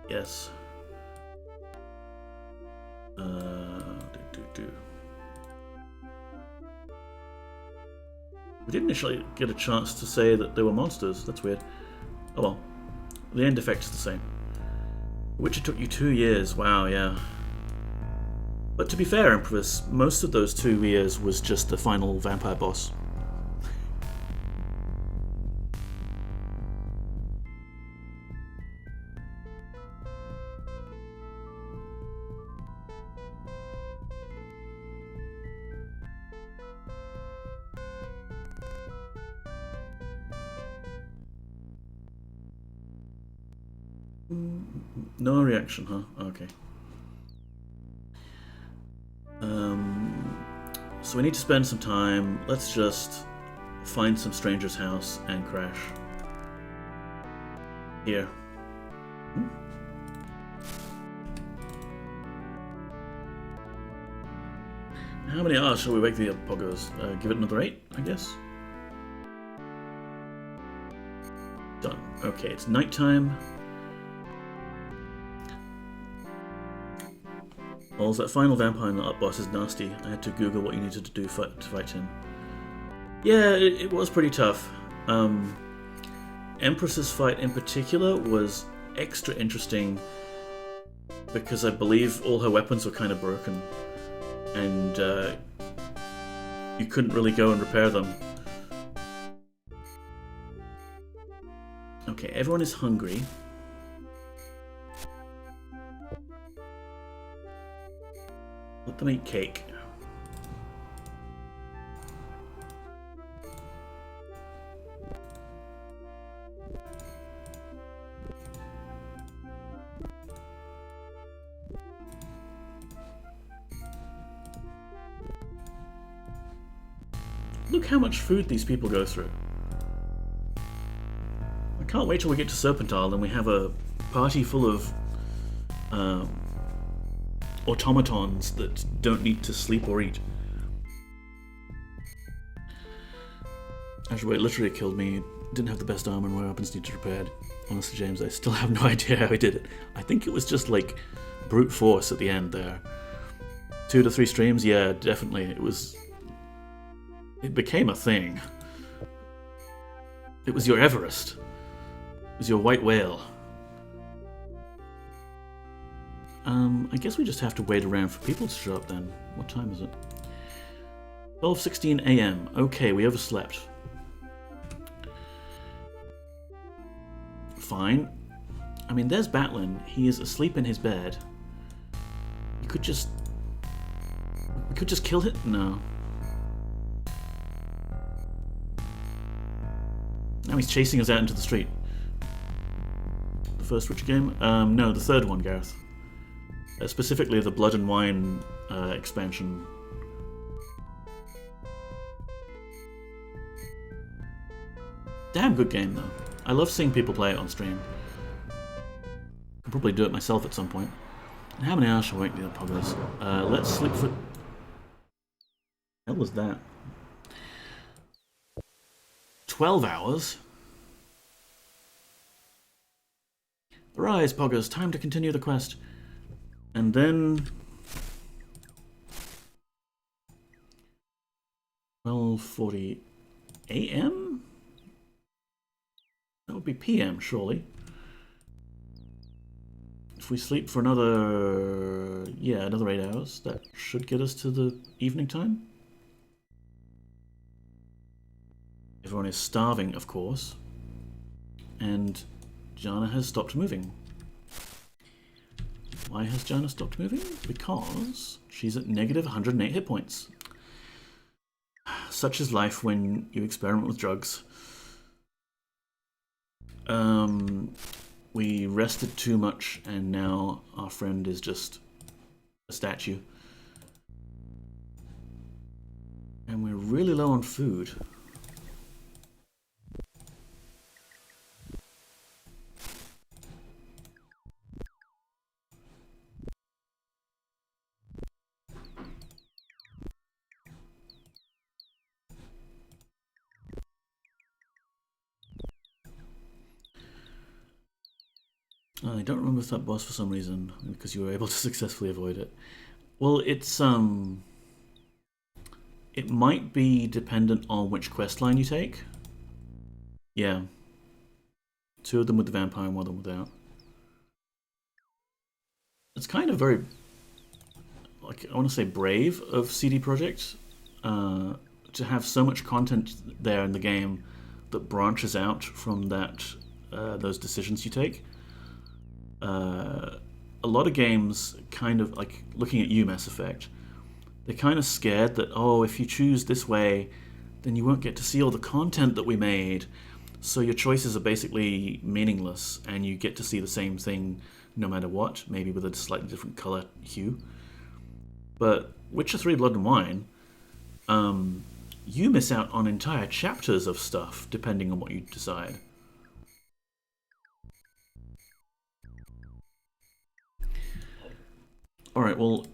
Yes. We didn't initially get a chance to say that they were monsters. That's weird. Oh well. The end effect is the same. Which it took you 2 years. Wow, yeah. But to be fair, Empress, most of those 2 years was just the final vampire boss. No reaction, huh? Okay. So we need to spend some time. Let's just find some stranger's house and crash. Here. How many hours shall we wake the poggers? Give it another 8, I guess. Done. Okay, it's nighttime. Well, that final vampire in the up boss is nasty. I had to Google what you needed to do to fight him. Yeah, it was pretty tough. Empress's fight in particular was extra interesting because I believe all her weapons were kind of broken. And you couldn't really go and repair them. Okay, everyone is hungry. Let them eat cake. Look how much food these people go through. I can't wait till we get to Serpentile and we have a party full of automatons that don't need to sleep or eat. Actually, it literally killed me. Didn't have the best armor and my weapons needed repaired. Honestly, James, I still have no idea how he did it. I think it was just like brute force at the end there. 2 to 3 streams, yeah, definitely. It became a thing. It was your Everest. It was your white whale. I guess we just have to wait around for people to show up then. What time is it? 12:16 AM. Okay, we overslept. Fine. I mean, there's Batlin. He is asleep in his bed. You could just... We could just kill him? No. Now he's chasing us out into the street. The first Witcher game? No, the third one, Gareth. Specifically the Blood and Wine expansion. Damn good game, though. I love seeing people play it on stream. I'll probably do it myself at some point. And how many hours shall we wait the poggers? Let's sleep for... What was that? 12 hours? Arise, poggers, time to continue the quest. And then... 12:40 AM? That would be PM, surely. If we sleep for another... yeah, another 8 hours, that should get us to the evening time. Everyone is starving, of course. And Jana has stopped moving. Why has Jana stopped moving? Because she's at negative 108 hit points. Such is life when you experiment with drugs. We rested too much and now our friend is just a statue. And we're really low on food. I don't remember that boss for some reason, because you were able to successfully avoid it. Well, it's, it might be dependent on which quest line you take. Yeah. 2 of them with the vampire and 1 of them without. It's kind of very, like, I want to say brave of CD Projekt to have so much content there in the game that branches out from that those decisions you take. A lot of games kind of, like, looking at you, Mass Effect, they're kind of scared that, oh, if you choose this way, then you won't get to see all the content that we made, so your choices are basically meaningless, and you get to see the same thing no matter what, maybe with a slightly different color hue. But Witcher 3 Blood and Wine, you miss out on entire chapters of stuff, depending on what you decide. Alright, well,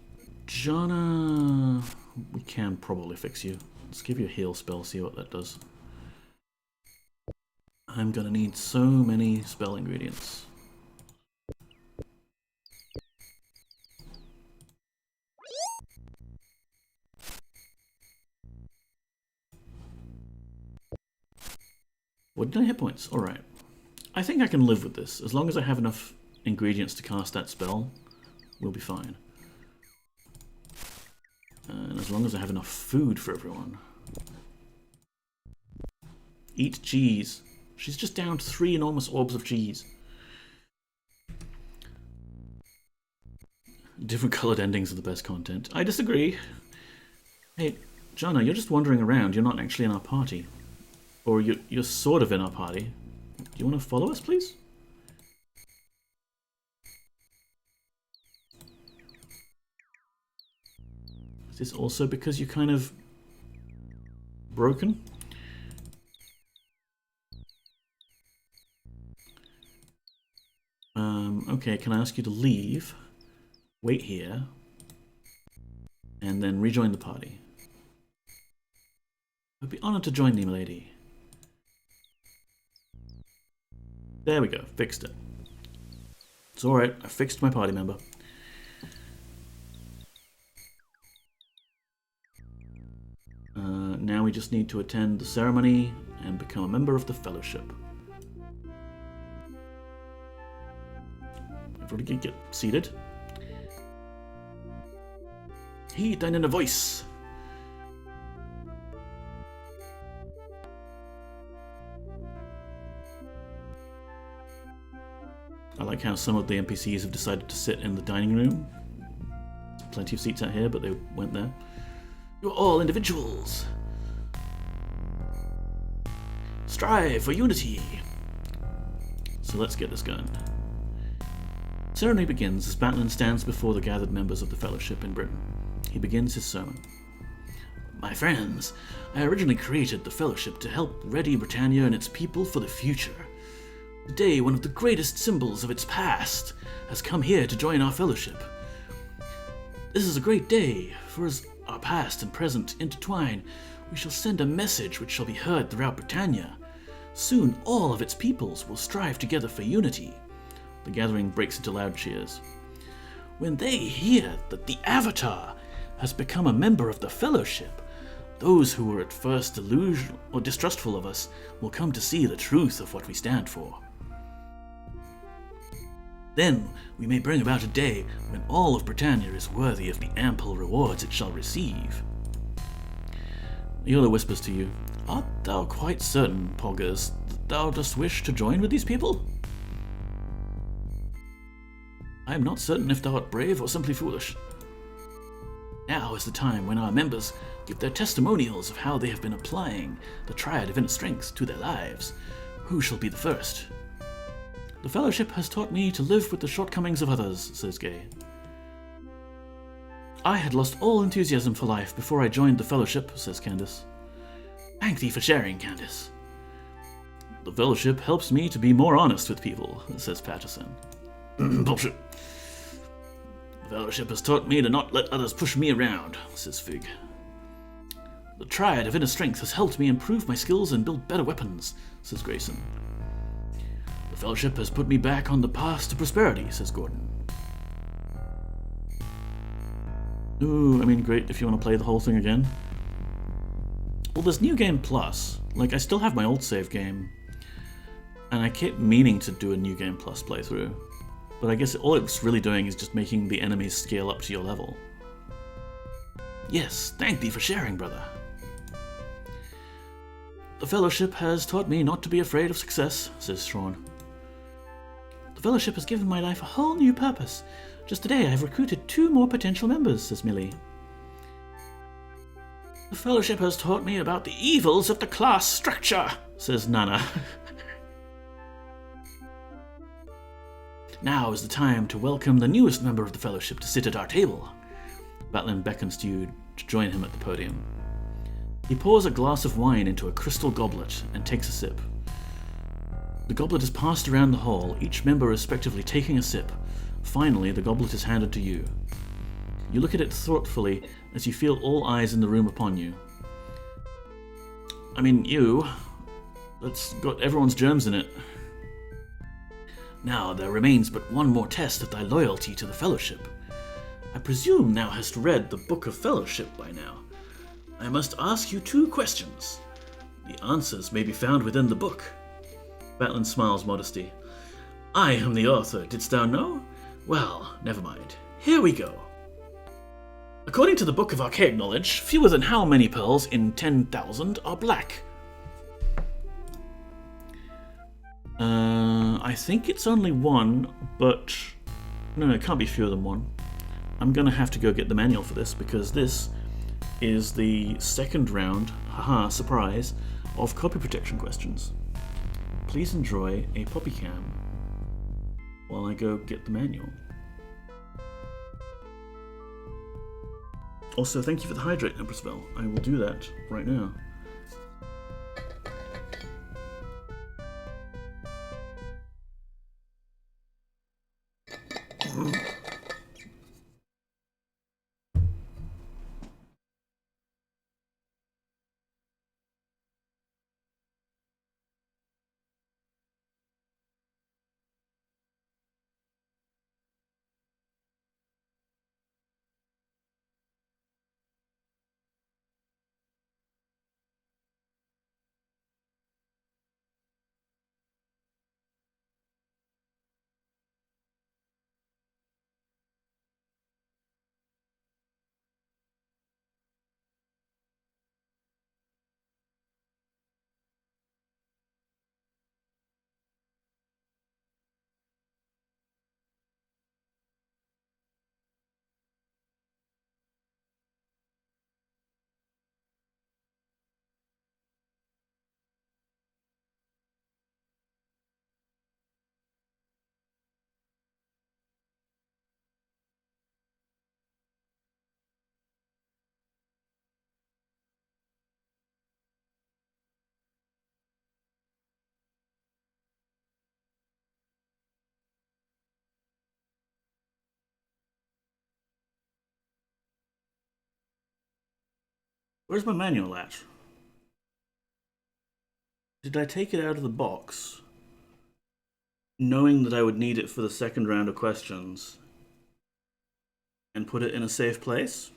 Jana... we can probably fix you. Let's give you a heal spell, see what that does. I'm gonna need so many spell ingredients. Ordinary hit points, alright. I think I can live with this. As long as I have enough ingredients to cast that spell, we'll be fine. And as long as I have enough food for everyone. Eat cheese. She's just downed 3 enormous orbs of cheese. Different coloured endings are the best content. I disagree. Hey, Jana, you're just wandering around. You're not actually in our party. Or you're sort of in our party. Do you want to follow us, please? Is this also because you're kind of broken? Okay, can I ask you to leave? Wait here. And then rejoin the party. I'd be honoured to join thee, milady. There we go, fixed it. It's alright, I fixed my party member. Now we just need to attend the ceremony and become a member of the Fellowship. Everybody get seated. Heed thine inner voice. I like how some of the NPCs have decided to sit in the dining room. There's plenty of seats out here, but they went there. You're all individuals. Strive for unity. So let's get this going. Ceremony begins as Batlin stands before the gathered members of the Fellowship in Britain. He begins his sermon. My friends, I originally created the Fellowship to help ready Britannia and its people for the future. Today, one of the greatest symbols of its past has come here to join our Fellowship. This is a great day, for as our past and present intertwine, we shall send a message which shall be heard throughout Britannia. Soon all of its peoples will strive together for unity. The gathering breaks into loud cheers. When they hear that the Avatar has become a member of the Fellowship, those who were at first delusional or distrustful of us will come to see the truth of what we stand for. Then we may bring about a day when all of Britannia is worthy of the ample rewards it shall receive. Yola whispers to you, Art thou quite certain, Poggers, that thou dost wish to join with these people? I am not certain if thou art brave or simply foolish. Now is the time when our members give their testimonials of how they have been applying the Triad of Inner Strength to their lives. Who shall be the first? The Fellowship has taught me to live with the shortcomings of others, says Gay. I had lost all enthusiasm for life before I joined the Fellowship, says Candace. Thank thee for sharing, Candace. The Fellowship helps me to be more honest with people, says Patterson. Bullshit. The Fellowship has taught me to not let others push me around, says Fig. The Triad of Inner Strength has helped me improve my skills and build better weapons, says Grayson. The Fellowship has put me back on the path to prosperity, says Gordon. Ooh, I mean, great if you want to play the whole thing again. Well, there's New Game Plus. Like, I still have my old save game, and I keep meaning to do a New Game Plus playthrough. But I guess all it's really doing is just making the enemies scale up to your level. Yes, thank thee for sharing, brother. The Fellowship has taught me not to be afraid of success, says Sean. The Fellowship has given my life a whole new purpose. Just today I've recruited 2 more potential members, says Millie. The Fellowship has taught me about the evils of the class structure, says Nana. Now is the time to welcome the newest member of the Fellowship to sit at our table. Batlin beckons to you to join him at the podium. He pours a glass of wine into a crystal goblet and takes a sip. The goblet is passed around the hall, each member respectively taking a sip. Finally, the goblet is handed to you. You look at it thoughtfully as you feel all eyes in the room upon you. I mean, that's got everyone's germs in it. Now there remains but one more test of thy loyalty to the Fellowship. I presume thou hast read the Book of Fellowship by now. I must ask you 2 questions. The answers may be found within the book. Batlin smiles modesty. I am the author, didst thou know? Well, never mind. Here we go. According to the Book of Archaic Knowledge, fewer than how many pearls in 10,000 are black? I think it's only 1, but... No, it can't be fewer than 1. I'm gonna have to go get the manual for this, because this is the second round, haha, surprise, of copy protection questions. Please enjoy a poppy cam while I go get the manual. Also, thank you for the hydrate, Empressville. I will do that right now. Where's my manual at? Did I take it out of the box, knowing that I would need it for the second round of questions, and put it in a safe place?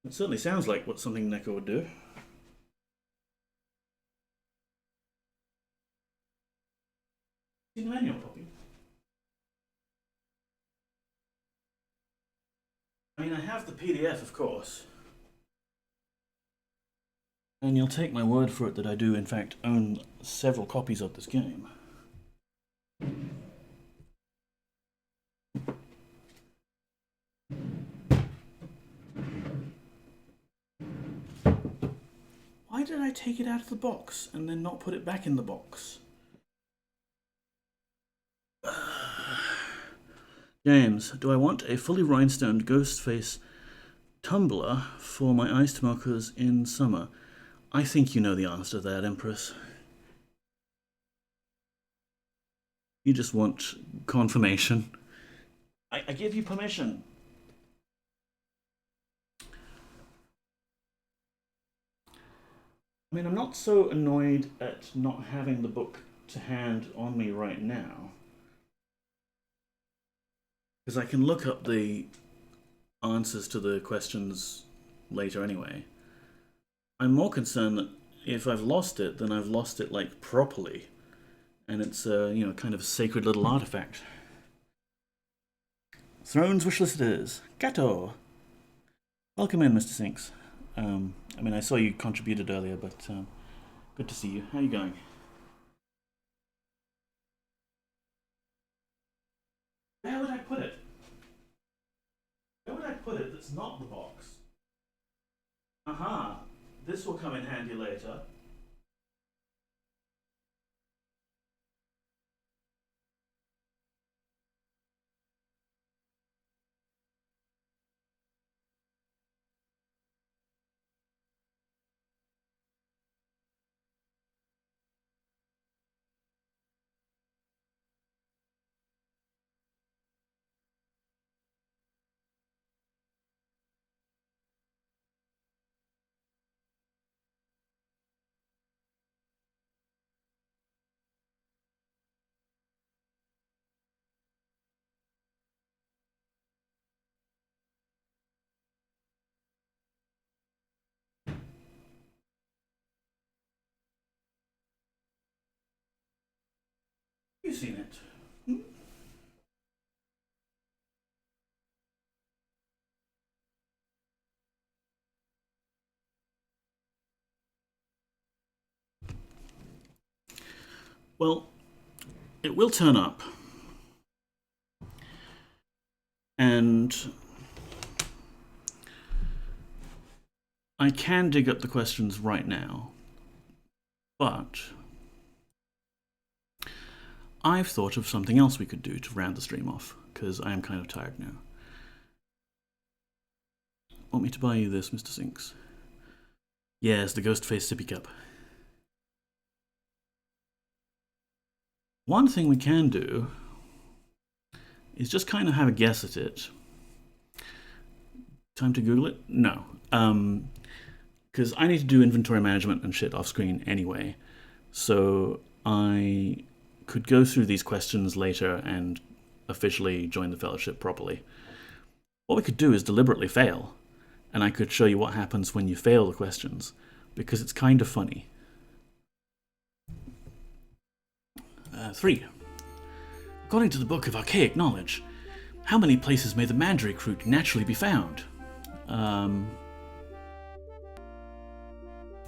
It certainly sounds like what something Neko would do. See the manual, Poppy? I mean, I have the PDF, of course. And you'll take my word for it that I do, in fact, own several copies of this game. Why did I take it out of the box and then not put it back in the box? James, do I want a fully rhinestoned ghost face tumbler for my iced mochas in summer? I think you know the answer to that, Empress. You just want confirmation. I give you permission. I mean, I'm not so annoyed at not having the book to hand on me right now, because I can look up the answers to the questions later anyway. I'm more concerned that if I've lost it, then I've lost it, like, properly. And it's a, kind of sacred little artifact. Thrones wishlist it is. Gato! Welcome in, Mr. Sinks. I mean, I saw you contributed earlier, but good to see you. How are you going? Where would I put it? Where would I put it that's not the box? Aha! This will come in handy later. You've seen it. Hmm? Well, it will turn up. And I can dig up the questions right now, but I've thought of something else we could do to round the stream off, because I am kind of tired now. Want me to buy you this, Mr. Sinks? Yes, the ghost face sippy cup. One thing we can do is just kind of have a guess at it. Time to Google it? No. Because I need to do inventory management and shit off screen anyway. So I could go through these questions later and officially join the fellowship properly. What we could do is deliberately fail, and I could show you what happens when you fail the questions, because it's kind of funny. 3. According to the Book of Archaic Knowledge, how many places may the mandrake fruit naturally be found?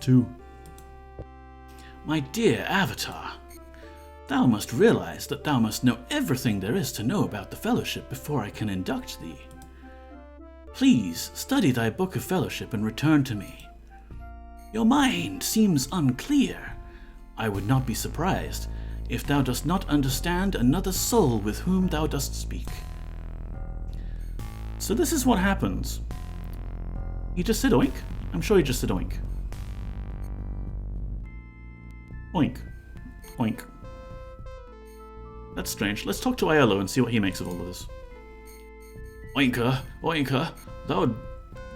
2. My dear Avatar, thou must realize that thou must know everything there is to know about the Fellowship before I can induct thee. Please study thy Book of Fellowship and return to me. Your mind seems unclear. I would not be surprised if thou dost not understand another soul with whom thou dost speak. So this is what happens. You just said oink? I'm sure you just said oink. Oink. Oink. That's strange. Let's talk to Aiello and see what he makes of all of this. Oinka, oinka, thou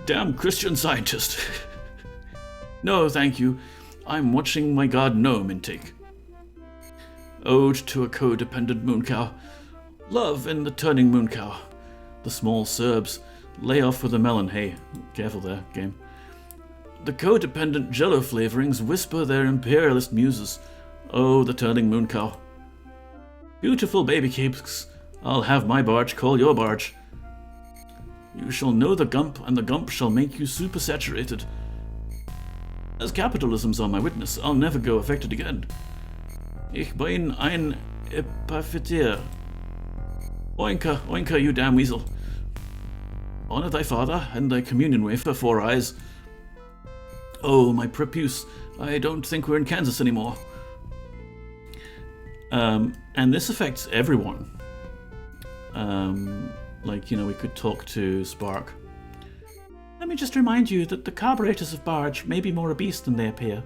damn Christian scientist. No, thank you. I'm watching my god gnome intake. Ode to a codependent mooncow. Love in the turning mooncow. The small Serbs lay off with the melon. Hey, careful there, game. The codependent jello flavorings whisper their imperialist muses. Oh, the turning mooncow. Beautiful baby cakes. I'll have my barge call your barge. You shall know the gump, and the gump shall make you super saturated. As capitalism's on my witness, I'll never go affected again. Ich bin ein Epiphyteer. Oinka, oinka, you damn weasel. Honor thy father and thy communion wafer, 4 eyes. Oh, my prepuce, I don't think we're in Kansas anymore. And this affects everyone. Like, you know, we could talk to Spark. Let me just remind you that the carburetors of Barge may be more obese than they appear.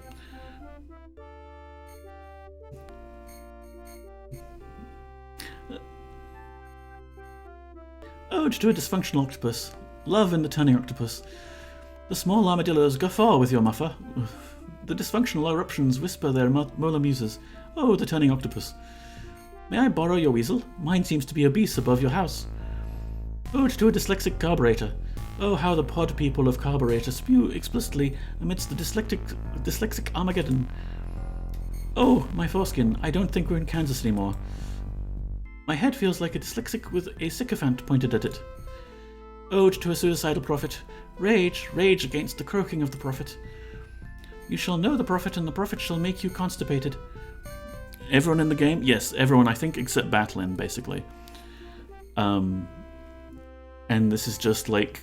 Ode to a dysfunctional octopus. Love in the turning octopus. The small armadillos guffaw with your muffer. The dysfunctional eruptions whisper their molar muses. Oh, the turning octopus. May I borrow your weasel? Mine seems to be obese above your house. Ode to a dyslexic carburetor. Oh, how the pod people of carburetor spew explicitly amidst the dyslexic Armageddon. Oh, my foreskin, I don't think we're in Kansas anymore. My head feels like a dyslexic with a sycophant pointed at it. Ode to a suicidal prophet. Rage, rage against the croaking of the prophet. You shall know the prophet, and the prophet shall make you constipated. Everyone in the game? Yes, everyone, I think, except Batlin, basically. And this is just like,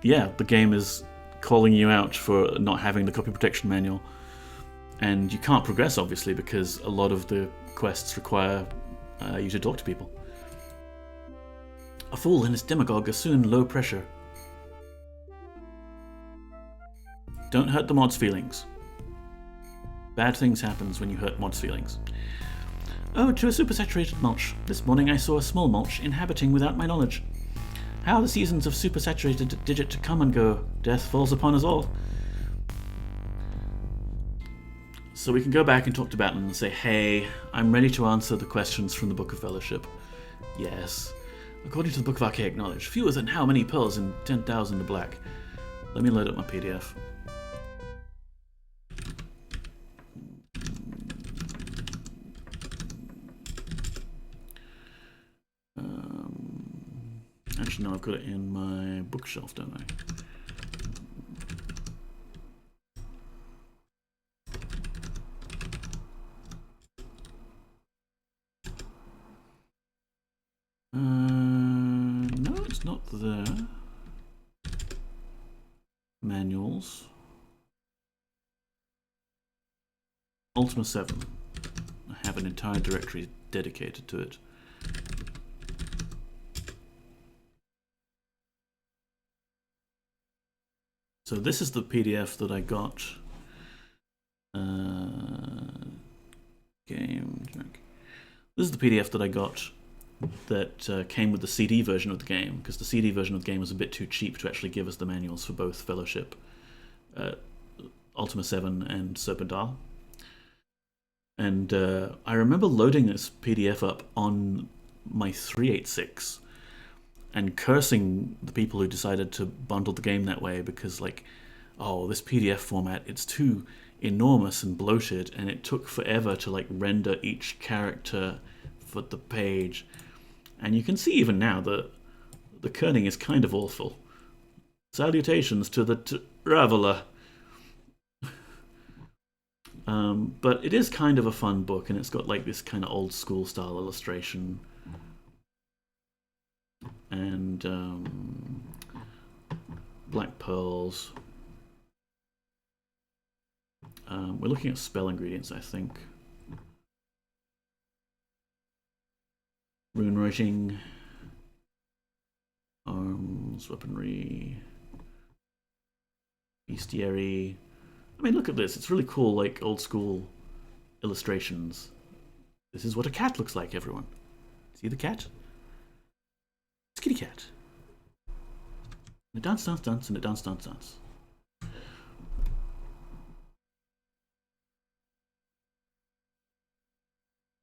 yeah, the game is calling you out for not having the copy protection manual. And you can't progress, obviously, because a lot of the quests require you to talk to people. A fool and his demagogue are soon low pressure. Don't hurt the mod's feelings. Bad things happens when you hurt mod's feelings. Oh, to a supersaturated mulch. This morning I saw a small mulch inhabiting without my knowledge. How the seasons of supersaturated digit come and go. Death falls upon us all. So we can go back and talk to Batlin and say, hey, I'm ready to answer the questions from the Book of Fellowship. Yes. According to the Book of Archaic Knowledge, fewer than how many pearls in 10,000 are black? Let me load up my PDF. Actually, no, I've got it in my bookshelf, don't I? No, it's not there. Manuals. Ultima VII. I have an entire directory dedicated to it. So this is the PDF that I got. Game track. This is the PDF that I got that came with the CD version of the game, because the CD version of the game was a bit too cheap to actually give us the manuals for both Fellowship, Ultima VII, and Serpentile. And I remember loading this PDF up on my 386 and cursing the people who decided to bundle the game that way, because, like, oh, this PDF format, it's too enormous and bloated, and it took forever to, like, render each character for the page. And you can see even now that the kerning is kind of awful. Salutations to the traveler. But it is kind of a fun book, and it's got like this kind of old school style illustration. And black pearls. We're looking at spell ingredients, I think. Rune writing, arms, weaponry, bestiary. I mean, look at this. It's really cool, like old school illustrations. This is what a cat looks like, everyone. See the cat? It's kitty cat. And it dance, dance, dance, and it dance, dance, dance.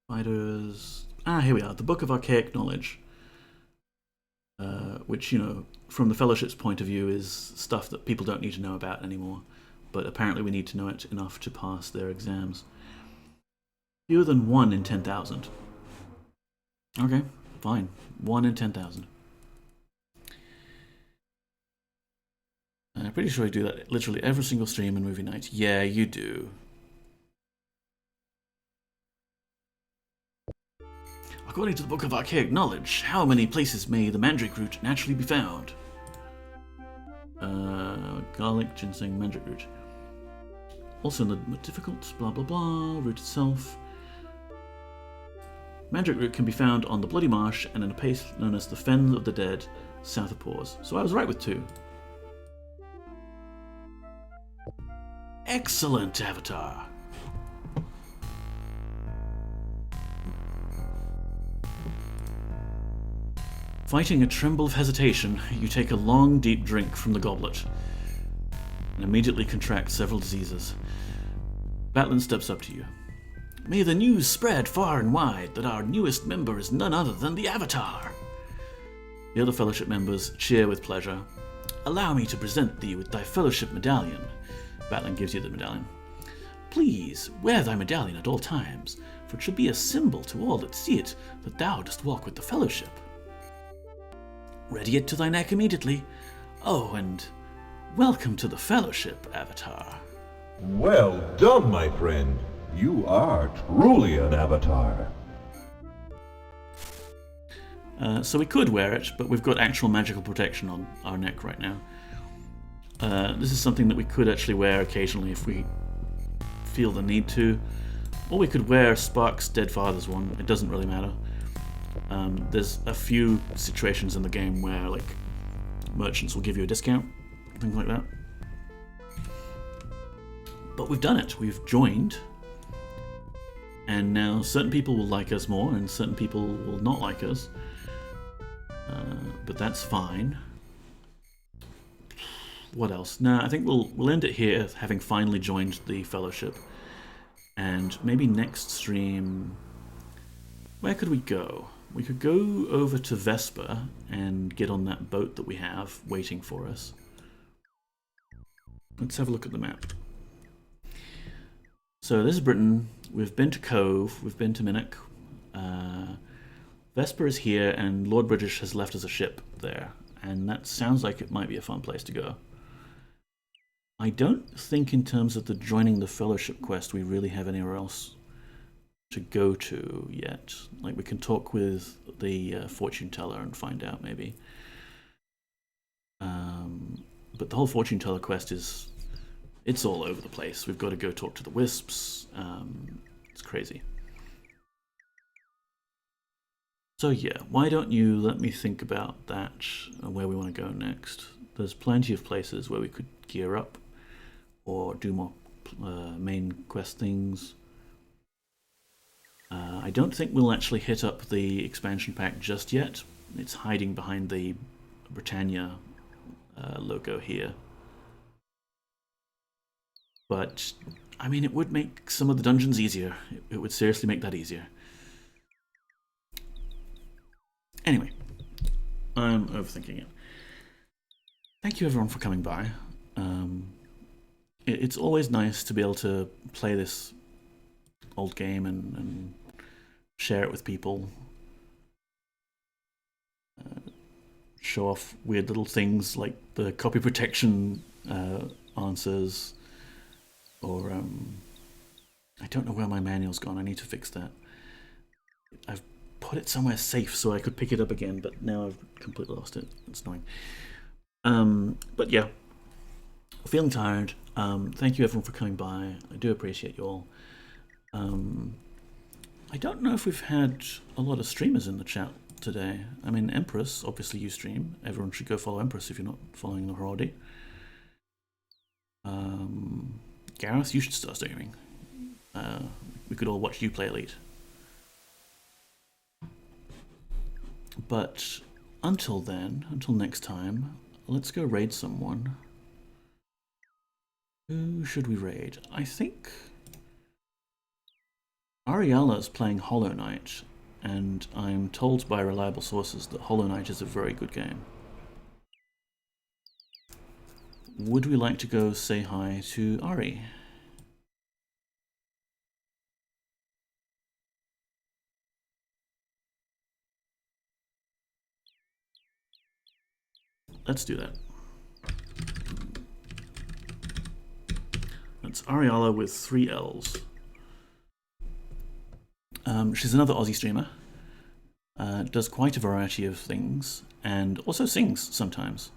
Fighters. Here we are. The Book of Archaic Knowledge. Which, you know, from the Fellowship's point of view, is stuff that people don't need to know about anymore. But apparently we need to know it enough to pass their exams. Fewer than 1 in 10,000. Okay, fine. 1 in 10,000. I'm pretty sure I do that literally every single stream and movie night. Yeah, you do. According to the Book of Archaic Knowledge, how many places may the mandrake root naturally be found? Garlic, ginseng, mandrake root. Also in the more difficult, blah blah blah, root itself. Mandrake root can be found on the Bloody Marsh and in a place known as the Fen of the Dead, south of Pors. So I was right with 2. Excellent, Avatar! Fighting a tremble of hesitation, you take a long, deep drink from the goblet and immediately contract several diseases. Batlin steps up to you. May the news spread far and wide that our newest member is none other than the Avatar. The other Fellowship members cheer with pleasure. Allow me to present thee with thy Fellowship medallion. Batlin gives you the medallion. Please, wear thy medallion at all times, for it should be a symbol to all that see it that thou dost walk with the Fellowship. Ready it to thy neck immediately. Oh, and welcome to the Fellowship, Avatar. Well done, my friend. You are truly an avatar. So we could wear it, but we've got actual magical protection on our neck right now. This is something that we could actually wear occasionally if we feel the need to. Or we could wear Spark's Dead Father's one. It doesn't really matter. There's a few situations in the game where, like, merchants will give you a discount, things like that. But we've done it. We've joined. And now certain people will like us more and certain people will not like us. But that's fine. What else? Nah, I think we'll end it here, having finally joined the Fellowship. And maybe next stream... Where could we go? We could go over to Vesper and get on that boat that we have waiting for us. Let's have a look at the map. So this is Britain. We've been to Cove. We've been to Minnock. Vesper is here, and Lord British has left us a ship there, and that sounds like it might be a fun place to go. I don't think in terms of the joining the Fellowship quest we really have anywhere else to go to yet. Like, we can talk with the fortune teller and find out, maybe. But the whole fortune teller quest it's all over the place. We've got to go talk to the wisps. It's crazy. So yeah, why don't you let me think about that and where we want to go next. There's plenty of places where we could gear up or do more main quest things. I don't think we'll actually hit up the expansion pack just yet. It's hiding behind the Britannia logo here. But, I mean, it would make some of the dungeons easier. It would seriously make that easier. Anyway, I'm overthinking it. Thank you everyone for coming by. It's always nice to be able to play this old game and share it with people. Show off weird little things like the copy protection answers. Or, I don't know where my manual's gone. I need to fix that. I've put it somewhere safe so I could pick it up again, but now I've completely lost it. It's annoying. But yeah, feeling tired. Thank you everyone for coming by. I do appreciate you all. I don't know if we've had a lot of streamers in the chat today. I mean, Empress, obviously you stream. Everyone should go follow Empress if you're not following her already. Gareth, you should start streaming. We could all watch you play Elite. But until then, until next time, let's go raid someone. Who should we raid? I think Ariala's playing Hollow Knight, and I'm told by reliable sources that Hollow Knight is a very good game. Would we like to go say hi to Ari? Let's do that. That's Ariala with 3 L's. She's another Aussie streamer. Does quite a variety of things, and also sings sometimes.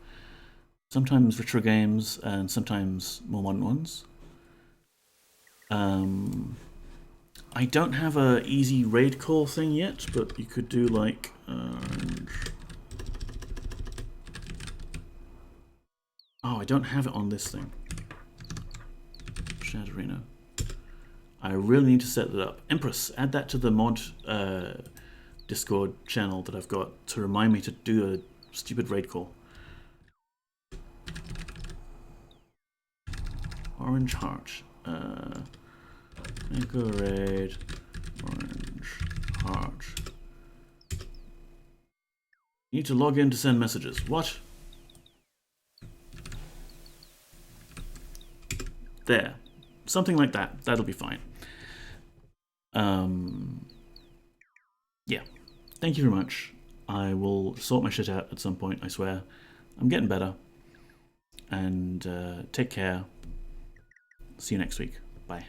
Sometimes retro games, and sometimes more modern ones. I don't have a easy raid call thing yet, but you could do like... oh, I don't have it on this thing. Shared Arena. I really need to set that up. Empress, add that to the mod Discord channel that I've got to remind me to do a stupid raid call. Orange Heart. Echo raid. Orange Heart. You need to log in to send messages. What? There. Something like that. That'll be fine. Yeah. Thank you very much. I will sort my shit out at some point, I swear. I'm getting better. And take care. See you next week. Bye.